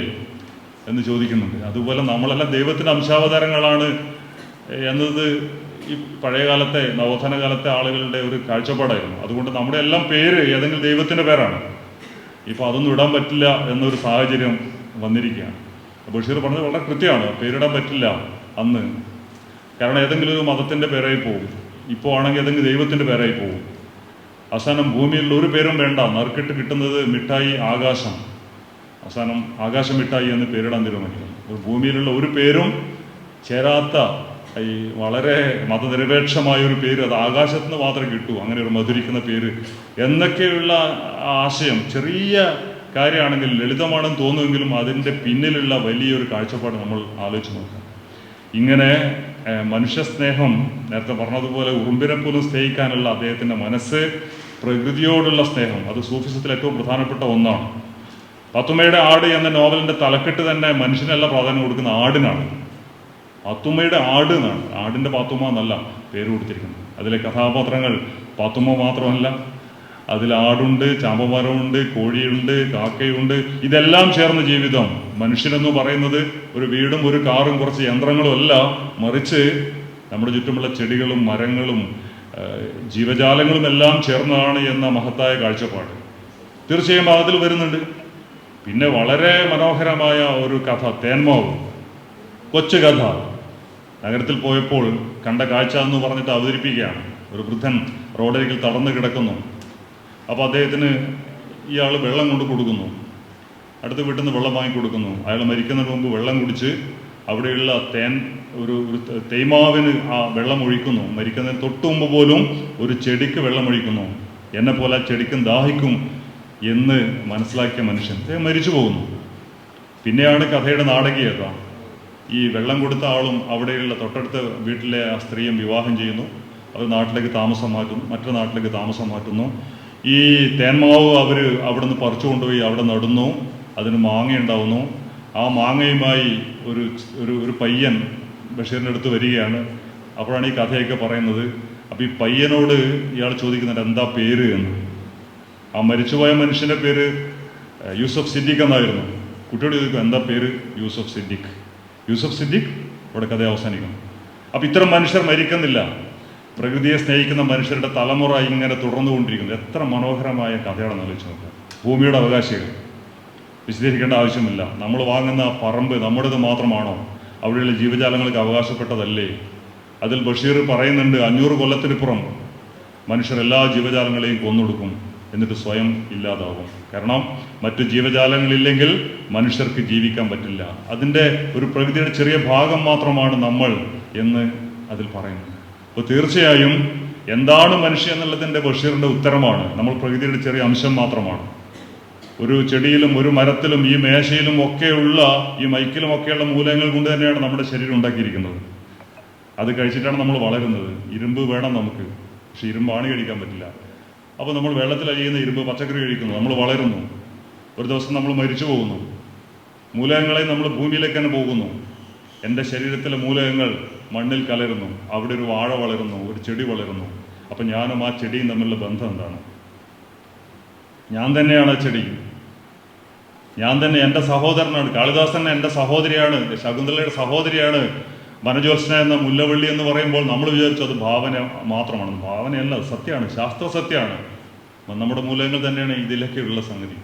എന്ന് ചോദിക്കുന്നുണ്ട്. അതുപോലെ നമ്മളെല്ലാം ദൈവത്തിൻ്റെ അംശാവതാരങ്ങളാണ് എന്നത് ഈ പഴയകാലത്തെ നവോത്ഥാന കാലത്തെ ആളുകളുടെ ഒരു കാഴ്ചപ്പാടായിരുന്നു. അതുകൊണ്ട് നമ്മുടെ എല്ലാം പേര് ഏതെങ്കിലും ദൈവത്തിൻ്റെ പേരാണ്. ഇപ്പോൾ അതൊന്നും ഇടാൻ പറ്റില്ല എന്നൊരു സാഹചര്യം വന്നിരിക്കുകയാണ്. ബഷീർ പറഞ്ഞത് വളരെ കൃത്യമാണ്, പേരിടാൻ പറ്റില്ല അന്ന്. കാരണം ഏതെങ്കിലും ഒരു മതത്തിൻ്റെ പേരായി പോകും, ഇപ്പോൾ ആണെങ്കിൽ ഏതെങ്കിലും ദൈവത്തിൻ്റെ പേരായി പോകും. അവസാനം ഭൂമിയിലുള്ള ഒരു പേരും വേണ്ട, നറുക്കിട്ട് കിട്ടുന്നത് മിഠായി ആകാശം. അവസാനം ആകാശം മിഠായി എന്ന് പേരിടാൻ തീരുമാനിക്കും. ഭൂമിയിലുള്ള ഒരു പേരും ചേരാത്ത ഈ വളരെ മതനിരപേക്ഷമായൊരു പേര്, അത് ആകാശത്ത് നിന്ന് മാത്രമേ കിട്ടൂ, അങ്ങനെ ഒരു മധുരിക്കുന്ന പേര് എന്നൊക്കെയുള്ള ആശയം ചെറിയ കാര്യമാണെങ്കിൽ ലളിതമാണെന്ന് തോന്നുമെങ്കിലും അതിൻ്റെ പിന്നിലുള്ള വലിയൊരു കാഴ്ചപ്പാട് നമ്മൾ ആലോചിച്ച് നോക്കാം. ഇങ്ങനെ മനുഷ്യസ്നേഹം, നേരത്തെ പറഞ്ഞതുപോലെ ഉറുമ്പിനെ പോലും സ്നേഹിക്കാനുള്ള അദ്ദേഹത്തിൻ്റെ മനസ്സ്, പ്രകൃതിയോടുള്ള സ്നേഹം, അത് സൂഫിസത്തിൽ ഏറ്റവും പ്രധാനപ്പെട്ട ഒന്നാണ്. പാത്തുമ്മയുടെ ആട് എന്ന നോവലിൻ്റെ തലക്കെട്ട് തന്നെ മനുഷ്യനല്ല പ്രാധാന്യം കൊടുക്കുന്ന ആടിനാണ്. പാത്തുമ്മയുടെ ആട് എന്നാണ്, ആടിൻ്റെ പാത്തുമ്മ എന്നല്ല പേര് കൊടുത്തിരിക്കുന്നത്. അതിലെ കഥാപാത്രങ്ങൾ പാത്തുമ്മ മാത്രമല്ല, അതിൽ ആടുണ്ട്, ചാമ്പമരമുണ്ട്, കോഴിയുണ്ട്, കാക്കയുണ്ട്. ഇതെല്ലാം ചേർന്ന ജീവിതം. മനുഷ്യനെന്ന് പറയുന്നത് ഒരു വീടും ഒരു കാറും കുറച്ച് യന്ത്രങ്ങളും അല്ല, മറിച്ച് നമ്മുടെ ചുറ്റുമുള്ള ചെടികളും മരങ്ങളും ജീവജാലങ്ങളും എല്ലാം ചേർന്നതാണ് എന്ന മഹത്തായ കാഴ്ചപ്പാട് തീർച്ചയായും അതിൽ വരുന്നുണ്ട്. പിന്നെ വളരെ മനോഹരമായ ഒരു കഥ, തേന്മാവ്, കൊച്ചു കഥ. നഗരത്തിൽ പോയപ്പോൾ കണ്ട കാഴ്ച എന്ന് പറഞ്ഞിട്ട് അവതരിപ്പിക്കുകയാണ്. ഒരു വൃദ്ധൻ റോഡരികിൽ തടന്നു കിടക്കുന്നു. അപ്പോൾ അദ്ദേഹത്തിന് ഇയാൾ വെള്ളം കൊണ്ട് കൊടുക്കുന്നു, അടുത്ത വീട്ടിൽ നിന്ന് വെള്ളം വാങ്ങിക്കൊടുക്കുന്നു. അയാൾ മരിക്കുന്നതിന് മുമ്പ് വെള്ളം കുടിച്ച് അവിടെയുള്ള ഒരു തേയ്മാവിന് ആ വെള്ളം ഒഴിക്കുന്നു. മരിക്കുന്നതിന് തൊട്ട് മുമ്പ് പോലും ഒരു ചെടിക്ക് വെള്ളം ഒഴിക്കുന്നു. എന്നെപ്പോലെ ആ ചെടിക്കും ദാഹിക്കും എന്ന് മനസ്സിലാക്കിയ മനുഷ്യൻ മരിച്ചു പോകുന്നു. പിന്നെയാണ് കഥയുടെ നാടകീയത. ഈ വെള്ളം കൊടുത്ത ആളും അവിടെയുള്ള തൊട്ടടുത്ത വീട്ടിലെ ആ സ്ത്രീയും വിവാഹം ചെയ്യുന്നു. അവർ നാട്ടിലേക്ക് താമസം മാറ്റുന്നു, മറ്റൊരു നാട്ടിലേക്ക് താമസം മാറ്റുന്നു. ഈ തേന്മാവ് അവർ അവിടെ നിന്ന് പറിച്ചു കൊണ്ടുപോയി അവിടെ നടുന്നു. അതിന് മാങ്ങ ഉണ്ടാവുന്നു. ആ മാങ്ങയുമായി ഒരു പയ്യൻ ബഷീറിൻ്റെ അടുത്ത് വരികയാണ്. അപ്പോഴാണ് ഈ കഥയൊക്കെ പറയുന്നത്. അപ്പോൾ ഈ പയ്യനോട് ഇയാൾ ചോദിക്കുന്നുണ്ട് എന്താ പേര് എന്ന്. ആ മരിച്ചുപോയ മനുഷ്യൻ്റെ പേര് യൂസഫ് സിദ്ദീഖ് എന്നായിരുന്നു. കുട്ടിയോട് ചോദിക്കും എന്താ പേര്? യൂസഫ് സിദ്ദീഖ്. യൂസഫ് സിദ്ദീഖ്. ഇവിടെ കഥ അവസാനിക്കുന്നു. അപ്പം ഇത്തരം മനുഷ്യർ മരിക്കുന്നില്ല. പ്രകൃതിയെ സ്നേഹിക്കുന്ന മനുഷ്യരുടെ തലമുറ ഇങ്ങനെ തുടർന്നുകൊണ്ടിരിക്കുന്നത്. എത്ര മനോഹരമായ കഥയാണെന്ന് ആലോചിച്ച് നോക്കുക. ഭൂമിയുടെ അവകാശികൾ, വിശദീകരിക്കേണ്ട ആവശ്യമില്ല. നമ്മൾ വാങ്ങുന്ന പറമ്പ് നമ്മുടേത് മാത്രമാണോ? അവിടെയുള്ള ജീവജാലങ്ങൾക്ക് അവകാശപ്പെട്ടതല്ലേ? അതിൽ ബഷീർ പറയുന്നുണ്ട് 500 കൊല്ലത്തിനിപ്പുറം മനുഷ്യർ എല്ലാ ജീവജാലങ്ങളെയും കൊന്നൊടുക്കും, എന്നിട്ട് സ്വയം ഇല്ലാതാവും. കാരണം മറ്റു ജീവജാലങ്ങളില്ലെങ്കിൽ മനുഷ്യർക്ക് ജീവിക്കാൻ പറ്റില്ല. അതിൻ്റെ ഒരു പ്രകൃതിയുടെ ചെറിയ ഭാഗം മാത്രമാണ് നമ്മൾ എന്ന് അതിൽ പറയുന്നത്. അപ്പോൾ തീർച്ചയായും എന്താണ് മനുഷ്യൻ എന്നുള്ളതിൻ്റെ ബഷീറിൻ്റെ ഉത്തരമാണ് നമ്മൾ പ്രകൃതിയുടെ ചെറിയ അംശം മാത്രമാണ്. ഒരു ചെടിയിലും ഒരു മരത്തിലും ഈ മേശയിലും ഒക്കെയുള്ള ഈ മൈക്കിലും ഒക്കെയുള്ള മൂലകങ്ങൾ കൊണ്ട് തന്നെയാണ് നമ്മുടെ ശരീരം ഉണ്ടാക്കിയിരിക്കുന്നത്. അത് കഴിച്ചിട്ടാണ് നമ്മൾ വളരുന്നത്. ഇരുമ്പ് വേണം നമുക്ക്, പക്ഷെ ഇരുമ്പ് ആണി കഴിക്കാൻ പറ്റില്ല. അപ്പോൾ നമ്മൾ വെള്ളത്തിൽ അലിയുന്ന ഇരുമ്പ്, പച്ചക്കറി കഴിക്കുന്നു, നമ്മൾ വളരുന്നു. ഒരു ദിവസം നമ്മൾ മരിച്ചു പോകുന്നു. മൂലകങ്ങളെ നമ്മൾ ഭൂമിയിലേക്ക് തന്നെ പോകുന്നു. എൻ്റെ ശരീരത്തിലെ മൂലകങ്ങൾ മണ്ണിൽ കലരുന്നു. അവിടെ ഒരു വാഴ വളരുന്നു, ഒരു ചെടി വളരുന്നു. അപ്പം ഞാനും ആ ചെടിയും തമ്മിലുള്ള ബന്ധം എന്താണ്? ഞാൻ തന്നെയാണ് ആ ചെടി. ഞാൻ തന്നെ എൻ്റെ സഹോദരനാണ്. കാളിദാസൻ എൻ്റെ സഹോദരിയാണ്, ശകുന്തളയുടെ സഹോദരിയാണ്. വനജോത്സ്ന എന്ന മുല്ലവള്ളി എന്ന് പറയുമ്പോൾ നമ്മൾ വിചാരിച്ചു അത് ഭാവന മാത്രമാണ്. ഭാവനയല്ല, അത് സത്യമാണ്, ശാസ്ത്ര സത്യമാണ്. നമ്മുടെ മൂലകങ്ങൾ തന്നെയാണ് ഇതിലൊക്കെയുള്ള സംഗതി.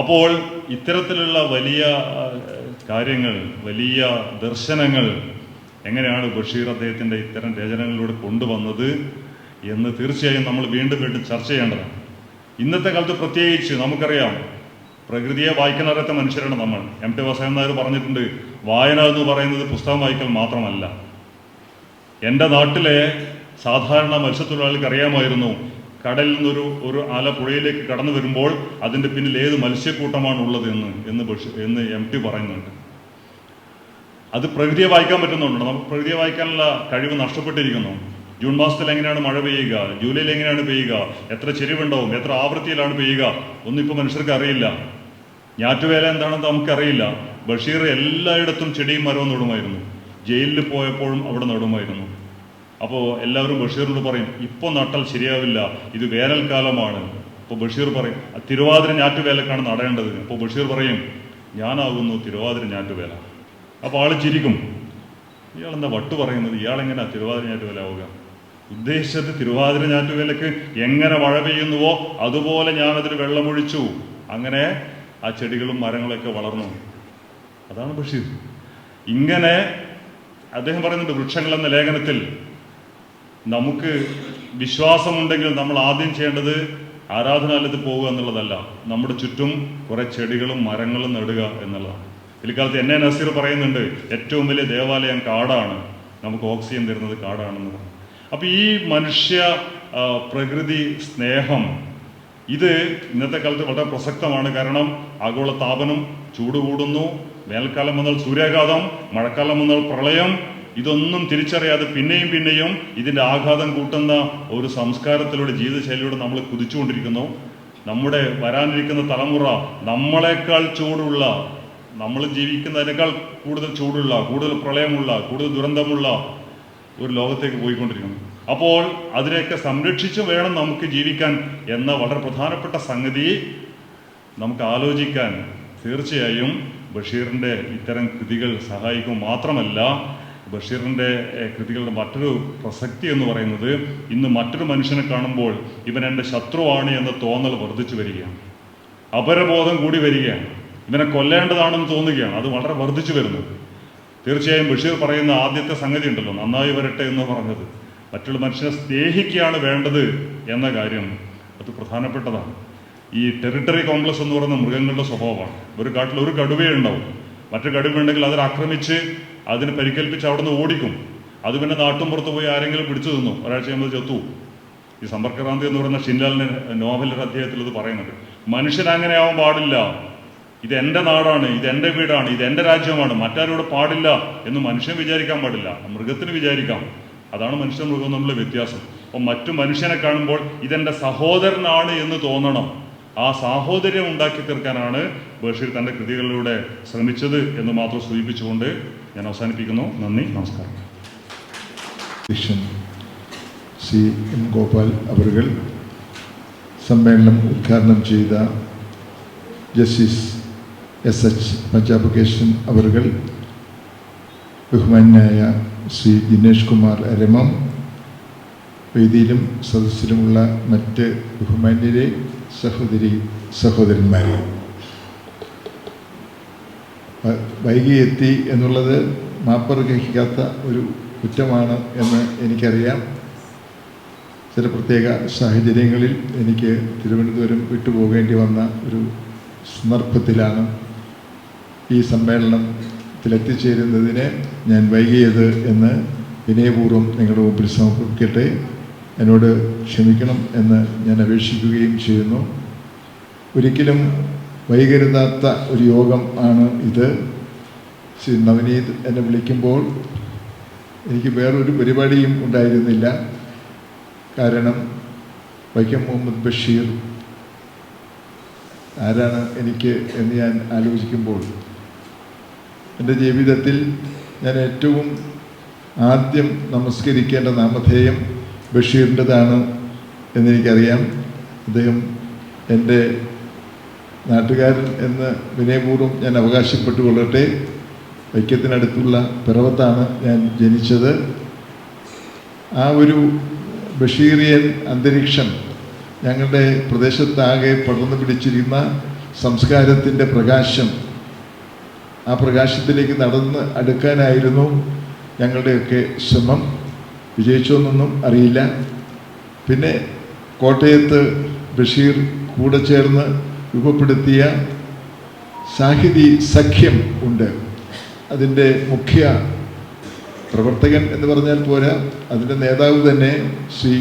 അപ്പോൾ ഇത്തരത്തിലുള്ള വലിയ കാര്യങ്ങൾ, വലിയ ദർശനങ്ങൾ എങ്ങനെയാണ് ബഷീർ അദ്ദേഹത്തിൻ്റെ ഇത്തരം രചനകളിലൂടെ കൊണ്ടുവന്നത് എന്ന് തീർച്ചയായും നമ്മൾ വീണ്ടും ചർച്ച ചെയ്യേണ്ടതാണ്. ഇന്നത്തെ കാലത്ത് പ്രത്യേകിച്ച് നമുക്കറിയാം, പ്രകൃതിയെ വായിക്കാനറിയാത്ത മനുഷ്യരാണ് നമ്മൾ. എം.ടി. വാസുദേവൻ നായർ പറഞ്ഞിട്ടുണ്ട്, വായന എന്ന് പറയുന്നത് പുസ്തകം വായിക്കൽ മാത്രമല്ല. എൻ്റെ നാട്ടിലെ സാധാരണ മത്സ്യത്തൊഴിലാളികൾക്ക് അറിയാമായിരുന്നു കടലിൽ നിന്നൊരു ആല പുഴയിലേക്ക് കടന്നു വരുമ്പോൾ അതിൻ്റെ പിന്നിൽ ഏത് മത്സ്യക്കൂട്ടമാണ് ഉള്ളത് എന്ന് എം.ടി. പറയുന്നുണ്ട്. അത് പ്രകൃതിയെ വായിക്കാൻ പറ്റുന്നുണ്ട്. നമുക്ക് പ്രകൃതിയെ വായിക്കാനുള്ള കഴിവ് നഷ്ടപ്പെട്ടിരിക്കുന്നു. ജൂൺ മാസത്തിൽ എങ്ങനെയാണ് മഴ പെയ്യുക, ജൂലൈയിൽ എങ്ങനെയാണ് പെയ്യുക, എത്ര ചെരിവുണ്ടാവും, എത്ര ആവൃത്തിയിലാണ് പെയ്യുക, ഒന്നും ഇപ്പോൾ മനുഷ്യർക്ക് അറിയില്ല. ഞാറ്റുവേല എന്താണെന്ന് നമുക്കറിയില്ല. ബഷീർ എല്ലായിടത്തും ചെടിയും മരവും നടുമായിരുന്നു. ജയിലിൽ പോയപ്പോഴും അവിടെ നടുമായിരുന്നു. അപ്പോൾ എല്ലാവരും ബഷീറിനോട് പറയും ഇപ്പോൾ നട്ടാൽ ശരിയാവില്ല, ഇത് വേനൽക്കാലമാണ്. അപ്പോൾ ബഷീർ പറയും തിരുവാതിര ഞാറ്റുവേലക്കാണ് നടേണ്ടത്. അപ്പോൾ ബഷീർ പറയും ഞാനാകുന്നു തിരുവാതിര ഞാറ്റുവേല. അപ്പോൾ ആൾ ചിരിക്കും, ഇയാളെന്താ വട്ട് പറയുന്നത്, ഇയാളെങ്ങനെയാണ് തിരുവാതിര ഞാറ്റുവേല ആവുക? ഉദ്ദേശിച്ചത് തിരുവാതിര ഞാറ്റുവേലക്ക് എങ്ങനെ മഴ പെയ്യുന്നുവോ അതുപോലെ ഞാനതിൽ വെള്ളമൊഴിച്ചു, അങ്ങനെ ആ ചെടികളും മരങ്ങളൊക്കെ വളർന്നു. അതാണ് ബഷീർ. ഇങ്ങനെ അദ്ദേഹം പറയുന്നുണ്ട് വൃക്ഷങ്ങൾ എന്ന ലേഖനത്തിൽ, നമുക്ക് വിശ്വാസമുണ്ടെങ്കിൽ നമ്മൾ ആദ്യം ചെയ്യേണ്ടത് ആരാധനാലയത്തിൽ പോവുക എന്നുള്ളതല്ല, നമ്മുടെ ചുറ്റും കുറേ ചെടികളും മരങ്ങളും നടുക എന്നുള്ളതാണ്. പിൽക്കാലത്ത് എൻ.എ. നസീർ പറയുന്നുണ്ട് ഏറ്റവും വലിയ ദേവാലയം കാടാണ്. നമുക്ക് ഓക്സിജൻ തരുന്നത് കാടാണെന്ന് പറഞ്ഞു. അപ്പോൾ ഈ മനുഷ്യ പ്രകൃതി സ്നേഹം ഇത് ഇന്നത്തെ കാലത്ത് വളരെ പ്രസക്തമാണ്. കാരണം ആഗോളതാപനം, ചൂട് കൂടുന്നു, വേനൽക്കാലം വന്നാൽ സൂര്യാഘാതം, മഴക്കാലം വന്നാൽ പ്രളയം, ഇതൊന്നും തിരിച്ചറിയാതെ പിന്നെയും പിന്നെയും ഇതിൻ്റെ ആഘാതം കൂട്ടുന്ന ഒരു സംസ്കാരത്തിലൂടെ, ജീവിതശൈലിയിലൂടെ നമ്മൾ കുതിച്ചുകൊണ്ടിരിക്കുന്നു. നമ്മുടെ വരാനിരിക്കുന്ന തലമുറ നമ്മളെക്കാൾ ചൂടുള്ള, നമ്മൾ ജീവിക്കുന്നതിനേക്കാൾ കൂടുതൽ ചൂടുള്ള, കൂടുതൽ പ്രളയമുള്ള, കൂടുതൽ ദുരന്തമുള്ള ഒരു ലോകത്തേക്ക് പോയിക്കൊണ്ടിരിക്കുന്നു. അപ്പോൾ അതിനെയൊക്കെ സംരക്ഷിച്ച് വേണം നമുക്ക് ജീവിക്കാൻ എന്ന വളരെ പ്രധാനപ്പെട്ട സംഗതി നമുക്ക് ആലോചിക്കാൻ തീർച്ചയായും ബഷീറിൻ്റെ ഇത്തരം കൃതികൾ സഹായിക്കും. മാത്രമല്ല, ബഷീറിൻ്റെ കൃതികളുടെ മറ്റൊരു പ്രസക്തി എന്ന് പറയുന്നത്, ഇന്ന് മറ്റൊരു മനുഷ്യനെ കാണുമ്പോൾ ഇവൻ എൻ്റെ ശത്രുവാണ് എന്ന തോന്നൽ വർദ്ധിച്ചു വരികയാണ്, അപരബോധം കൂടി വരികയാണ്, ഇവനെ കൊല്ലേണ്ടതാണെന്ന് തോന്നുകയാണ്. അത് വളരെ വർദ്ധിച്ചു വരുന്നത്. തീർച്ചയായും ബഷീർ പറയുന്ന ആദ്യത്തെ സംഗതി ഉണ്ടല്ലോ, നന്നായി വരട്ടെ എന്ന് പറഞ്ഞത്, മറ്റുള്ള മനുഷ്യനെ സ്നേഹിക്കുകയാണ് വേണ്ടത് എന്ന കാര്യം അത് പ്രധാനപ്പെട്ടതാണ്. ഈ ടെറിട്ടറി കോംപ്ലക്സ് എന്ന് പറയുന്ന മൃഗങ്ങളുടെ സ്വഭാവമാണ്. ഒരു കാട്ടിൽ ഒരു കടുവേ ഉണ്ടാവും, മറ്റു കടുവയുണ്ടെങ്കിൽ അതിനെ ആക്രമിച്ച് അതിന് പരിക്കേൽപ്പിച്ച് അവിടെ നിന്ന് ഓടിക്കും. അത് പിന്നെ നാട്ടുമ്പുറത്ത് പോയി ആരെങ്കിലും പിടിച്ചു തിന്നു, ഒരാഴ്ച കഴിയുമ്പോൾ ചത്തു. ഈ സമ്പർക്കക്രാന്തി എന്ന് പറയുന്ന ഷിൻലാലിൻ്റെ നോവലിൻ്റെ അധ്യായത്തിൽ ഇത് പറയുന്നുണ്ട്. മനുഷ്യൻ അങ്ങനെ ആവാൻ പാടില്ല, ഇത് എൻ്റെ നാടാണ്, ഇത് എൻ്റെ വീടാണ്, ഇത് എൻ്റെ രാജ്യമാണ്, മറ്റാരോട് പാടില്ല എന്ന് മനുഷ്യൻ വിചാരിക്കാൻ പാടില്ല, മൃഗത്തിന് വിചാരിക്കാം. അതാണ് മനുഷ്യ മൃഗം തമ്മിലുള്ള വ്യത്യാസം. അപ്പം മറ്റു മനുഷ്യനെ കാണുമ്പോൾ ഇതെൻ്റെ സഹോദരനാണ് എന്ന് തോന്നണം. ആ സാഹോദര്യം ഉണ്ടാക്കി തീർക്കാനാണ് ബഷീർ തൻ്റെ കൃതികളിലൂടെ ശ്രമിച്ചത് എന്ന് മാത്രം സൂചിപ്പിച്ചുകൊണ്ട് ഞാൻ അവസാനിപ്പിക്കുന്നു. നന്ദി, നമസ്കാരം. സി എം ഗോപാൽ അവர்கள் സമ്മേളനം ഉദ്ഘാടനം ചെയ്ത ജസ്റ്റിസ് എസ്.എച്ച്. പഞ്ചാബകേശൻ അവர்கள், ബഹുമാന്യനായ ശ്രീ ദിനേഷ് കുമാർ രമം, വേദിയിലും സദസ്സിലുമുള്ള മറ്റ് ബഹുമാന്യരെ, സഹോദരന്മാരെ, വൈകി എത്തി എന്നുള്ളത് മാപ്പർഹിക്കാത്ത ഒരു കുറ്റമാണ് എന്ന് എനിക്കറിയാം. ചില പ്രത്യേക സാഹചര്യങ്ങളിൽ എനിക്ക് തിരുവനന്തപുരം വിട്ടുപോകേണ്ടി വന്ന ഒരു സന്ദർഭത്തിലാണ് ഈ സമ്മേളനത്തിലെത്തിച്ചേരുന്നതിന് ഞാൻ വൈകിയത് എന്ന് വിനയപൂർവ്വം നിങ്ങളുടെ മുമ്പിൽ സമർപ്പിക്കട്ടെ. എന്നോട് ക്ഷമിക്കണം എന്ന് ഞാൻ അപേക്ഷിക്കുകയും ചെയ്യുന്നു. ഒരിക്കലും വൈകരുതാത്ത ഒരു യോഗം ആണ് ഇത്. ശ്രീ നവനീത് എന്നെ വിളിക്കുമ്പോൾ എനിക്ക് വേറൊരു പരിപാടിയും ഉണ്ടായിരുന്നില്ല. കാരണം വൈക്കം മുഹമ്മദ് ബഷീർ ആരാണ് എനിക്ക് എന്ന് ഞാൻ ആലോചിക്കുമ്പോൾ എൻ്റെ ജീവിതത്തിൽ ഞാൻ ഏറ്റവും ആദ്യം നമസ്കരിക്കേണ്ട നാമധേയം ബഷീറിൻ്റെതാണ് എന്നെനിക്കറിയാം. അദ്ദേഹം എൻ്റെ നാട്ടുകാരൻ എന്ന് വിനയപൂർവ്വം ഞാൻ അവകാശപ്പെട്ടുകൊള്ളട്ടെ. വൈക്കത്തിനടുത്തുള്ള പിറവത്താണ് ഞാൻ ജനിച്ചത്. ആ ഒരു ബഷീറിയൻ അന്തരീക്ഷം ഞങ്ങളുടെ പ്രദേശത്താകെ പടർന്നു പിടിച്ചിരുന്ന സംസ്കാരത്തിൻ്റെ പ്രകാശം, ആ പ്രകാശത്തിലേക്ക് നടന്ന് അടുക്കാനായിരുന്നു ഞങ്ങളുടെയൊക്കെ ശ്രമം. വിജയിച്ചോന്നൊന്നും അറിയില്ല. പിന്നെ കോട്ടയത്ത് ബഷീർ കൂടെ ചേർന്ന് രൂപപ്പെടുത്തിയ സാഹിതി സഖ്യം ഉണ്ട്. അതിൻ്റെ മുഖ്യ പ്രവർത്തകൻ എന്ന് പറഞ്ഞാൽ പോരാ, അതിൻ്റെ നേതാവ് തന്നെ ശ്രീ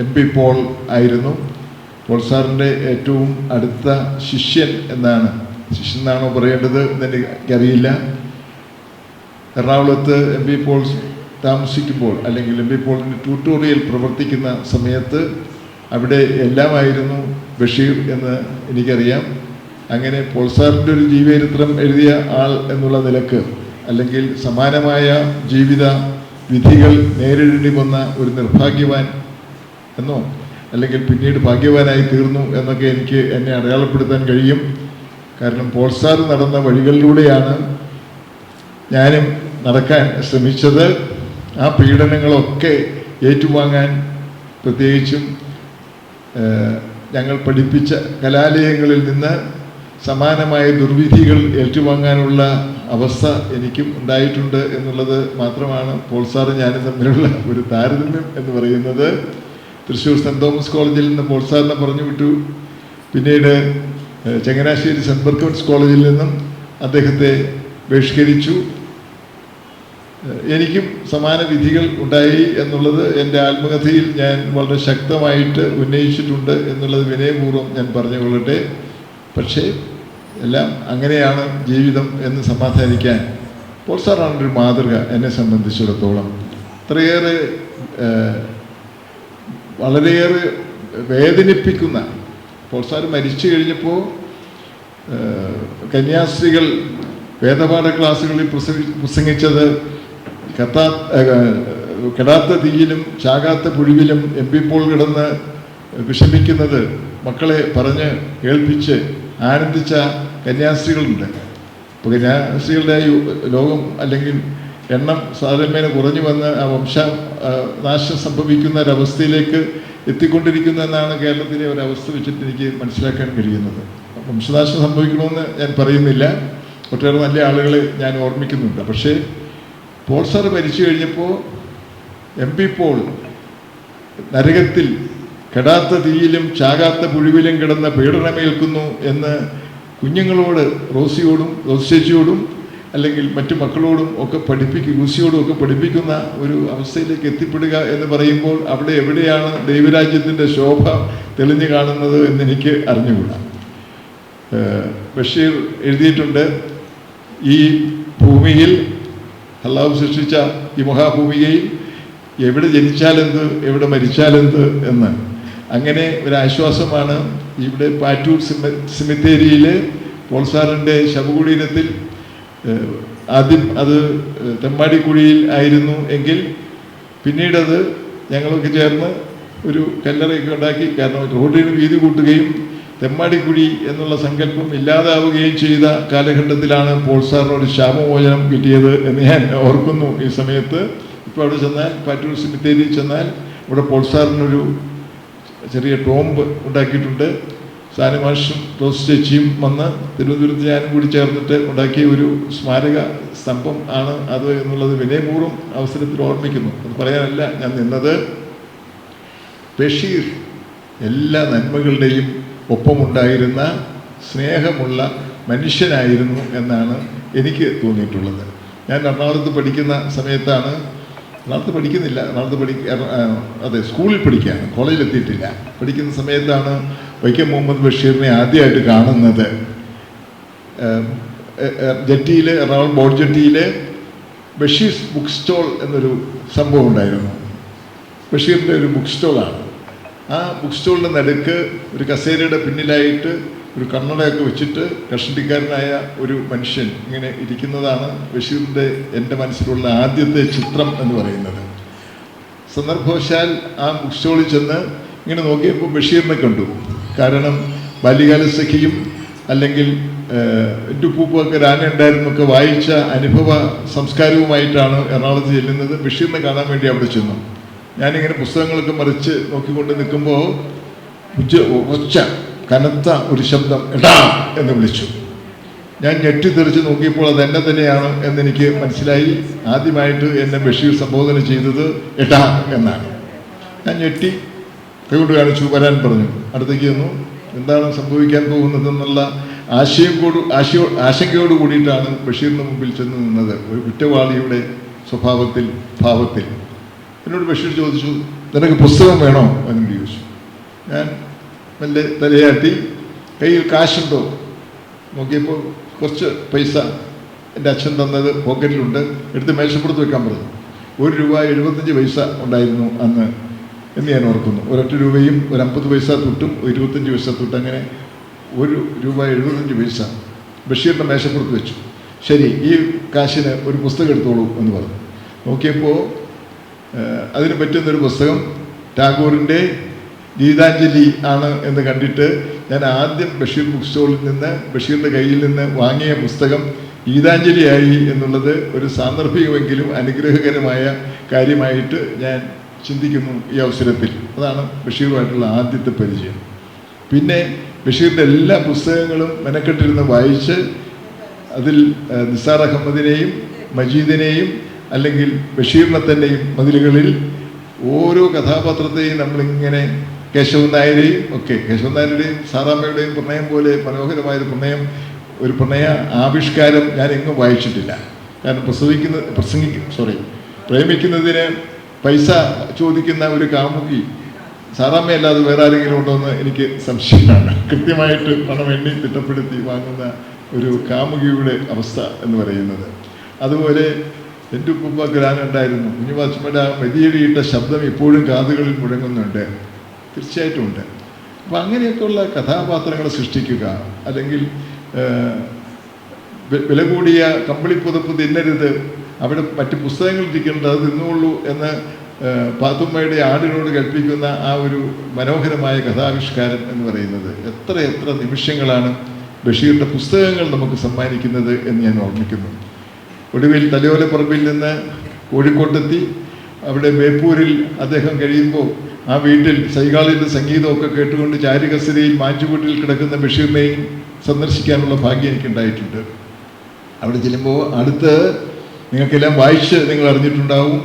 MP പോൾ ആയിരുന്നു. പോൾ സാറിൻ്റെ ഏറ്റവും അടുത്ത ശിഷ്യൻ എന്നാണോ പറയേണ്ടത് എന്നെനിക്കറിയില്ല. എറണാകുളത്ത് MP പോൾ താമസിക്കുമ്പോൾ, അല്ലെങ്കിൽ MP പോളിൻ്റെ ട്യൂട്ടോറിയൽ പ്രവർത്തിക്കുന്ന സമയത്ത് അവിടെ എല്ലാമായിരുന്നു ബഷീർ എന്ന് എനിക്കറിയാം. അങ്ങനെ പോൾ സാറിൻ്റെ ഒരു ജീവചരിത്രം എഴുതിയ ആൾ എന്നുള്ള നിലക്ക്, അല്ലെങ്കിൽ സമാനമായ ജീവിത വിധികൾ നേരിടേണ്ടി വന്ന ഒരു നിർഭാഗ്യവാൻ എന്നോ അല്ലെങ്കിൽ പിന്നീട് ഭാഗ്യവാനായി തീർന്നു എന്നൊക്കെ എന്നെ അടയാളപ്പെടുത്താൻ കഴിയും. കാരണം പോൾ സാർ നടന്ന വഴികളിലൂടെയാണ് ഞാനും നടക്കാൻ ശ്രമിച്ചത്. ആ പീഡനങ്ങളൊക്കെ ഏറ്റുവാങ്ങാൻ, പ്രത്യേകിച്ചും ഞങ്ങൾ പഠിപ്പിച്ച കലാലയങ്ങളിൽ നിന്ന് സമാനമായ ദുർവിധികൾ ഏറ്റുവാങ്ങാനുള്ള അവസ്ഥ എനിക്കും ഉണ്ടായിട്ടുണ്ട് എന്നുള്ളത് മാത്രമാണ് പോൾ സാറും ഞാനും തമ്മിലുള്ള ഒരു താരതമ്യം എന്ന് പറയുന്നത്. തൃശ്ശൂർ സെൻറ് തോമസ് കോളേജിൽ നിന്ന് പോൾ സാറിനെ പറഞ്ഞു വിട്ടു. പിന്നീട് ചങ്ങനാശ്ശേരി സെൻറ് ബർക്കോട്സ് കോളേജിൽ നിന്നും അദ്ദേഹത്തെ ബഹിഷ്കരിച്ചു. എനിക്കും സമാന വിധികൾ ഉണ്ടായി എന്നുള്ളത് എൻ്റെ ആത്മകഥയിൽ ഞാൻ വളരെ ശക്തമായിട്ട് ഉന്നയിച്ചിട്ടുണ്ട് എന്നുള്ളത് വിനയപൂർവ്വം ഞാൻ പറഞ്ഞുകൊള്ളട്ടെ. പക്ഷേ എല്ലാം അങ്ങനെയാണ് ജീവിതം എന്ന് സമാധാനിക്കാൻ പോൾ സാറാണ് ഒരു മാതൃക എന്നെ സംബന്ധിച്ചിടത്തോളം. അത്രയേറെ വളരെയേറെ വേദനിപ്പിക്കുന്ന, പോൾ സാർ മരിച്ചു കഴിഞ്ഞപ്പോൾ കന്യാസ്ത്രീകൾ വേദപാഠ ക്ലാസ്സുകളിൽ പ്രസംഗിച്ചത് കെടാത്ത തീയിലും ചാകാത്ത പുഴുവിലും എംപിപ്പോൾ കിടന്ന് വിഷമിക്കുന്നത് മക്കളെ പറഞ്ഞ് കേൾപ്പിച്ച് ആനന്ദിച്ച കന്യാസ്ത്രീകളുണ്ട്. ഇപ്പോൾ കന്യാസ്ത്രീകളുടെ ലോകം അല്ലെങ്കിൽ എണ്ണം സാധാരണ കുറഞ്ഞു വന്ന് ആ നാശം സംഭവിക്കുന്ന ഒരവസ്ഥയിലേക്ക് എത്തിക്കൊണ്ടിരിക്കുന്നതെന്നാണ് കേരളത്തിലെ ഒരവസ്ഥ വെച്ചിട്ട് എനിക്ക് മനസ്സിലാക്കാൻ കഴിയുന്നത്. വംശനാശം സംഭവിക്കണമെന്ന് ഞാൻ പറയുന്നില്ല, ഒട്ടേറെ നല്ല ആളുകളെ ഞാൻ ഓർമ്മിക്കുന്നുണ്ട്. പക്ഷേ പോൾ സാർ മരിച്ചു കഴിഞ്ഞപ്പോൾ MP പോൾ നരകത്തിൽ കെടാത്ത തീയിലും ചാകാത്ത പുഴുവിലും കിടന്ന പീഡനമേൽക്കുന്നു എന്ന് കുഞ്ഞുങ്ങളോട്, റോസിയോടും ചേച്ചിയോടും അല്ലെങ്കിൽ മറ്റു മക്കളോടും ഒക്കെ ലൂസിയോടും ഒക്കെ പഠിപ്പിക്കുന്ന ഒരു അവസ്ഥയിലേക്ക് എത്തിപ്പെടുക എന്ന് പറയുമ്പോൾ അവിടെ എവിടെയാണ് ദൈവരാജ്യത്തിൻ്റെ ശോഭ തെളിഞ്ഞു കാണുന്നത് എന്നെനിക്ക് അറിഞ്ഞുകൂടാ. ബഷീർ എഴുതിയിട്ടുണ്ട്, ഈ ഭൂമിയിൽ അള്ളാഹു സൃഷ്ടിച്ച ഈ മഹാഭൂമികയിൽ എവിടെ ജനിച്ചാലെന്ത് എവിടെ മരിച്ചാലെന്ത് എന്ന്. അങ്ങനെ ഒരാശ്വാസമാണ് ഇവിടെ പാറ്റൂർ സിമിത്തേരിയിൽ പോൾ സാറിൻ്റെ ശവകുടീരത്തിൽ. ആദ്യം അത് തെമ്മാടിക്കുഴിയിൽ ആയിരുന്നു എങ്കിൽ പിന്നീടത് ഞങ്ങളൊക്കെ ചേർന്ന് ഒരു കല്ലറയൊക്കെ ഉണ്ടാക്കി. കാരണം റോഡിന് വീതി കൂട്ടുകയും തെമ്മാടിക്കുഴി എന്നുള്ള സങ്കല്പം ഇല്ലാതാവുകയും ചെയ്ത കാലഘട്ടത്തിലാണ് പോൾ സാറിന് ഒരു ശാപമോചനം കിട്ടിയത് എന്ന് ഞാൻ ഓർക്കുന്നു ഈ സമയത്ത്. ഇപ്പോൾ അവിടെ ചെന്നാൽ, പാറ്റൂർ സിമിത്തേരി ചെന്നാൽ ഇവിടെ പോൾ സാറിനൊരു ചെറിയ ടോംബ് ഉണ്ടാക്കിയിട്ടുണ്ട്. സാനുമാഷും റോസ് ചേച്ചിയും വന്ന് തിരുവനന്തപുരത്ത് ഞാനും കൂടി ചേർന്നിട്ട് ഉണ്ടാക്കിയ ഒരു സ്മാരക സ്തംഭം ആണ് അത് എന്നുള്ളത് വിനയപൂർവ്വം അവസരത്തിൽ ഓർമ്മിക്കുന്നു. അത് പറയാനല്ല ഞാൻ നിന്നത്. ബഷീർ എല്ലാ നന്മകളുടെയും ഒപ്പമുണ്ടായിരുന്ന സ്നേഹമുള്ള മനുഷ്യനായിരുന്നു എന്നാണ് എനിക്ക് തോന്നിയിട്ടുള്ളത്. ഞാൻ എറണാകുളത്ത് പഠിക്കുന്ന സമയത്താണ്, എറണാകുളത്ത് പഠിക്കുന്നില്ല, അതെ സ്കൂളിൽ പഠിക്കുകയാണ്, കോളേജിലെത്തിയിട്ടില്ല, പഠിക്കുന്ന സമയത്താണ് വൈക്കം മുഹമ്മദ് ബഷീറിനെ ആദ്യമായിട്ട് കാണുന്നത്. ജെട്ടിയിൽ, എറണാകുളം ബോട്ട് ജെട്ടിയിൽ ബഷീർസ് ബുക്ക് സ്റ്റോൾ എന്നൊരു സംഭവം ഉണ്ടായിരുന്നു. ബഷീറിൻ്റെ ഒരു ബുക്ക് സ്റ്റോളാണ്. ആ ബുക്ക് സ്റ്റോളിൻ്റെ നടുക്ക് ഒരു കസേരയുടെ പിന്നിലായിട്ട് ഒരു കണ്ണടയൊക്കെ വെച്ചിട്ട് കഷണ്ടിക്കാരനായ ഒരു മനുഷ്യൻ ഇങ്ങനെ ഇരിക്കുന്നതാണ് ബഷീറിൻ്റെ എൻ്റെ മനസ്സിലുള്ള ആദ്യത്തെ ചിത്രം എന്ന് പറയുന്നത്. സന്ദർഭവശാൽ ആ ബുക്ക് സ്റ്റോളിൽ ചെന്ന് ഇങ്ങനെ നോക്കിയപ്പോൾ ബഷീറിനെ കണ്ടു. കാരണം ബാല്യകാല സഖിയും അല്ലെങ്കിൽ എൻ്റെ ഉപ്പൂപ്പൊക്കെ രാന ഉണ്ടായിരുന്നൊക്കെ വായിച്ച അനുഭവ സംസ്കാരവുമായിട്ടാണ് എറണാകുളത്ത് ചെല്ലുന്നത്. ബഷീറിനെ കാണാൻ വേണ്ടി അവിടെ ചെന്നു. ഞാനിങ്ങനെ പുസ്തകങ്ങളൊക്കെ മറിച്ച് നോക്കിക്കൊണ്ട് നിൽക്കുമ്പോൾ ഒച്ച കനത്ത ഒരു ശബ്ദം എടാ എന്ന് വിളിച്ചു. ഞാൻ ഞെട്ടിത്തെറിച്ച് നോക്കിയപ്പോൾ അത് എന്നെ തന്നെയാണ് എന്നെനിക്ക് മനസ്സിലായി. ആദ്യമായിട്ട് എന്നെ ബഷീർ സംബോധന ചെയ്തത് എടാ എന്നാണ്. ഞാൻ ഞെട്ടി കൈകൊണ്ട് കാണിച്ചു, വരാൻ പറഞ്ഞു. അടുത്തേക്ക് വന്നു. എന്താണ് സംഭവിക്കാൻ പോകുന്നതെന്നുള്ള ആശങ്കയോട് കൂടിയിട്ടാണ് ബഷീറിന് മുമ്പിൽ ചെന്ന് നിന്നത്, ഒരു കുറ്റവാളിയുടെ സ്വഭാവത്തിൽ, ഭാവത്തിൽ. എന്നോട് ബഷീർ ചോദിച്ചു, നിനക്ക് പുസ്തകം വേണോ എന്ന് ചോദിച്ചു. ഞാൻ മെല്ലെ തലയാട്ടി, കയ്യിൽ കാശുണ്ടോ നോക്കിയപ്പോൾ കുറച്ച് പൈസ എൻ്റെ അച്ഛൻ തന്നത് പോക്കറ്റിലുണ്ട്, എടുത്ത് മേശപ്പുറത്ത് വെക്കാൻ പറഞ്ഞു. ₹1.75 ഉണ്ടായിരുന്നു അന്ന് എന്ന് ഞാൻ ഓർക്കുന്നു. ഒരൊറ്റ രൂപയും ഒരു 50 പൈസ തൊട്ടും 25 പൈസ തൊട്ട്, അങ്ങനെ ₹1.75 ബഷീറിൻ്റെ മേശപ്പുറത്ത് വെച്ചു. ശരി, ഈ കാശിന് ഒരു പുസ്തകം എടുത്തോളൂ എന്ന് പറഞ്ഞു. നോക്കിയപ്പോൾ അതിന് പറ്റുന്നൊരു പുസ്തകം ടാഗോറിൻ്റെ ഗീതാഞ്ജലി ആണ് എന്ന് കണ്ടിട്ട് ഞാൻ ആദ്യം ബഷീർ ബുക്ക് സ്റ്റോളിൽ നിന്ന് ബഷീറിൻ്റെ കയ്യിൽ നിന്ന് വാങ്ങിയ പുസ്തകം ഗീതാഞ്ജലിയായി എന്നുള്ളത് ഒരു സാന്ദർഭികമെങ്കിലും അനുഗ്രഹകരമായ കാര്യമായിട്ട് ഞാൻ ചിന്തിക്കുന്നു ഈ അവസരത്തിൽ. അതാണ് ബഷീറുമായിട്ടുള്ള ആദ്യത്തെ പരിചയം. പിന്നെ ബഷീറിൻ്റെ എല്ലാ പുസ്തകങ്ങളും മെനക്കെട്ടിരുന്ന് വായിച്ച് അതിൽ നിസാർ അഹമ്മദിനെയും മജീദിനെയും അല്ലെങ്കിൽ ബഷീറിനെ തന്നെയും മതിലുകളിൽ ഓരോ കഥാപാത്രത്തെയും നമ്മളിങ്ങനെ കേശവൻ നായരെയും ഒക്കെ, കേശവൻ നായരുടെയും സാറാമ്മയുടെയും പ്രണയം പോലെ മനോഹരമായൊരു പ്രണയം, ഒരു പ്രണയ ആവിഷ്കാരം ഞാൻ എങ്ങും വായിച്ചിട്ടില്ല. കാരണം പ്രേമിക്കുന്നതിന് പൈസ ചോദിക്കുന്ന ഒരു കാമുകി സാറാമ്മയല്ലാതെ വേറെ ആരെങ്കിലും ഉണ്ടോ എന്ന് എനിക്ക് സംശയമാണ്. കൃത്യമായിട്ട് പണം എണ്ണി തിട്ടപ്പെടുത്തി വാങ്ങുന്ന ഒരു കാമുകിയുടെ അവസ്ഥ എന്ന് പറയുന്നത്. അതുപോലെ എൻ്റെ ഉപ്പ ഗ്രാനുണ്ടായിരുന്നു. കുഞ്ഞുവാച്ചമ്മയുടെ ആ മെതിയടിയിട്ട ശബ്ദം ഇപ്പോഴും കാതുകളിൽ മുഴങ്ങുന്നുണ്ട്. തീർച്ചയായിട്ടും ഉണ്ട്. അപ്പം അങ്ങനെയൊക്കെയുള്ള കഥാപാത്രങ്ങളെ സൃഷ്ടിക്കുക, അല്ലെങ്കിൽ വില കൂടിയ കമ്പിളിപ്പുതപ്പ് തിന്നരുത്, അവിടെ മറ്റ് പുസ്തകങ്ങൾ ഇരിക്കേണ്ടത് അത് തിന്നുള്ളൂ എന്ന് പാത്തുമ്മയുടെ ആടിനോട് കൽപ്പിക്കുന്ന ആ ഒരു മനോഹരമായ കഥാവിഷ്കാരം എന്ന് പറയുന്നത് എത്ര നിമിഷങ്ങളാണ് ബഷീറിൻ്റെ പുസ്തകങ്ങൾ നമുക്ക് സമ്മാനിക്കുന്നത് എന്ന് ഞാൻ ഓർമ്മിക്കുന്നു. ഒടുവിൽ തലയോലപ്പറമ്പിൽ നിന്ന് കോഴിക്കോട്ടെത്തി അവിടെ ബേപ്പൂരിൽ അദ്ദേഹം കഴിയുമ്പോൾ ആ വീട്ടിൽ സൈഗാളിൻ്റെ സംഗീതമൊക്കെ കേട്ടുകൊണ്ട് ചാരുകസരയിൽ മാഞ്ചുകൂട്ടിൽ കിടക്കുന്ന ബഷീറിനെയും സന്ദർശിക്കാനുള്ള ഭാഗ്യം എനിക്കുണ്ടായിട്ടുണ്ട്. അവിടെ ചെല്ലുമ്പോൾ അടുത്ത് നിങ്ങൾക്കെല്ലാം വായിച്ച് നിങ്ങൾ അറിഞ്ഞിട്ടുണ്ടാവും,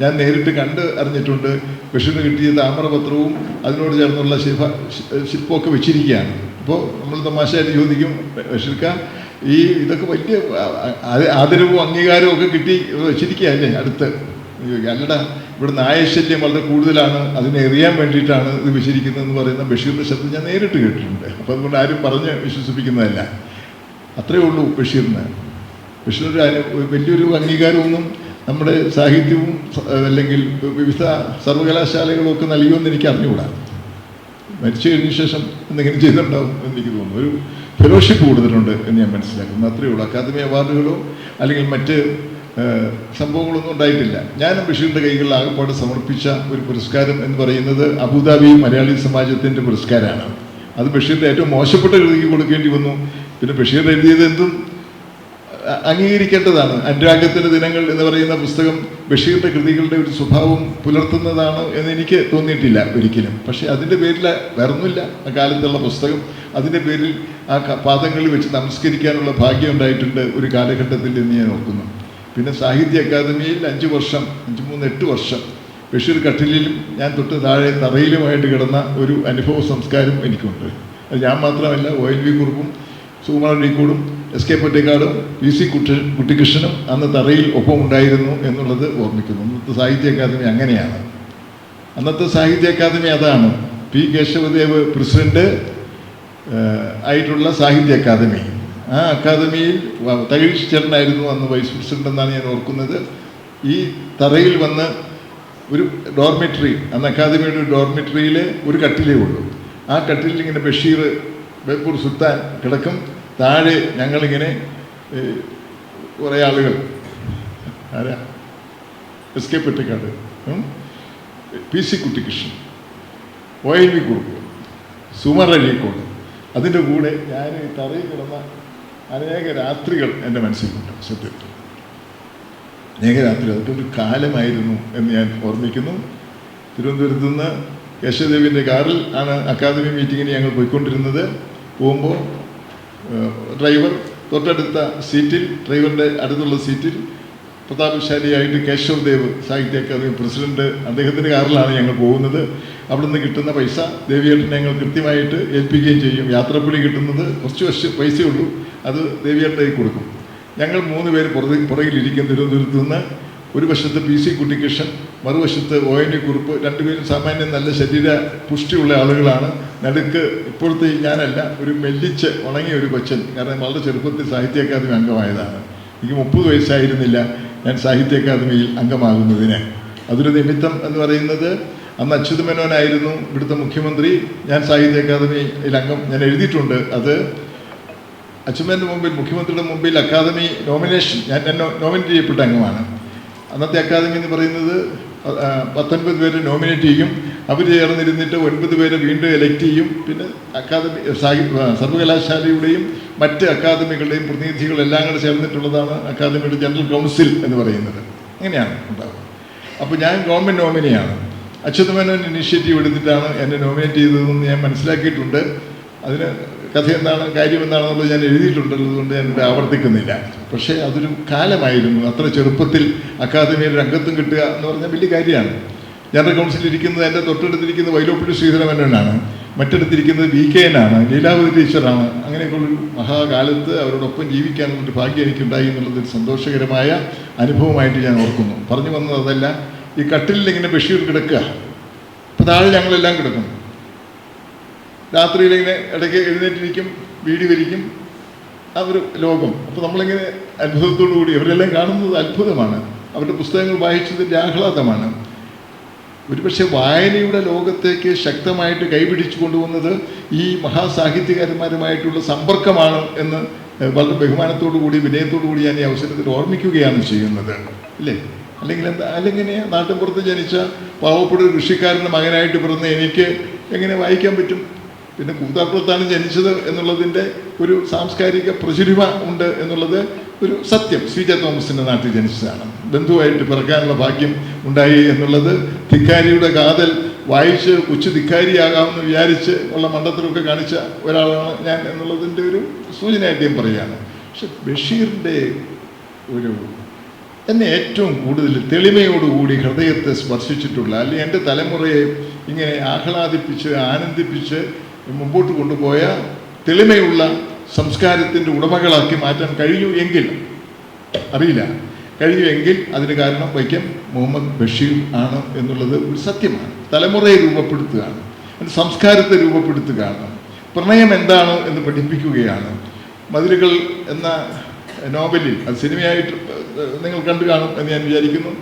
ഞാൻ നേരിട്ട് കണ്ട് അറിഞ്ഞിട്ടുണ്ട്. ബഷീറിന് കിട്ടിയ താമ്രപത്രവും അതിനോട് ചേർന്നുള്ള ശില്പമൊക്കെ വെച്ചിരിക്കുകയാണ്. അപ്പോൾ നമ്മൾ തമാശയായിട്ട് ചോദിക്കും, ബഷീർക്ക ഈ ഇതൊക്കെ വലിയ ആദരവും അംഗീകാരവും ഒക്കെ കിട്ടി വെച്ചിരിക്കുകയല്ലേ അടുത്ത്? അല്ലടാ, ഇവിടെ നായശല്യം വളരെ കൂടുതലാണ്, അതിനെ എറിയാൻ വേണ്ടിയിട്ടാണ് ഇത് വെച്ചിരിക്കുന്നതെന്ന് പറയുന്ന ബഷീറിൻ്റെ ശബ്ദം ഞാൻ നേരിട്ട് കേട്ടിട്ടുണ്ട്. അപ്പോൾ അതുകൊണ്ട് ആരും പറഞ്ഞ് വിശ്വസിപ്പിക്കുന്നതല്ല. അത്രയേ ഉള്ളൂ ബഷീറിന്. ബഷീറിൻ്റെ വലിയൊരു അംഗീകാരമൊന്നും നമ്മുടെ സാഹിത്യവും അല്ലെങ്കിൽ വിവിധ സർവകലാശാലകളും ഒക്കെ നൽകുമെന്ന് എനിക്ക് അറിഞ്ഞുകൂടാ. മരിച്ചു കഴിഞ്ഞ ശേഷം എന്തെങ്കിലും ചെയ്തിട്ടുണ്ടാവും എന്ന് എനിക്ക് തോന്നുന്നു. ഒരു ഫെലോഷിപ്പ് കൊടുത്തിട്ടുണ്ട് എന്ന് ഞാൻ മനസ്സിലാക്കുന്നു. അത്രയേ ഉള്ളൂ. അക്കാദമി അവാർഡുകളോ അല്ലെങ്കിൽ മറ്റ് സംഭവങ്ങളൊന്നും ഉണ്ടായിട്ടില്ല. ഞാനും ബഷീറിൻ്റെ കൈകളിൽ ആകെപ്പാട് സമർപ്പിച്ച ഒരു പുരസ്കാരം എന്ന് പറയുന്നത് അബുദാബി മലയാളി സമാജത്തിൻ്റെ പുരസ്കാരമാണ്. അത് ബഷീറിൻ്റെ ഏറ്റവും മോശപ്പെട്ട കൃതിക്ക് കൊടുക്കേണ്ടി വന്നു. പിന്നെ ബഷീർ എഴുതിയത് എന്തും അംഗീകരിക്കേണ്ടതാണ്. അനുരാഗത്തിൻ്റെ ദിനങ്ങൾ എന്ന് പറയുന്ന പുസ്തകം ബഷീറിൻ്റെ കൃതികളുടെ ഒരു സ്വഭാവം പുലർത്തുന്നതാണ് എന്ന് എനിക്ക് തോന്നിയിട്ടില്ല ഒരിക്കലും. പക്ഷേ അതിൻ്റെ പേരിൽ വേറൊന്നുമില്ല, ആ കാലത്തുള്ള പുസ്തകം അതിൻ്റെ പേരിൽ ആ പാദങ്ങളിൽ വെച്ച് നമസ്കരിക്കാനുള്ള ഭാഗ്യം ഉണ്ടായിട്ടുണ്ട് ഒരു കാലഘട്ടത്തിൽ എന്ന് ഞാൻ ഓർക്കുന്നു. പിന്നെ സാഹിത്യ അക്കാദമിയിൽ 5 വർഷം 8 വർഷം ബഷീർ കട്ടിലിലും ഞാൻ തൊട്ട് താഴെ തറയിലുമായിട്ട് കിടന്ന ഒരു അനുഭവ സംസ്കാരം എനിക്കുണ്ട്. അത് ഞാൻ മാത്രമല്ല, ONV കുറുപ്പും സുകുമാരൻ അഴീക്കോടും SK പൊറ്റേക്കാടും PC കുട്ടിക്കൃഷ്ണനും അന്ന് തറയിൽ ഒപ്പം ഉണ്ടായിരുന്നു എന്നുള്ളത് ഓർമ്മിക്കുന്നു. അന്നത്തെ സാഹിത്യ അക്കാദമി അങ്ങനെയാണ്. അന്നത്തെ സാഹിത്യ അക്കാദമി അതാണ്. P കേശവദേവ് പ്രസിഡന്റ് ആയിട്ടുള്ള സാഹിത്യ അക്കാദമി. ആ അക്കാദമിയിൽ തകഴീഷ് ചേട്ടനായിരുന്നു അന്ന് വൈസ് പ്രസിഡന്റ് എന്നാണ് ഞാൻ ഓർക്കുന്നത്. ഈ തറയിൽ വന്ന് ഒരു ഡോർമെറ്ററി, അന്ന് അക്കാദമിയുടെ ഒരു ഡോർമെറ്ററിയിൽ ഒരു കട്ടിലേ ഉള്ളൂ. ആ കട്ടിലിൽ ഇങ്ങനെ ബഷീർ, ബേപ്പൂർ സുൽത്താൻ കിടക്കും. താഴെ ഞങ്ങളിങ്ങനെ കുറേ ആളുകൾ, ആരാ, SK Pottekkatt, PC Kuttikrishnan, ONV Kurup, Sukumaran Azhikode, അതിൻ്റെ കൂടെ ഞാൻ തറയിൽ കിടന്ന അനേക രാത്രികൾ എൻ്റെ മനസ്സിലുണ്ട്. സത്യത്തിൽ അനേക രാത്രികൾ. അതൊക്കെ ഒരു കാലമായിരുന്നു എന്ന് ഞാൻ ഓർമ്മിക്കുന്നു. തിരുവനന്തപുരത്ത് നിന്ന് കേശവദേവിൻ്റെ കാറിൽ ആണ് അക്കാദമി മീറ്റിങ്ങിന് ഞങ്ങൾ പോയിക്കൊണ്ടിരുന്നത്. പോകുമ്പോൾ ഡ്രൈവർ തൊട്ടടുത്ത സീറ്റിൽ, ഡ്രൈവറിൻ്റെ അടുത്തുള്ള സീറ്റിൽ പ്രതാപശാലിയായിട്ട് കേശവദേവ് സാഹിത്യ അക്കാദമി പ്രസിഡന്റ്, അദ്ദേഹത്തിൻ്റെ കാറിലാണ് ഞങ്ങൾ പോകുന്നത്. അവിടെ നിന്ന് കിട്ടുന്ന പൈസ ദേവിയേട്ടനെ ഞങ്ങൾ കൃത്യമായിട്ട് ഏൽപ്പിക്കുകയും ചെയ്യും. യാത്രപ്പണി കിട്ടുന്നത് കുറച്ച് പൈസയുള്ളൂ, അത് ദേവിയേട്ടനെ കൊടുക്കും. ഞങ്ങൾ 3 പേര് പുറകിലിരിക്കും. തിരുവനന്തപുരത്ത് നിന്ന് ഒരു വശത്ത് PC കുട്ടിക്കൃഷ്ണൻ, മറുവശത്ത് ONV കുറുപ്പ്. 2 പേരും സാമാന്യം നല്ല ശരീര പുഷ്ടിയുള്ള ആളുകളാണ്. നടുക്ക് ഇപ്പോഴത്തെ ഞാനല്ല, ഒരു മെല്ലിച്ച് ഉണങ്ങിയ ഒരു കൊച്ചൻ. കാരണം വളരെ ചെറുപ്പത്തിൽ സാഹിത്യ അക്കാദമി അംഗമായതാണ്. എനിക്ക് 30 വയസ്സായിരുന്നില്ല ഞാൻ സാഹിത്യ അക്കാദമിയിൽ അംഗമാകുന്നതിന്. അതൊരു നിമിത്തം എന്ന് പറയുന്നത് അന്ന് അച്യുത മേനോനായിരുന്നു ഇവിടുത്തെ മുഖ്യമന്ത്രി. ഞാൻ സാഹിത്യ അക്കാദമിയിൽ അംഗം ഞാൻ എഴുതിയിട്ടുണ്ട്. അത് അച്യുതൻ്റെ മുമ്പിൽ, മുഖ്യമന്ത്രിയുടെ മുമ്പിൽ അക്കാദമി നോമിനേഷൻ, ഞാൻ നോമിനേറ്റ് ചെയ്യപ്പെട്ട അംഗമാണ്. അന്നത്തെ അക്കാദമി എന്ന് പറയുന്നത് 19 പേരെ നോമിനേറ്റ് ചെയ്യും. അവർ ചേർന്നിരുന്നിട്ട് 9 പേരെ വീണ്ടും എലക്ട് ചെയ്യും. പിന്നെ അക്കാദമി സർവകലാശാലയുടെയും മറ്റ് അക്കാദമികളുടെയും പ്രതിനിധികളെല്ലാം കൂടെ ചേർന്നിട്ടുള്ളതാണ് അക്കാദമിയുടെ ജനറൽ കൗൺസിൽ എന്ന് പറയുന്നത്. അങ്ങനെയാണ് ഉണ്ടാവുക. അപ്പോൾ ഞാൻ ഗവൺമെൻറ് നോമിനിയാണ്. അച്യുത മേനോൻ ഇനീഷ്യേറ്റീവ് എടുത്തിട്ടാണ് എന്നെ നോമിനേറ്റ് ചെയ്തതെന്ന് ഞാൻ മനസ്സിലാക്കിയിട്ടുണ്ട്. അതിന് കഥ എന്താണ്, കാര്യം എന്താണെന്നുള്ളത് ഞാൻ എഴുതിയിട്ടുണ്ടതുകൊണ്ട് ഞാൻ ഇവിടെ ആവർത്തിക്കുന്നില്ല. പക്ഷേ അതൊരു കാലമായിരുന്നു. അത്ര ചെറുപ്പത്തിൽ അക്കാദമിയിൽ രംഗത്തും കിട്ടുക എന്ന് പറഞ്ഞാൽ വലിയ കാര്യമാണ്. ജനറൽ കൗൺസിലിൽ ഇരിക്കുന്നത് എൻ്റെ തൊട്ടടുത്തിരിക്കുന്നത് വൈലോപ്പിള്ളി ശ്രീധരമേനോനാണ്, മറ്റടുത്തിരിക്കുന്നത് VKN ആണ്, ലീലാവതി ടീച്ചറാണ്. അങ്ങനെയൊക്കെയുള്ളൊരു മഹാകാലത്ത് അവരോടൊപ്പം ജീവിക്കാനുള്ളൊരു ഭാഗ്യം എനിക്കുണ്ടായി എന്നുള്ളത് സന്തോഷകരമായ അനുഭവമായിട്ട് ഞാൻ ഓർക്കുന്നു. പറഞ്ഞു വന്നത് അതല്ല, ഈ കട്ടിലിൽ ഇങ്ങനെ ബഷീർ കിടക്കുക, അപ്പോൾ താഴെ ഞങ്ങളെല്ലാം കിടക്കുന്നു. രാത്രിയിലിങ്ങനെ ഇടയ്ക്ക് എഴുന്നേറ്റിരിക്കും, വീടി വലിക്കും, ആ ഒരു ലോകം. അപ്പോൾ നമ്മളിങ്ങനെ അത്ഭുതത്തോടു കൂടി അവരെല്ലാം കാണുന്നത് അത്ഭുതമാണ്, അവരുടെ പുസ്തകങ്ങൾ വായിച്ചതിൻ്റെ ആഹ്ലാദമാണ്. ഒരുപക്ഷെ വായനയുടെ ലോകത്തേക്ക് ശക്തമായിട്ട് കൈപിടിച്ചു കൊണ്ടുവന്നത് ഈ മഹാസാഹിത്യകാരന്മാരുമായിട്ടുള്ള സമ്പർക്കമാണ് എന്ന് വളരെ ബഹുമാനത്തോടു കൂടി വിനയത്തോടു കൂടി ഞാൻ ഈ അവസരത്തിൽ ഓർമ്മിക്കുകയാണ് ചെയ്യുന്നത്, അല്ലേ? അല്ലെങ്കിൽ നാട്ടിൻപുറത്ത് ജനിച്ച പാവപ്പെട്ട ഒരു കൃഷിക്കാരൻ്റെ മകനായിട്ട് പിറന്ന് എനിക്ക് എങ്ങനെ വായിക്കാൻ പറ്റും? പിന്നെ കൂത്താട്ടുകുളത്താണ് ജനിച്ചത് എന്നുള്ളതിൻ്റെ ഒരു സാംസ്കാരിക പ്രചുരിമ ഉണ്ട് എന്നുള്ളത് ഒരു സത്യം. CJ തോമസിൻ്റെ നാട്ടിൽ ജനിച്ചതാണ്. ബന്ധുവായിട്ട് പിറക്കാനുള്ള ഭാഗ്യം ഉണ്ടായി എന്നുള്ളത് ധിക്കാരിയുടെ കാതൽ വായിച്ച് കൊച്ചു ധിക്കാരിയാകാമെന്ന് വിചാരിച്ച് ഉള്ള മണ്ടത്തിലൊക്കെ കാണിച്ച ഒരാളാണ് ഞാൻ എന്നുള്ളതിൻ്റെ ഒരു സൂചനയായിട്ട് ഞാൻ പറയുകയാണ്. പക്ഷെ ബഷീറിൻ്റെ ഒരു എന്നെ ഏറ്റവും കൂടുതൽ തെളിമയോടുകൂടി ഹൃദയത്തെ സ്പർശിച്ചിട്ടുള്ള, അല്ലെങ്കിൽ എൻ്റെ തലമുറയെ ഇങ്ങനെ ആഹ്ലാദിപ്പിച്ച് ആനന്ദിപ്പിച്ച് മുമ്പോട്ട് കൊണ്ടുപോയ തെളിമയുള്ള സംസ്കാരത്തിൻ്റെ ഉടമകളാക്കി മാറ്റാൻ കഴിഞ്ഞു എങ്കിൽ, അറിയില്ല, കഴിഞ്ഞു എങ്കിൽ അതിന് കാരണം വൈക്കം മുഹമ്മദ് ബഷീർ ആണ് എന്നുള്ളത് ഒരു സത്യമാണ്. തലമുറയെ രൂപപ്പെടുത്തുകയാണ്, സംസ്കാരത്തെ രൂപപ്പെടുത്തുകയാണ്, പ്രണയം എന്താണ് എന്ന് പഠിപ്പിക്കുകയാണ്. മതിലുകൾ എന്ന നോവലിൽ, അത് സിനിമയായിട്ട് നിങ്ങൾ കണ്ടു കാണും എന്ന് ഞാൻ വിചാരിക്കുന്നു.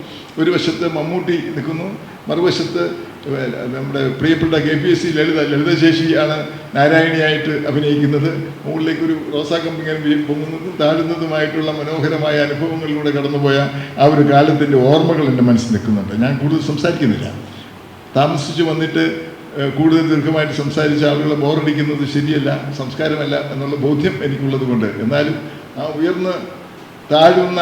ഒരു വശത്ത് മമ്മൂട്ടി നിൽക്കുന്നു, മറുവശത്ത് നമ്മുടെ പ്രിയപ്പെട്ട KPSC ലളിതശേഷിയാണ് നാരായണിയായിട്ട് അഭിനയിക്കുന്നത്. മുകളിലേക്കൊരു റോസാക്കമ്പിങ്ങനെ പൊങ്ങുന്നതും താഴുന്നതുമായിട്ടുള്ള മനോഹരമായ അനുഭവങ്ങളിലൂടെ കടന്നുപോയ ആ ഒരു കാലത്തിൻ്റെ ഓർമ്മകൾ എൻ്റെ മനസ്സിൽ നിൽക്കുന്നുണ്ട്. ഞാൻ കൂടുതൽ സംസാരിക്കുന്നില്ല. താമസിച്ച് വന്നിട്ട് കൂടുതൽ ദീർഘമായിട്ട് സംസാരിച്ച ആളുകളെ ബോറടിക്കുന്നത് ശരിയല്ല, സംസ്കാരമല്ല എന്നുള്ള ബോധ്യം എനിക്കുള്ളത് കൊണ്ട്. എന്നാലും ആ ഉയർന്ന് താഴുന്ന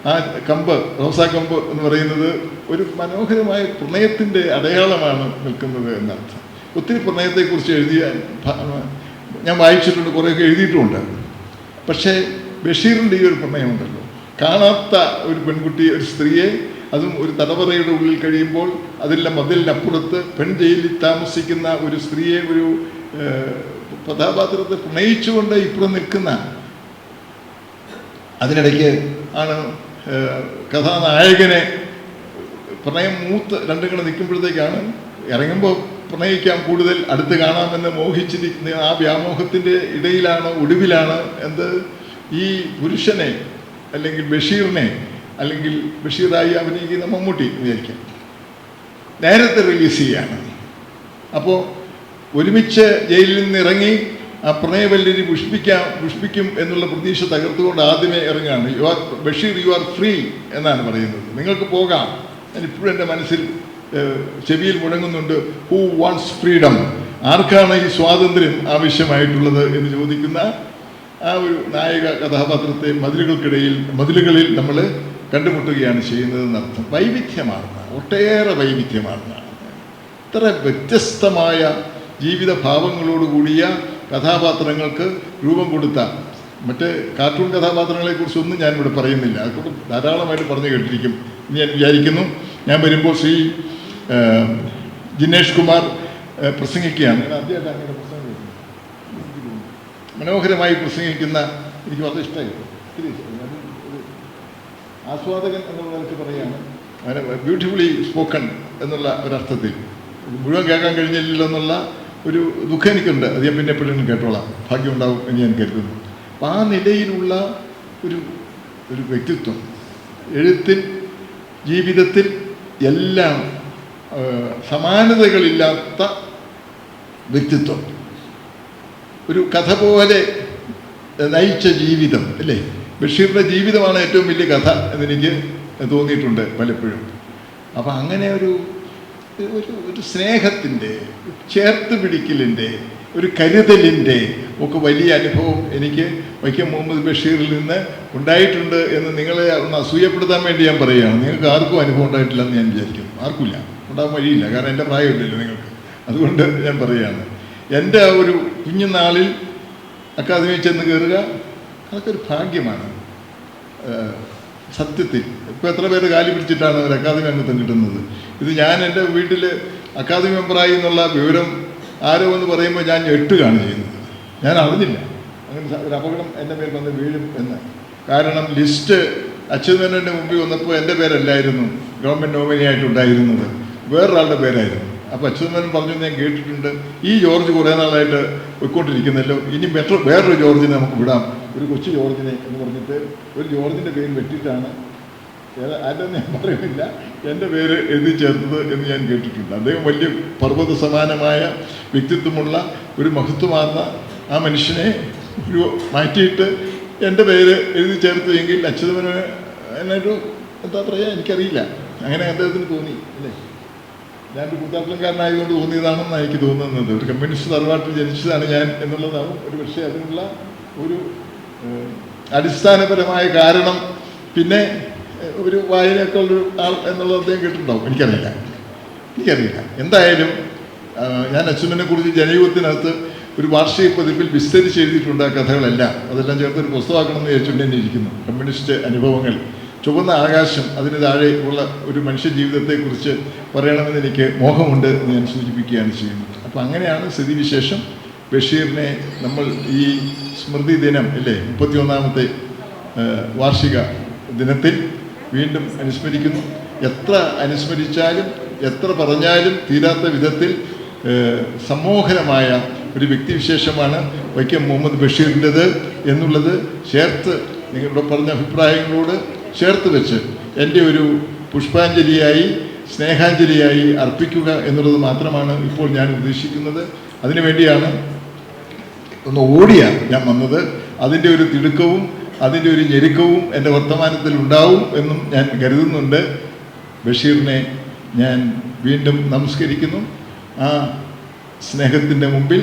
ആ കമ്പ്, റോസാക്കമ്പ് എന്ന് പറയുന്നത് ഒരു മനോഹരമായ പ്രണയത്തിൻ്റെ അടയാളമാണ് നിൽക്കുന്നത് എന്നർത്ഥം. ഒത്തിരി പ്രണയത്തെക്കുറിച്ച് ഞാൻ വായിച്ചിട്ടുണ്ട്, കുറേയൊക്കെ എഴുതിയിട്ടുമുണ്ട്. പക്ഷേ ബഷീറിൻ്റെ ഈ ഒരു പ്രണയമുണ്ടല്ലോ, കാണാത്ത ഒരു പെൺകുട്ടി, ഒരു സ്ത്രീയെ, അതും ഒരു തടവറയുടെ ഉള്ളിൽ കഴിയുമ്പോൾ അതിൻ്റെ മതിലിനപ്പുറത്ത് പെൺ ജയിലിൽ താമസിക്കുന്ന ഒരു സ്ത്രീയെ, ഒരു കഥാപാത്രത്തെ പ്രണയിച്ചുകൊണ്ട് ഇപ്പുറം നിൽക്കുന്ന, അതിനിടയ്ക്ക് ആണ് കഥാനായകനെ പ്രണയം മൂത്ത് രണ്ടും കൂടെ നിൽക്കുമ്പോഴത്തേക്കാണ് ഇറങ്ങുമ്പോൾ പ്രണയിക്കാം, കൂടുതൽ അടുത്ത് കാണാമെന്ന് മോഹിച്ചിരിക്കുന്ന ആ വ്യാമോഹത്തിൻ്റെ ഇടയിലാണ്, ഒടുവിലാണ് ഈ പുരുഷനെ അല്ലെങ്കിൽ ബഷീറിനെ, അല്ലെങ്കിൽ ബഷീറായി അഭിനയിക്കുന്ന മമ്മൂട്ടി വിചാരിക്കാം, നേരത്തെ റിലീസ് ചെയ്യാണ്. അപ്പോൾ ഒരുമിച്ച് ജയിലിൽ നിന്ന് ഇറങ്ങി ആ പ്രണയവല്ലരി പുഷ്പിക്കും എന്നുള്ള പ്രതീക്ഷ തകർത്തുകൊണ്ട് ആദ്യമേ ഇറങ്ങുകയാണ്. ബഷീർ യു ആർ ഫ്രീ എന്നാണ് പറയുന്നത്, നിങ്ങൾക്ക് പോകാം. ഞാനിപ്പോഴും എൻ്റെ മനസ്സിൽ ചെവിയിൽ മുഴങ്ങുന്നുണ്ട്, ഹൂ വാണ്ട്സ് ഫ്രീഡം, ആർക്കാണ് ഈ സ്വാതന്ത്ര്യം ആവശ്യമായിട്ടുള്ളത് എന്ന് ചോദിക്കുന്ന ആ ഒരു നായക കഥാപാത്രത്തെ മതിലുകളിൽ നമ്മൾ കണ്ടുമുട്ടുകയാണ് ചെയ്യുന്നതെന്നർത്ഥം. വൈവിധ്യമാർന്ന, ഒട്ടേറെ വൈവിധ്യമാർന്ന, ഇത്ര വ്യത്യസ്തമായ ജീവിത ഭാവങ്ങളോടുകൂടിയ കഥാപാത്രങ്ങൾക്ക് രൂപം കൊടുത്ത മറ്റ് കാർട്ടൂൺ കഥാപാത്രങ്ങളെക്കുറിച്ചൊന്നും ഞാനിവിടെ പറയുന്നില്ല, അതുകൊണ്ട് ധാരാളമായിട്ട് പറഞ്ഞു കേട്ടിരിക്കും എന്ന് ഞാൻ വിചാരിക്കുന്നു. ഞാൻ വരുമ്പോൾ ശ്രീ ജിനേഷ് കുമാർ പ്രസംഗിക്കുകയാണ്. ആദ്യമായിട്ട് അങ്ങനെ പ്രസംഗം മനോഹരമായി പ്രസംഗിക്കുന്ന, എനിക്ക് വളരെ ഇഷ്ടമായി, ഒത്തിരി ഒരു ആസ്വാദകൻ എന്നുള്ള നിലയ്ക്ക് പറയുകയാണ്. അങ്ങനെ ബ്യൂട്ടിഫുള്ളി സ്പോക്കൺ എന്നുള്ള ഒരർത്ഥത്തിൽ, മുഴുവൻ കേൾക്കാൻ കഴിഞ്ഞില്ലല്ലോ എന്നുള്ള ഒരു ദുഃഖം എനിക്കുണ്ട്. അത് ഞാൻ പിന്നെ എപ്പോഴും കേട്ടോളാം, ഭാഗ്യമുണ്ടാവും എന്ന് ഞാൻ കരുതുന്നു. അപ്പം ആ നിലയിലുള്ള ഒരു വ്യക്തിത്വം, എഴുത്തിൽ, ജീവിതത്തിൽ എല്ലാം സമാനതകളില്ലാത്ത വ്യക്തിത്വം, ഒരു കഥ പോലെ നയിച്ച ജീവിതം, അല്ലേ? ബഷീറിൻ്റെ ജീവിതമാണ് ഏറ്റവും വലിയ കഥ എന്നെനിക്ക് തോന്നിയിട്ടുണ്ട് പലപ്പോഴും. അപ്പം അങ്ങനെ ഒരു സ്നേഹത്തിൻ്റെ, ചേർത്ത് പിടിക്കലിൻ്റെ, ഒരു കരുതലിൻ്റെ ഒക്കെ വലിയ അനുഭവം എനിക്ക് വൈക്കം മുഹമ്മദ് ബഷീറിൽ നിന്ന് ഉണ്ടായിട്ടുണ്ട് എന്ന് നിങ്ങളെ ഒന്ന് അസൂയപ്പെടുത്താൻ വേണ്ടി ഞാൻ പറയുകയാണ്. നിങ്ങൾക്ക് ആർക്കും അനുഭവം ഉണ്ടായിട്ടില്ലെന്ന് ഞാൻ വിചാരിക്കുന്നു. ആർക്കില്ല, ഉണ്ടാകാൻ വഴിയില്ല, കാരണം എൻ്റെ പ്രായമില്ലല്ലോ നിങ്ങൾക്ക്. അതുകൊണ്ട് ഞാൻ പറയുകയാണ്, എൻ്റെ ആ ഒരു കുഞ്ഞുനാളിൽ അക്കാദമിയിൽ ചെന്ന് കയറുക, അതൊക്കെ ഒരു ഭാഗ്യമാണ്. സത്യത്തിൽ ഇപ്പോൾ എത്ര പേര് കാലി പിടിച്ചിട്ടാണ് ഒരു അക്കാദമി അംഗത്വം കിട്ടുന്നത്? ഇത് ഞാൻ എൻ്റെ വീട്ടിൽ അക്കാദമി മെമ്പറായി എന്നുള്ള വിവരം ആരോ എന്ന് പറയുമ്പോൾ ഞാൻ ഞെട്ടുകയാണ് ചെയ്യുന്നത്. ഞാൻ അറിഞ്ഞില്ല അങ്ങനെ ഒരു അപകടം എൻ്റെ പേര് വന്ന് വീഴും എന്ന്. കാരണം ലിസ്റ്റ് അച്യുതമേനോൻ്റെ മുമ്പിൽ വന്നപ്പോൾ എൻ്റെ പേരല്ലായിരുന്നു ഗവൺമെൻറ് നോമിനിയായിട്ടുണ്ടായിരുന്നത്, വേറൊരാളുടെ പേരായിരുന്നു. അപ്പോൾ അച്യുതമേനോൻ പറഞ്ഞു, ഞാൻ കേട്ടിട്ടുണ്ട് ഈ ജോർജ് കുറേ നാളായിട്ട് പോയിക്കൊണ്ടിരിക്കുന്നല്ലോ, ഇനി വേറൊരു ജോർജിനെ നമുക്ക് വിടാം, ഒരു കൊച്ചു ജോർജിനെ എന്ന് പറഞ്ഞിട്ട് ഒരു ജോർജിൻ്റെ പേര് വെട്ടിയിട്ടാണ് ആരെന്ന് ഞാൻ പറയുന്നില്ല എൻ്റെ പേര് എഴുതി ചേർത്തത് എന്ന് ഞാൻ കേട്ടിട്ടുണ്ട്. അദ്ദേഹം വലിയ പർവ്വത സമാനമായ വ്യക്തിത്വമുള്ള ഒരു മഹത്വമാർന്ന ആ മനുഷ്യനെ ഒരു മാറ്റിയിട്ട് എൻ്റെ പേര് എഴുതി ചേർത്തു എങ്കിൽ അച്യുതമേനോൻ എന്നൊരു എന്താ പറയുക എനിക്കറിയില്ല, അങ്ങനെ അദ്ദേഹത്തിന് തോന്നി അല്ലേ. ഞാനൊരു കൂത്താട്ടംകാരനായതുകൊണ്ട് തോന്നിയതാണെന്നാണ് എനിക്ക് തോന്നുന്നത്. ഒരു കമ്മ്യൂണിസ്റ്റ് തറവാട്ടിൽ ജനിച്ചതാണ് ഞാൻ എന്നുള്ളതാവും ഒരു പക്ഷേ അതിനുള്ള ഒരു അടിസ്ഥാനപരമായ കാരണം. പിന്നെ ഒരു വായനയൊക്കെ ഉള്ളൊരു ആൾ എന്നുള്ളത് അദ്ദേഹം കേട്ടിട്ടുണ്ടാവും, എനിക്കറിയില്ല. എന്തായാലും ഞാൻ അച്യുതനെ കുറിച്ച് ജനയുഗത്തിനകത്ത് ഒരു വാർഷിക പതിപ്പിൽ വിസ്തരിച്ച് എഴുതിയിട്ടുണ്ട് ആ കഥകളെല്ലാം. അതെല്ലാം ചേർത്ത് ഒരു പുസ്തകമാക്കണമെന്ന് വിചാരിച്ചുകൊണ്ട് തന്നെ ഇരിക്കുന്നു. കമ്മ്യൂണിസ്റ്റ് അനുഭവങ്ങൾ, ചുവന്ന ആകാശം, അതിന് താഴെ ഉള്ള ഒരു മനുഷ്യ ജീവിതത്തെക്കുറിച്ച് പറയണമെന്ന് എനിക്ക് മോഹമുണ്ട് എന്ന് ഞാൻ സൂചിപ്പിക്കുകയാണ് ചെയ്യുന്നത്. അപ്പോൾ അങ്ങനെയാണ് സ്ഥിതിവിശേഷം. ബഷീറിനെ നമ്മൾ ഈ സ്മൃതി ദിനം അല്ലേ 31ാമത്തെ വാർഷിക ദിനത്തിൽ വീണ്ടും അനുസ്മരിക്കുന്നു. എത്ര അനുസ്മരിച്ചാലും എത്ര പറഞ്ഞാലും തീരാത്ത വിധത്തിൽ സമ്മോഹനമായ ഒരു വ്യക്തിവിശേഷമാണ് വൈക്കം മുഹമ്മദ് ബഷീറിൻ്റെത് എന്നുള്ളത് ചേർത്ത് നിങ്ങളുടെ പറഞ്ഞ അഭിപ്രായങ്ങളോട് ചേർത്ത് വെച്ച് എൻ്റെ ഒരു പുഷ്പാഞ്ജലിയായി സ്നേഹാഞ്ജലിയായി അർപ്പിക്കുക എന്നുള്ളത് മാത്രമാണ് ഇപ്പോൾ ഞാൻ ഉദ്ദേശിക്കുന്നത്. അതിനുവേണ്ടിയാണ് ഒന്ന് ഓടിയാണ് ഞാൻ വന്നത്. അതിൻ്റെ ഒരു തിടുക്കവും അതിൻ്റെ ഒരു ഞെരുക്കവും എൻ്റെ വർത്തമാനത്തിൽ ഉണ്ടാവും എന്നും ഞാൻ കരുതുന്നുണ്ട്. ബഷീറിനെ ഞാൻ വീണ്ടും നമസ്കരിക്കുന്നു. ആ സ്നേഹത്തിൻ്റെ മുമ്പിൽ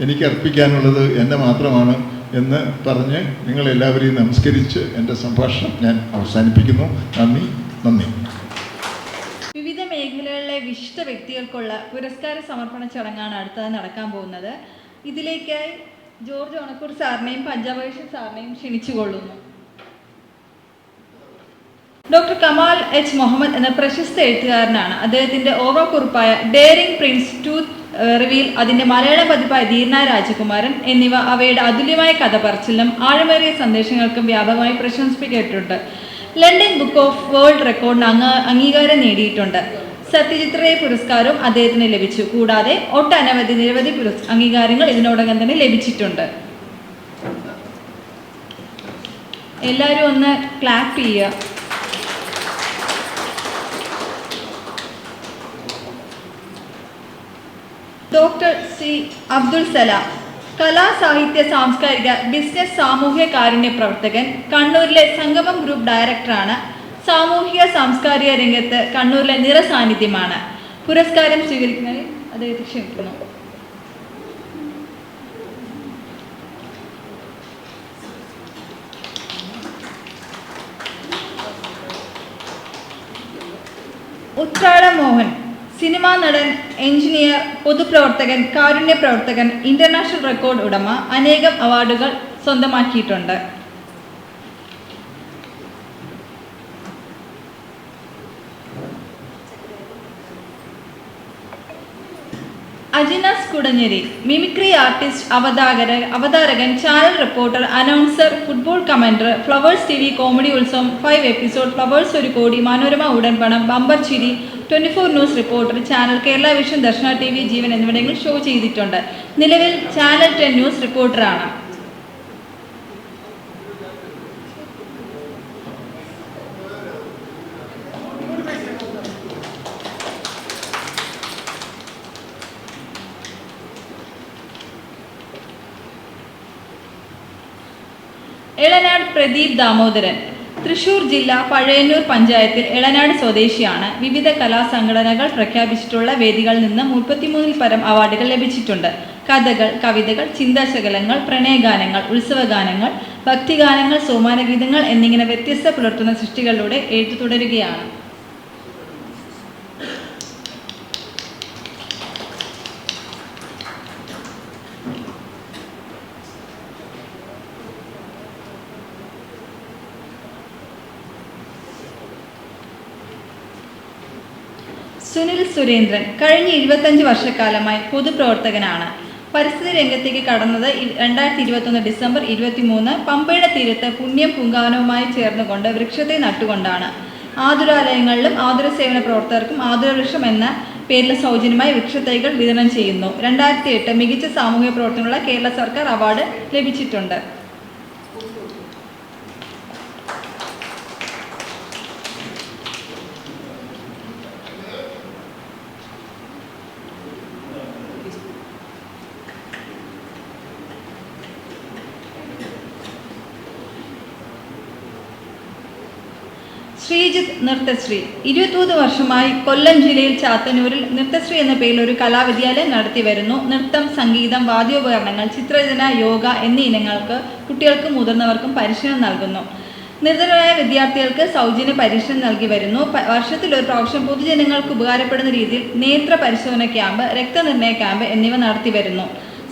എനിക്ക് അർപ്പിക്കാനുള്ളത് എന്നെ മാത്രമാണ് എന്ന് പറഞ്ഞ് നിങ്ങളെല്ലാവരെയും നമസ്കരിച്ച് എൻ്റെ സംഭാഷണം ഞാൻ അവസാനിപ്പിക്കുന്നു. നന്ദി. വിവിധ മേഖലകളിലെ വിശിഷ്ട വ്യക്തികൾക്കുള്ള പുരസ്കാര സമർപ്പണ ചടങ്ങാണ് അടുത്തത് നടക്കാൻ പോകുന്നത്. ഇതിലേക്കായി ജോർജ് ഓണക്കൂർ സാറിനെയും പഞ്ചാബ് സാറിനെയും ക്ഷണിച്ചുകൊള്ളുന്നു. ഡോക്ടർ കമാൽ എച്ച് മുഹമ്മദ് എന്ന പ്രശസ്ത എഴുത്തുകാരനാണ്. അദ്ദേഹത്തിൻ്റെ ഓർമ്മക്കുറിപ്പായ ഡെയറിംഗ് പ്രിൻസ് ടൂത്ത് റിവീൽ, അതിൻ്റെ മലയാള പതിപ്പായ ധീരനായ രാജകുമാരൻ എന്നിവ അവയുടെ അതുല്യമായ കഥ പറച്ചിലിനും ആഴമേറിയ സന്ദേശങ്ങൾക്കും വ്യാപകമായി പ്രശംസിക്കപ്പെട്ടിട്ടുണ്ട്. ലണ്ടൻ ബുക്ക് ഓഫ് വേൾഡ് റെക്കോർഡിന് അംഗീകാരം നേടിയിട്ടുണ്ട്. സത്യജിത് റേ പുരസ്കാരവും അദ്ദേഹത്തിന് ലഭിച്ചു. കൂടാതെ നിരവധി അംഗീകാരങ്ങൾ ഇതിനോടകം തന്നെ ലഭിച്ചിട്ടുണ്ട്. എല്ലാവരും ഒന്ന് ക്ലാപ്പ് ചെയ്യുക. ഡോക്ടർ സി അബ്ദുൽ സലാം, കലാ സാഹിത്യ സാംസ്കാരിക ബിസിനസ് സാമൂഹ്യ കാരുണ്യ പ്രവർത്തകൻ, കണ്ണൂരിലെ സംഗമം ഗ്രൂപ്പ് ഡയറക്ടറാണ്. സാമൂഹിക സാംസ്കാരിക രംഗത്ത് കണ്ണൂരിലെ നിറസാന്നിധ്യമാണ്. പുരസ്കാരം സ്വീകരിക്കുന്നതിൽ അദ്ദേഹത്തെ ക്ഷണിക്കുന്നു. ഉത്രാട മോഹൻ, സിനിമാ നടൻ, എഞ്ചിനീയർ, പൊതുപ്രവർത്തകൻ, കാരുണ്യ പ്രവർത്തകൻ, ഇന്റർനാഷണൽ റെക്കോർഡ് ഉടമ, അനേകം അവാർഡുകൾ സ്വന്തമാക്കിയിട്ടുണ്ട്. അജിനാസ് കുടഞ്ഞേരി, മിമിക്രി ആർട്ടിസ്റ്റ്, അവതാരകൻ, channel reporter, announcer, football commentator, Flowers TV comedy Utsavam 5 episode, flowers 1 കോടി, Manorama ഉടൻപണം, bumper Chiri, 24 news reporter, channel Kerala vision, Darshana TV, Jeevan എന്നിവിടങ്ങളിൽ ഷോ ചെയ്തിട്ടുണ്ട്. നിലവിൽ ചാനൽ 10 ന്യൂസ് റിപ്പോർട്ടറാണ്. എളനാട് പ്രദീപ് ദാമോദരൻ, തൃശൂർ ജില്ല പഴയന്നൂർ പഞ്ചായത്തിൽ എളനാട് സ്വദേശിയാണ്. വിവിധ കലാസംഘടനകൾ പ്രഖ്യാപിച്ചിട്ടുള്ള വേദികളിൽ നിന്ന് 33-ൽ പരം അവാർഡുകൾ ലഭിച്ചിട്ടുണ്ട്. കഥകൾ, കവിതകൾ, ചിന്താശകലങ്ങൾ, പ്രണയഗാനങ്ങൾ, ഉത്സവഗാനങ്ങൾ, ഭക്തിഗാനങ്ങൾ, സോമാനഗീതങ്ങൾ എന്നിങ്ങനെ വ്യത്യസ്ത പുലർത്തുന്ന സൃഷ്ടികളിലൂടെ എഴുത്തു തുടരുകയാണ്. സുനിൽ സുരേന്ദ്രൻ കഴിഞ്ഞ 25 വർഷക്കാലമായി പൊതുപ്രവർത്തകനാണ്. പരിസ്ഥിതി രംഗത്തേക്ക് കടന്നത് 2021 ഡിസംബർ 23 പമ്പയുടെ തീരത്ത് പുണ്യം പൂങ്കാവനവുമായി ചേർന്നുകൊണ്ട് വൃക്ഷത്തെ നട്ടുകൊണ്ടാണ്. ആതുരാലയങ്ങളിലും ആതുര സേവന പ്രവർത്തകർക്കും ആതുര വൃക്ഷം എന്ന പേരിൽ സൗജന്യമായി വൃക്ഷത്തൈകൾ വിതരണം ചെയ്യുന്നു. 2008 മികച്ച സാമൂഹിക പ്രവർത്തനമുള്ള കേരള സർക്കാർ അവാർഡ് ലഭിച്ചിട്ടുണ്ട്. ശ്രീജിത്ത് നൃത്തശ്രീ 23 വർഷമായി കൊല്ലം ജില്ലയിൽ ചാത്തന്നൂരിൽ നൃത്തശ്രീ എന്ന പേരിൽ ഒരു കലാവിദ്യാലയം നടത്തി വരുന്നു. നൃത്തം, സംഗീതം, വാദ്യോപകരണങ്ങൾ, ചിത്രരചന, യോഗ എന്നീ ഇനങ്ങൾക്ക് കുട്ടികൾക്കും മുതിർന്നവർക്കും പരിശീലനം നൽകുന്നു. നിർധനരായ വിദ്യാർത്ഥികൾക്ക് സൗജന്യ പരിശീലനം നൽകി വരുന്നു. വർഷത്തിൽ ഒരു പ്രാവശ്യം പൊതുജനങ്ങൾക്ക് ഉപകാരപ്പെടുന്ന രീതിയിൽ നേത്ര പരിശോധന ക്യാമ്പ്, രക്തനിർണയ ക്യാമ്പ് എന്നിവ നടത്തി വരുന്നു.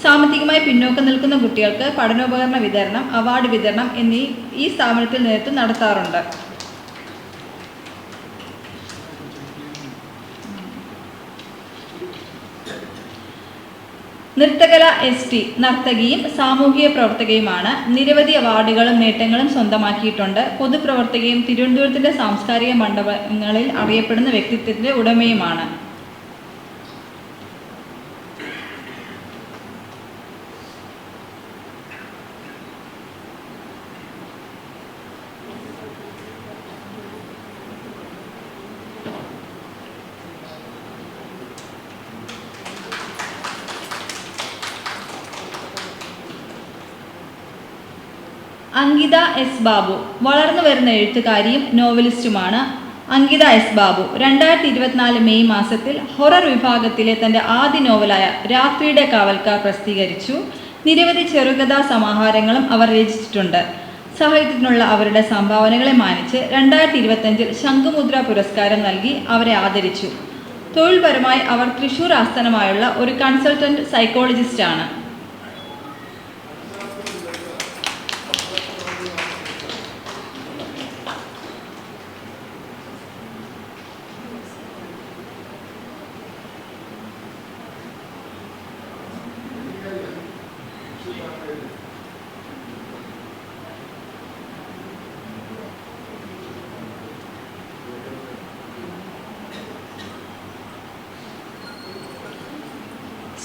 സാമ്പത്തികമായി പിന്നോക്കം നിൽക്കുന്ന കുട്ടികൾക്ക് പഠനോപകരണ വിതരണം, അവാർഡ് വിതരണം എന്നീ ഈ സ്ഥാപനത്തിൽ നേതൃത്വം നടത്താറുണ്ട്. നൃത്തകല ST നർത്തകിയും സാമൂഹിക പ്രവർത്തകയുമാണ്. നിരവധി അവാർഡുകളും നേട്ടങ്ങളും സ്വന്തമാക്കിയിട്ടുണ്ട്. പൊതുപ്രവർത്തകയും തിരുവനന്തപുരത്തിന്റെ സാംസ്കാരിക മണ്ഡപങ്ങളിൽ അറിയപ്പെടുന്ന വ്യക്തിത്വത്തിന്റെ ഉടമയുമാണ്. അങ്കിത S. ബാബു വളർന്നു വരുന്ന എഴുത്തുകാരിയും നോവലിസ്റ്റുമാണ്. അങ്കിത S. ബാബു 2024 മെയ് മാസത്തിൽ ഹൊറർ വിഭാഗത്തിലെ തൻ്റെ ആദ്യ നോവലായ രാത്രിയുടെ കാവൽക്കാർ പ്രസിദ്ധീകരിച്ചു. നിരവധി ചെറുകഥാ സമാഹാരങ്ങളും അവർ രചിച്ചിട്ടുണ്ട്. സാഹിത്യത്തിനുള്ള അവരുടെ സംഭാവനകളെ മാനിച്ച് 2025 ശംഖുമുദ്ര പുരസ്കാരം നൽകി അവരെ ആദരിച്ചു. തൊഴിൽപരമായി അവർ തൃശൂർ ആസ്ഥാനമായുള്ള ഒരു കൺസൾട്ടന്റ് സൈക്കോളജിസ്റ്റാണ്.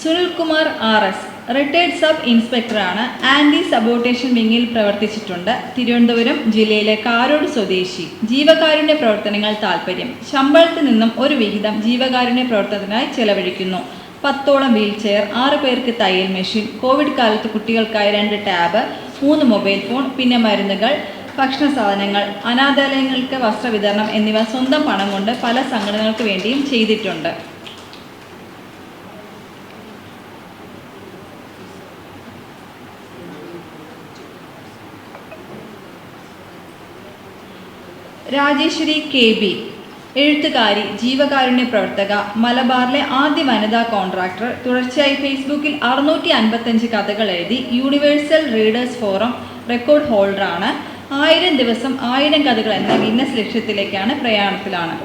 സുനിൽകുമാർ RS റിട്ടയർഡ് സബ് ഇൻസ്പെക്ടറാണ്. ആൻറ്റി സബോട്ടേഷൻ വിങ്ങിൽ പ്രവർത്തിച്ചിട്ടുണ്ട്. തിരുവനന്തപുരം ജില്ലയിലെ കാരോട് സ്വദേശി. ജീവകാരുണ്യ പ്രവർത്തനങ്ങൾ താൽപ്പര്യം. ശമ്പളത്തിൽ നിന്നും ഒരു വിഹിതം ജീവകാരുണ്യ പ്രവർത്തനത്തിനായി ചെലവഴിക്കുന്നു. 10ഓളം വീൽ ചെയർ, 6 പേർക്ക് തയ്യൽ മെഷീൻ, കോവിഡ് കാലത്ത് കുട്ടികൾക്കായി 2 ടാബ്, 3 മൊബൈൽ ഫോൺ, പിന്നെ മരുന്നുകൾ, ഭക്ഷണ സാധനങ്ങൾ, അനാഥാലയങ്ങൾക്ക് വസ്ത്രവിതരണം എന്നിവ സ്വന്തം പണം കൊണ്ട് പല സംഘടനകൾക്ക് വേണ്ടിയും ചെയ്തിട്ടുണ്ട്. രാജേശ്വരി KB എഴുത്തുകാരി, ജീവകാരുണ്യ പ്രവർത്തക, മലബാറിലെ ആദ്യ വനിതാ കോൺട്രാക്ടർ. തുടർച്ചയായി ഫേസ്ബുക്കിൽ 655 കഥകൾ എഴുതി യൂണിവേഴ്സൽ റീഡേഴ്സ് ഫോറം റെക്കോർഡ് ഹോൾഡറാണ്. 1000 ദിവസം 1000 കഥകൾ എന്ന ഗിന്നസ് ലക്ഷ്യത്തിലേക്കാണ് പ്രയാണത്തിലാണ്.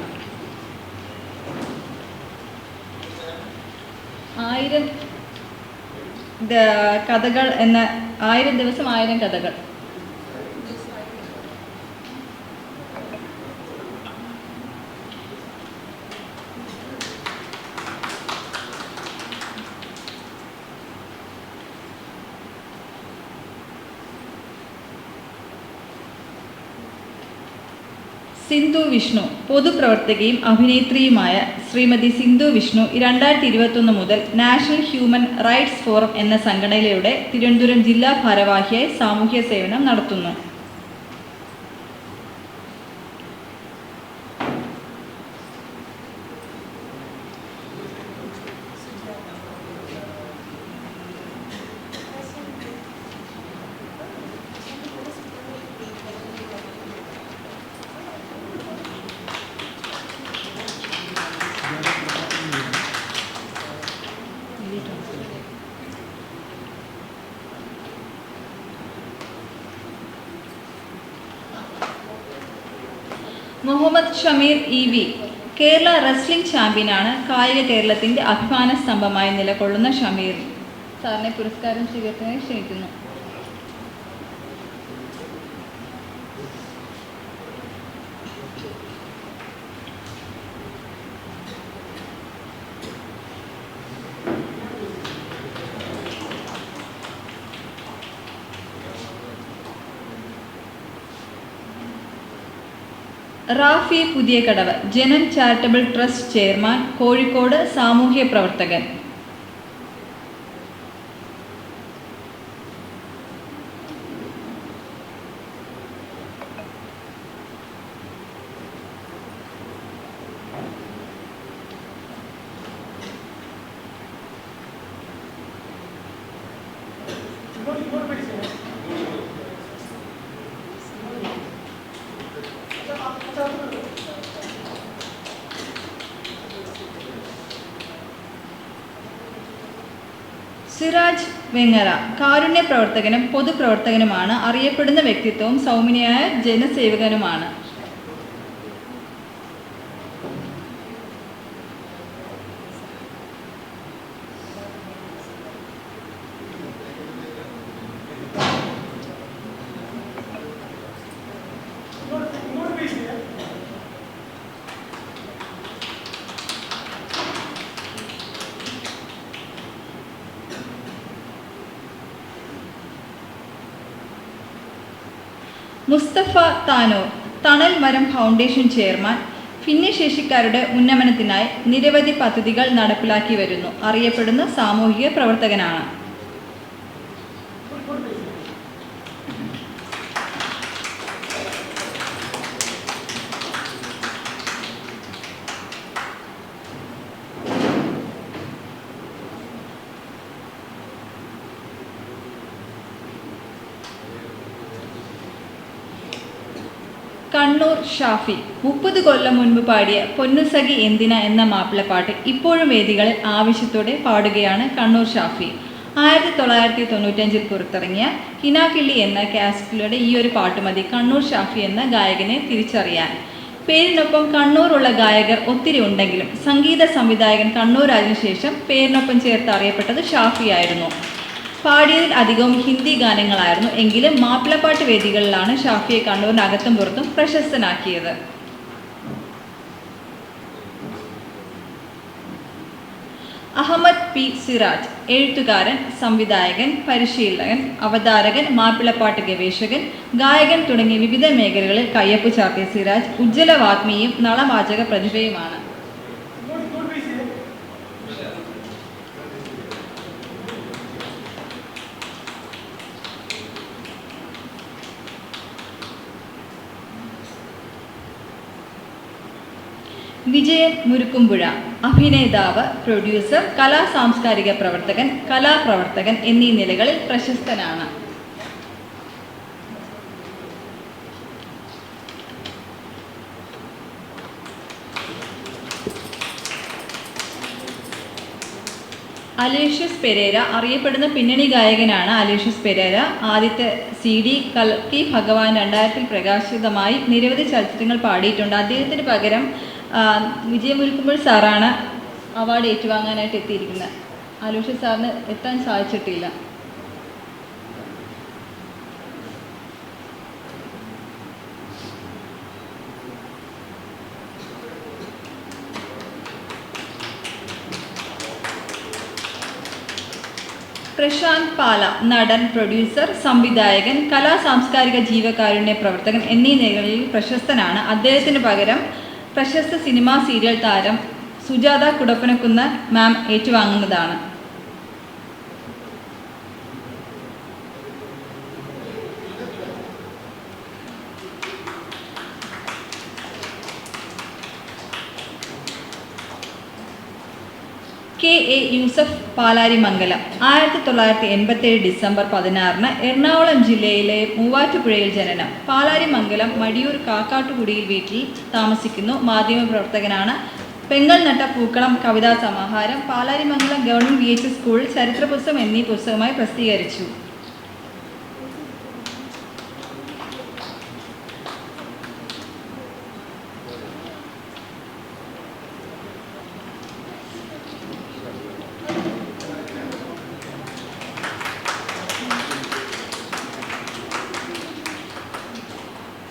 1000 കഥകൾ എന്ന 1000 ദിവസം 1000 കഥകൾ. സിന്ധു വിഷ്ണു പൊതുപ്രവർത്തകയും അഭിനേത്രിയുമായ ശ്രീമതി സിന്ധു വിഷ്ണു 2021 മുതൽ നാഷണൽ ഹ്യൂമൻ റൈറ്റ്സ് ഫോറം എന്ന സംഘടനയിലൂടെ തിരുവനന്തപുരം ജില്ലാ ഭാരവാഹിയായി സാമൂഹ്യ സേവനം നടത്തുന്നു. മുഹമ്മദ് ഷമീർ EV കേരള റെസ്ലിംഗ് ചാമ്പ്യനാണ്. കായിക കേരളത്തിൻ്റെ അഭിമാന സ്തംഭമായി നിലകൊള്ളുന്ന ഷമീർ. സാറിനെ പുരസ്കാരം സ്വീകരിക്കുന്നതിന് ക്ഷണിക്കുന്നു. റാഫി പുതിയകടവ്, ജനം ചാരിറ്റബിൾ ട്രസ്റ്റ് ചെയർമാൻ, കോഴിക്കോട്, സാമൂഹ്യ പ്രവർത്തകൻ. സിറാജ് വെങ്ങര, കാരുണ്യ പ്രവർത്തകനും പൊതുപ്രവർത്തകനുമാണ്. അറിയപ്പെടുന്ന വ്യക്തിത്വവും സൗമ്യനായ ജനസേവകനുമാണ്. മുസ്തഫ താനൂർ, തണൽ മരം ഫൗണ്ടേഷൻ ചെയർമാൻ, ഭിന്നശേഷിക്കാരുടെ ഉന്നമനത്തിനായി നിരവധി പദ്ധതികൾ നടപ്പിലാക്കി വരുന്നു. അറിയപ്പെടുന്ന സാമൂഹിക പ്രവർത്തകനാണ്. കണ്ണൂർ ഷാഫി, 30 കൊല്ലം മുൻപ് പാടിയ പൊന്നുസഖി എന്തിന എന്ന മാപ്പിളപ്പാട്ട് ഇപ്പോഴും വേദികളിൽ ആവശ്യത്തോടെ പാടുകയാണ് കണ്ണൂർ ഷാഫി. 1995 പുറത്തിറങ്ങിയ കിനാക്കിള്ളി എന്ന കാസറ്റിലൂടെ ഈ ഒരു പാട്ട് മതി കണ്ണൂർ ഷാഫി എന്ന ഗായകനെ തിരിച്ചറിയാൻ. പേരിനൊപ്പം കണ്ണൂറുള്ള ഗായകർ ഒത്തിരി ഉണ്ടെങ്കിലും സംഗീത സംവിധായകൻ കണ്ണൂരായതിനു ശേഷം പേരിനൊപ്പം ചേർത്ത് അറിയപ്പെട്ടത് ഷാഫിയായിരുന്നു. പാടിയതിൽ അധികവും ഹിന്ദി ഗാനങ്ങളായിരുന്നു. എങ്കിലും മാപ്പിളപ്പാട്ട് വേദികളിലാണ് ഷാഫിയെ കണ്ണൂരിനകത്തും പുറത്തും പ്രശസ്തനാക്കിയത്. അഹമ്മദ് പി സിറാജ്, എഴുത്തുകാരൻ, സംവിധായകൻ, പരിശീലകൻ, അവതാരകൻ, മാപ്പിളപ്പാട്ട് ഗവേഷകൻ, ഗായകൻ തുടങ്ങിയ വിവിധ മേഖലകളിൽ കയ്യൊപ്പ് ചാർത്തിയ സിറാജ് ഉജ്ജ്വല വാഗ്മിയും നളവാചക പ്രതിഭയുമാണ്. വിജയൻ മുരുക്കുംപുഴ, അഭിനേതാവ്, പ്രൊഡ്യൂസർ, കലാ സാംസ്കാരിക പ്രവർത്തകൻ, കലാപ്രവർത്തകൻ എന്നീ നിലകളിൽ പ്രശസ്തനാണ്. അലോഷ്യസ് പെരേര, അറിയപ്പെടുന്ന പിന്നണി ഗായകനാണ് അലോഷ്യസ് പെരേര. ആദ്യത്തെ CD കൽക്കി ഭഗവാൻ 2000 പ്രകാശിതമായി നിരവധി ചലച്ചിത്രങ്ങൾ പാടിയിട്ടുണ്ട്. അദ്ദേഹത്തിന് പകരം വിജയമുരുക്കുമ്പോൾ സാറാണ് അവാർഡ് ഏറ്റുവാങ്ങാനായിട്ട് എത്തിയിരിക്കുന്നത്. അലോഷ്യസ് സാറിന് എത്താൻ സാധിച്ചിട്ടില്ല. പ്രശാന്ത് പാല, നടൻ, പ്രൊഡ്യൂസർ, സംവിധായകൻ, കലാ സാംസ്കാരിക ജീവകാരുണ്യ പ്രവർത്തകൻ എന്നീ മേഖലകളിൽ പ്രശസ്തനാണ്. അദ്ദേഹത്തിന് പകരം പ്രശസ്ത സിനിമാ സീരിയൽ താരം സുജാത കുടപ്പനക്കുന്ന് മാം ഏറ്റുവാങ്ങുന്നതാണ്. KA യൂസഫ്, പാലാരിമംഗലം, 1987 ഡിസംബർ 16 എറണാകുളം ജില്ലയിലെ മൂവാറ്റുപുഴയിൽ ജനനം. പാലാരിമംഗലം മടിയൂർ കാക്കാട്ടുകുടിയിൽ വീട്ടിൽ താമസിക്കുന്നു. മാധ്യമപ്രവർത്തകനാണ്. പെങ്ങൾ നട്ട പൂക്കളം കവിതാ സമാഹാരം, പാലാരിമംഗലം ഗവൺമെൻറ് VHS സ്കൂളിൽ ചരിത്ര പുസ്തകം എന്നീ പുസ്തകമായി പ്രസിദ്ധീകരിച്ചു.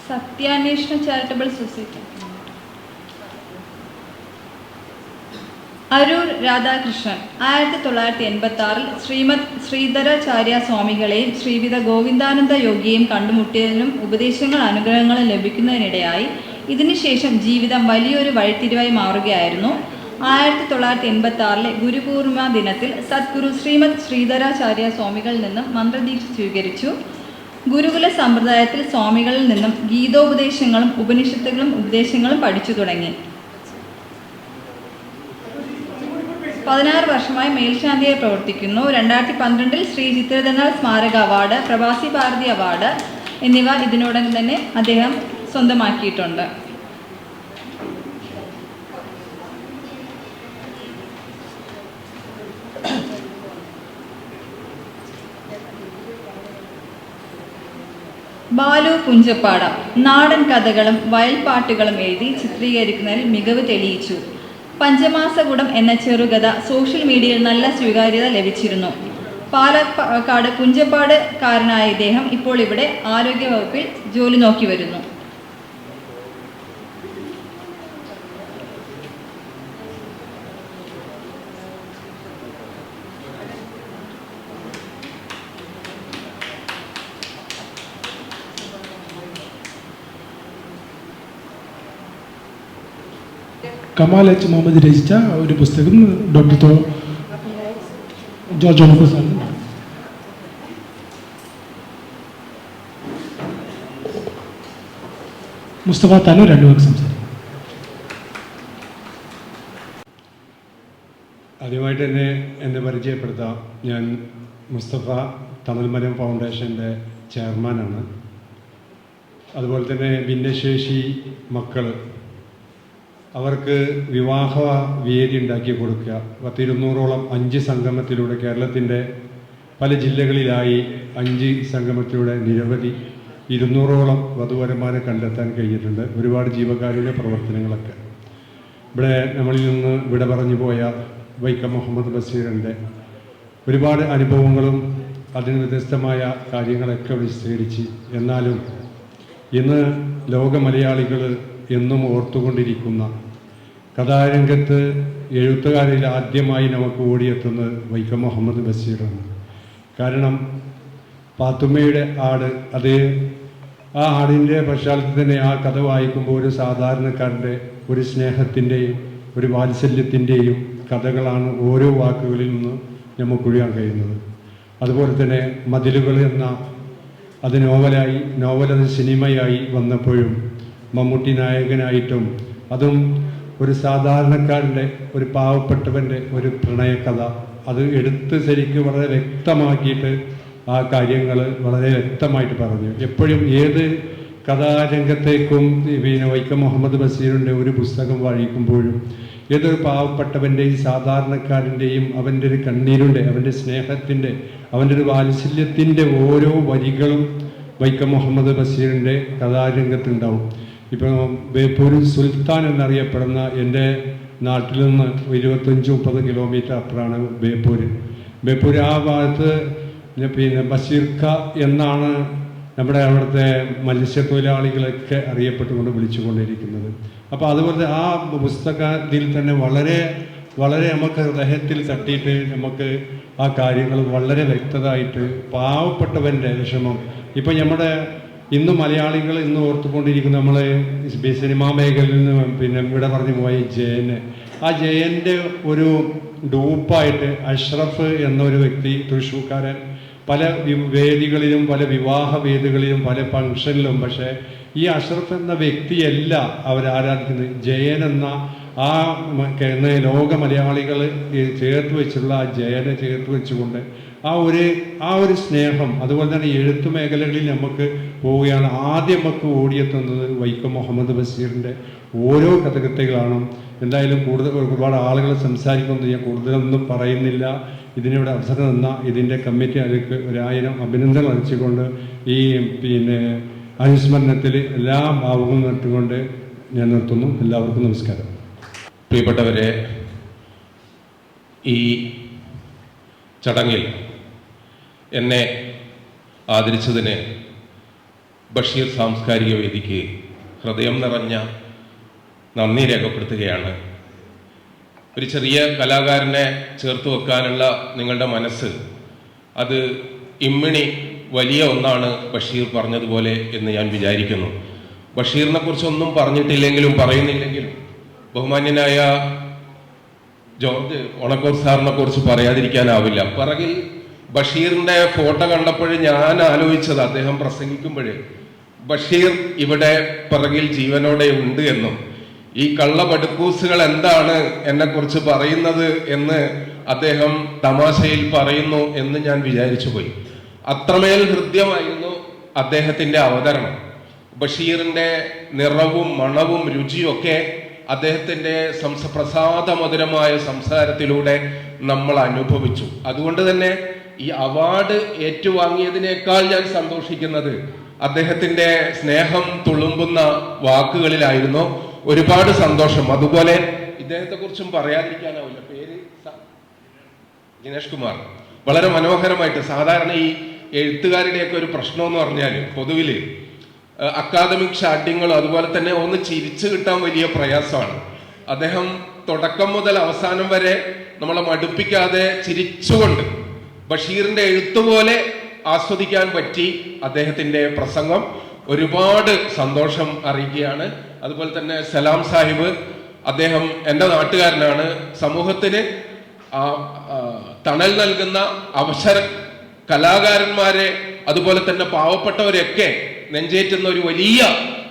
സത്യാന്വേഷണ ചാരിറ്റബിൾ സൊസൈറ്റി. അരൂർ രാധാകൃഷ്ണൻ 1986 ശ്രീമദ് ശ്രീധരാചാര്യ സ്വാമികളെയും ശ്രീവിധ ഗോവിന്ദാനന്ദ യോഗിയെയും കണ്ടുമുട്ടിയതിനും ഉപദേശങ്ങൾ അനുഗ്രഹങ്ങളും ലഭിക്കുന്നതിനിടയായി ഇതിനുശേഷം ജീവിതം വലിയൊരു വഴിത്തിരിവായി മാറുകയായിരുന്നു. 1986 ഗുരുപൂർണിമ ദിനത്തിൽ സദ്ഗുരു ശ്രീമദ് ശ്രീധരാചാര്യ സ്വാമികളിൽ നിന്നും മന്ത്രദീക്ഷ സ്വീകരിച്ചു. ഗുരുകുല സമ്പ്രദായത്തിൽ സ്വാമികളിൽ നിന്നും ഗീതോപദേശങ്ങളും ഉപനിഷത്തുകളും ഉപദേശങ്ങളും പഠിച്ചു തുടങ്ങി. 16 വർഷമായി മേൽശാന്തിയായി പ്രവർത്തിക്കുന്നു. 2012 ശ്രീ ചിത്രധനാൽ സ്മാരക അവാർഡ്, പ്രവാസി ഭാരതി അവാർഡ് എന്നിവ ഇതിനോടകം തന്നെ അദ്ദേഹം സ്വന്തമാക്കിയിട്ടുണ്ട്. ബാലു പുഞ്ചപ്പാടം നാടൻ കഥകളും വയൽപ്പാട്ടുകളും എഴുതി ചിത്രീകരിക്കുന്നതിൽ മികവ് തെളിയിച്ചു. പഞ്ചമാസകുടം എന്ന ചെറുകഥ സോഷ്യൽ മീഡിയയിൽ നല്ല സ്വീകാര്യത ലഭിച്ചിരുന്നു. പാലക്കാട് പുഞ്ചപ്പാടുകാരനായ ഇദ്ദേഹം ഇപ്പോൾ ഇവിടെ ആരോഗ്യവകുപ്പിൽ ജോലി നോക്കി വരുന്നു. കമാൽ എച്ച് മുഹമ്മദ് രചിച്ച ഒരു പുസ്തകം ഡോക്ടർ ജോർജ് ഓണക്കൂർ സാർ. മുസ്തഫ താനു 2 വാക്ക് സംസാരിക്കും. ആദ്യമായിട്ട് എന്നെ പരിചയപ്പെടുത്താം. ഞാൻ മുസ്തഫ തമിഴ്മരം ഫൗണ്ടേഷൻ്റെ ചെയർമാനാണ്. അതുപോലെ തന്നെ ഭിന്നശേഷി മക്കൾ അവർക്ക് വിവാഹ വേദി ഉണ്ടാക്കി കൊടുക്കുക. 200ഓളം 5 സംഗമത്തിലൂടെ കേരളത്തിൻ്റെ പല ജില്ലകളിലായി 5 സംഗമത്തിലൂടെ നിരവധി 200ഓളം വധുവരന്മാരെ കണ്ടെത്താൻ കഴിഞ്ഞിട്ടുണ്ട്. ഒരുപാട് ജീവകാരുണ്യ പ്രവർത്തനങ്ങളൊക്കെ. ഇവിടെ നമ്മളിൽ നിന്ന് ഇവിടെ പറഞ്ഞു പോയ വൈക്കം മുഹമ്മദ് ബഷീറിൻ്റെ ഒരുപാട് അനുഭവങ്ങളും അതിന് വ്യത്യസ്തമായ കാര്യങ്ങളൊക്കെ വിശദീകരിച്ച്, എന്നാലും ഇന്ന് ലോക മലയാളികൾ എന്നും ഓർത്തുകൊണ്ടിരിക്കുന്ന കഥാരംഗത്ത് എഴുത്തുകാരിൽ ആദ്യമായി നമുക്ക് ഓടിയെത്തുന്നത് വൈക്കം മുഹമ്മദ് ബഷീറാണ്. കാരണം പാത്തുമ്മയുടെ ആട്, അത് ആ ആടിൻ്റെ പശ്ചാത്തലത്തിൽ തന്നെ ആ കഥ വായിക്കുമ്പോൾ ഒരു സാധാരണക്കാരൻ്റെ ഒരു സ്നേഹത്തിൻ്റെയും ഒരു വാത്സല്യത്തിൻ്റെയും കഥകളാണ് ഓരോ വാക്കുകളിൽ നിന്ന് നമുക്കൊഴിയാൻ കഴിയുന്നത്. അതുപോലെ തന്നെ മതിലുകൾ എന്ന അത് നോവലത് സിനിമയായി വന്നപ്പോഴും മമ്മൂട്ടി നായകനായിട്ടും അതും ഒരു സാധാരണക്കാരൻ്റെ ഒരു പാവപ്പെട്ടവൻ്റെ ഒരു പ്രണയകഥ അത് എടുത്ത് ശരിക്കും വളരെ വ്യക്തമാക്കിയിട്ട് ആ കാര്യങ്ങൾ വളരെ വ്യക്തമായിട്ട് പറഞ്ഞു. എപ്പോഴും ഏത് കഥാരംഗത്തേക്കും വൈക്കം മുഹമ്മദ് ബഷീറിൻ്റെ ഒരു പുസ്തകം വായിക്കുമ്പോഴും ഏതൊരു പാവപ്പെട്ടവൻ്റെയും സാധാരണക്കാരൻ്റെയും അവൻ്റെ ഒരു കണ്ണീരുണ്ട്, അവൻ്റെ സ്നേഹത്തിൻ്റെ, അവൻ്റെ ഒരു വാത്സല്യത്തിൻ്റെ ഓരോ വരികളും വൈക്കം മുഹമ്മദ് ബഷീറിൻ്റെ കഥാരംഗത്തുണ്ടാവും. ഇപ്പോൾ ബേപ്പൂർ സുൽത്താൻ എന്നറിയപ്പെടുന്ന എൻ്റെ നാട്ടിൽ നിന്ന് 25-30 കിലോമീറ്റർ അപ്പുറമാണ് ബേപ്പൂർ. ആ ഭാഗത്ത് ബഷീർക്ക എന്നാണ് നമ്മുടെ അവിടുത്തെ മത്സ്യത്തൊഴിലാളികളൊക്കെ അറിയപ്പെട്ടുകൊണ്ട് വിളിച്ചുകൊണ്ടിരിക്കുന്നത്. അപ്പോൾ അതുപോലെ ആ പുസ്തകത്തിൽ തന്നെ വളരെ വളരെ നമുക്ക് ഹൃദയത്തിൽ തട്ടിയിട്ട് നമുക്ക് ആ കാര്യങ്ങൾ വളരെ വ്യക്തമായിട്ട് പാവപ്പെട്ടവൻ്റെ വിഷമം. ഇപ്പം നമ്മുടെ ഇന്ന് മലയാളികൾ ഇന്ന് ഓർത്തുകൊണ്ടിരിക്കുന്ന നമ്മൾ സിനിമാ മേഖലയിൽ നിന്ന് ഇവിടെ പറഞ്ഞു പോയ ജയന്, ആ ജയൻ്റെ ഒരു ഡൂപ്പായിട്ട് അഷ്റഫ് എന്നൊരു വ്യക്തി തൃശ്ശൂർക്കാരൻ പല വേദികളിലും പല വിവാഹ വേദികളിലും പല ഫംഗ്ഷനിലും, പക്ഷേ ഈ അഷ്റഫ് എന്ന വ്യക്തിയല്ല അവരാരാധിക്കുന്നത്. ജയൻ എന്ന ആ ലോക മലയാളികൾ ചേർത്ത് വെച്ചുള്ള ആ ജയനെ ചേർത്ത് വെച്ചുകൊണ്ട് ആ ഒരു സ്നേഹം. അതുപോലെ തന്നെ എഴുത്തു മേഖലകളിൽ നമുക്ക് പോവുകയാണ്. ആദ്യം നമുക്ക് ഓടിയെത്തുന്നത് വൈക്കം മുഹമ്മദ് ബഷീറിൻ്റെ ഓരോ കഥകളാണ്. എന്തായാലും ഒരുപാട് ആളുകൾ സംസാരിക്കുന്നത് ഞാൻ കൂടുതലൊന്നും പറയുന്നില്ല. ഇതിനിവിടെ അവസരം തന്ന ഇതിൻ്റെ കമ്മിറ്റി അവർക്ക് 1000 അഭിനന്ദനം അറിയിച്ചുകൊണ്ട് ഈ അനുസ്മരണത്തിൽ എല്ലാ ഭാവങ്ങളും നട്ടുകൊണ്ട് ഞാൻ നിർത്തുന്നു. എല്ലാവർക്കും നമസ്കാരം. പ്രിയപ്പെട്ടവരെ, ഈ ചടങ്ങിൽ എന്നെ ആദരിച്ചതിന് ബഷീർ സാംസ്കാരിക വേദിക്ക് ഹൃദയം നിറഞ്ഞ നന്ദി രേഖപ്പെടുത്തുകയാണ്. ഒരു ചെറിയ കലാകാരനെ ചേർത്ത് വെക്കാനുള്ള നിങ്ങളുടെ മനസ്സ് അത് ഇമ്മിണി വലിയ ഒന്നാണ് ബഷീർ പറഞ്ഞതുപോലെ എന്ന് ഞാൻ വിചാരിക്കുന്നു. ബഷീറിനെ കുറിച്ചൊന്നും പറഞ്ഞിട്ടില്ലെങ്കിലും പറയുന്നില്ലെങ്കിലും ബഹുമാന്യനായ ജോർജ് ഓണക്കൂർ സാറിനെ കുറിച്ച് പറയാതിരിക്കാനാവില്ല. പിറകിൽ ബഷീറിന്റെ ഫോട്ടോ കണ്ടപ്പോൾ ഞാൻ ആലോചിച്ചത്, അദ്ദേഹം പ്രസംഗിക്കുമ്പോൾ ബഷീർ ഇവിടെ പിറകിൽ ജീവനോടെ ഉണ്ട് എന്നും ഈ കള്ളപടുക്കൂസുകൾ എന്താണ് എന്നെക്കുറിച്ച് പറയുന്നത് എന്ന് അദ്ദേഹം തമാശയിൽ പറയുന്നു എന്ന് ഞാൻ വിചാരിച്ചു പോയി. അത്രമേൽ ഹൃദ്യമായിരുന്നു അദ്ദേഹത്തിന്റെ അവതരണം. ബഷീറിന്റെ നിറവും മണവും രുചിയും ഒക്കെ അദ്ദേഹത്തിന്റെ പ്രസാദമധുരമായ സംസാരത്തിലൂടെ നമ്മൾ അനുഭവിച്ചു. അതുകൊണ്ട് തന്നെ ഈ അവാർഡ് ഏറ്റുവാങ്ങിയതിനേക്കാൾ ഞാൻ സന്തോഷിക്കുന്നത് അദ്ദേഹത്തിന്റെ സ്നേഹം തുളുമ്പുന്ന വാക്കുകളിലായിരുന്നു. ഒരുപാട് സന്തോഷം. അതുപോലെ ഇദ്ദേഹത്തെ കുറിച്ചും പറയാതിരിക്കാനാവില്ല. പേര് ദിനേഷ് കുമാർ. വളരെ മനോഹരമായിട്ട്, സാധാരണ ഈ എഴുത്തുകാരുടെയൊക്കെ ഒരു പ്രശ്നം എന്ന് പറഞ്ഞാൽ പൊതുവിൽ അക്കാദമിക് ഷാഠ്യങ്ങളും അതുപോലെ തന്നെ ഒന്ന് ചിരിച്ചു കിട്ടാൻ വലിയ പ്രയാസമാണ്. അദ്ദേഹം തുടക്കം മുതൽ അവസാനം വരെ നമ്മളെ മടുപ്പിക്കാതെ ചിരിച്ചുകൊണ്ട് ബഷീറിന്റെ എഴുത്തുപോലെ ആസ്വദിക്കാൻ പറ്റി അദ്ദേഹത്തിന്റെ പ്രസംഗം. ഒരുപാട് സന്തോഷം അറിയിക്കുകയാണ്. അതുപോലെ തന്നെ സലാം സാഹിബ്, അദ്ദേഹം എൻ്റെ നാട്ടുകാരനാണ്. സമൂഹത്തിന് തണൽ നൽകുന്ന അവസര കലാകാരന്മാരെ അതുപോലെ തന്നെ പാവപ്പെട്ടവരെയൊക്കെ നെഞ്ചേറ്റുന്ന ഒരു വലിയ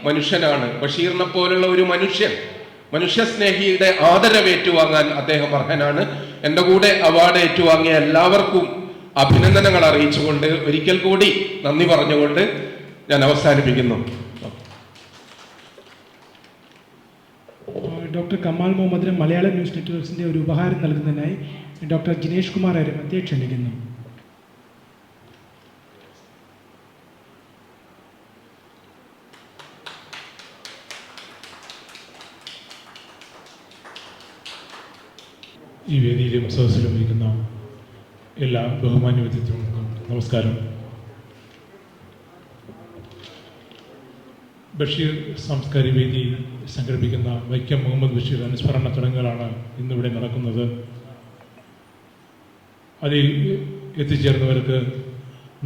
മനുഷ്യനാണ്. ബഷീറിനെ പോലുള്ള ഒരു മനുഷ്യസ്നേഹിയുടെ ആദരവ് ഏറ്റുവാങ്ങാൻ അദ്ദേഹം അർഹനാണ്. എൻ്റെ കൂടെ അവാർഡ് ഏറ്റുവാങ്ങിയ എല്ലാവർക്കും അഭിനന്ദനങ്ങൾ അറിയിച്ചുകൊണ്ട് ഒരിക്കൽ കൂടി നന്ദി പറഞ്ഞുകൊണ്ട് ഞാൻ അവസാനിപ്പിക്കുന്നു. ഡോക്ടർ കമാൽ മുഹമ്മദിന് മലയാളം ന്യൂസ് നെറ്റ്വർക്സിന്റെ ഒരു ഉപഹാരം നൽകുന്നതിനായി ഡോക്ടർ ജിനേഷ് കുമാർ അരമത്തെ ക്ഷണിക്കുന്നു. ഈ വേദിയിലും സദസ്സിലും ഇരിക്കുന്ന എല്ലാ ബഹുമാന്യ വ്യക്തിത്വങ്ങൾക്കും നമസ്കാരം. ബഷീർ സാംസ്കാരിക വേദി സംഘടിപ്പിക്കുന്ന വൈക്കം മുഹമ്മദ് ബഷീർ അനുസ്മരണ ചടങ്ങുകളാണ് ഇന്നിവിടെ നടക്കുന്നത്. അതിൽ എത്തിച്ചേർന്നവർക്ക്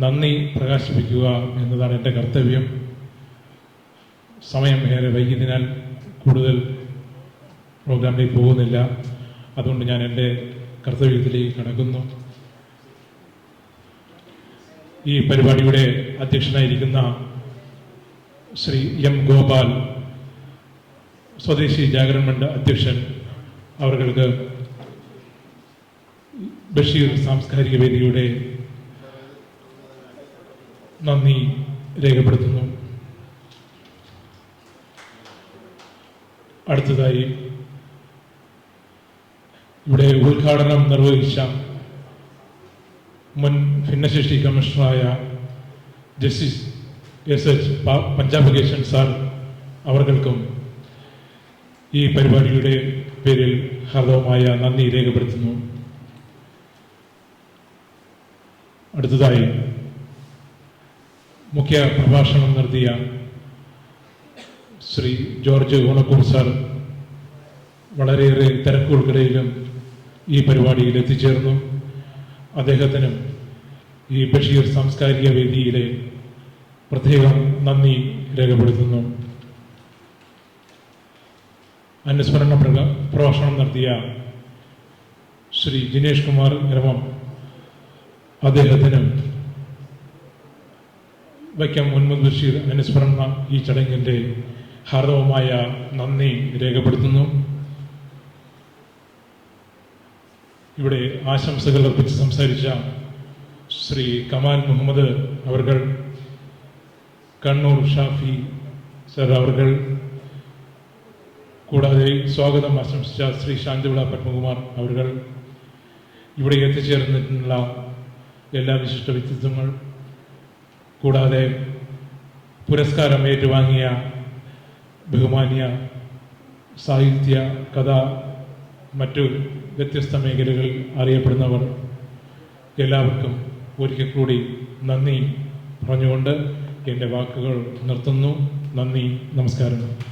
നന്ദി പ്രകാശിപ്പിക്കുക എന്നതാണ് എൻ്റെ കർത്തവ്യം. സമയം ഏറെ വൈകിയതിനാൽ കൂടുതൽ പ്രോഗ്രാമിലേക്ക് പോകുന്നില്ല. അതുകൊണ്ട് ഞാൻ എൻ്റെ കർത്തവ്യത്തിലേക്ക് കടക്കുന്നു. ഈ പരിപാടിയുടെ അധ്യക്ഷനായിരിക്കുന്ന ശ്രീ എം ഗോപാൽ, സ്വദേശി ജാഗരൺ മണ്ഡ അധ്യക്ഷൻ, അവർക്ക് ബഷീർ സാംസ്കാരിക വേദിയുടെ നന്ദി രേഖപ്പെടുത്തുന്നു. അടുത്തതായി ഇവിടെ ഉദ്ഘാടനം നിർവഹിച്ച മുൻ ഭിന്നശേഷി കമ്മീഷണറായ ജസ്റ്റിസ് SH പഞ്ചാബകേശൻ സാർ അവർക്കും ഈ പരിപാടിയുടെ പേരിൽ ഹാർദവമായ നന്ദി രേഖപ്പെടുത്തുന്നു. അടുത്തതായി മുഖ്യ പ്രഭാഷണം നടത്തിയ ശ്രീ ജോർജ് ഓണക്കൂർ സാർ വളരെയേറെ തിരക്കുകൾക്കിടയിലും ഈ പരിപാടിയിൽ എത്തിച്ചേർന്നു. അദ്ദേഹത്തിനും ഈ ബഷീർ സാംസ്കാരിക വേദിയിലെ പ്രത്യേകം നന്ദി രേഖപ്പെടുത്തുന്നു. അനുസ്മരണ പ്രഭാഷണം നടത്തിയ ശ്രീ ജിനേഷ് കുമാർ ഇരമം, അദ്ദേഹത്തിനും വൈക്കം മുഹമ്മദ് ബഷീർ അനുസ്മരണ ഈ ചടങ്ങിൻ്റെ ഹാർദവമായ നന്ദി രേഖപ്പെടുത്തുന്നു. ഇവിടെ ആശംസകൾ അർപ്പിച്ച് സംസാരിച്ച ശ്രീ കമാൽ മുഹമ്മദ് അവർകൾ, കണ്ണൂർ ഷാഫി സർ അവർകൾ, കൂടാതെ സ്വാഗതം ആശംസിച്ച ശ്രീ ശാന്തിവിള പത്മകുമാർ അവർകൾ, ഇവിടെ എത്തിച്ചേർന്നിട്ടുള്ള എല്ലാ വിശിഷ്ട വ്യക്തിത്വങ്ങൾ, കൂടാതെ പുരസ്കാരം ഏറ്റുവാങ്ങിയ ബഹുമാന്യ സാഹിത്യ, കഥ, മറ്റു വ്യത്യസ്ത മേഖലകളിൽ അറിയപ്പെടുന്നവർ, എല്ലാവർക്കും ഒരിക്കൽ കൂടി നന്ദി പറഞ്ഞുകൊണ്ട് എൻ്റെ വാക്കുകൾ നിർത്തുന്നു. നന്ദി, നമസ്കാരം.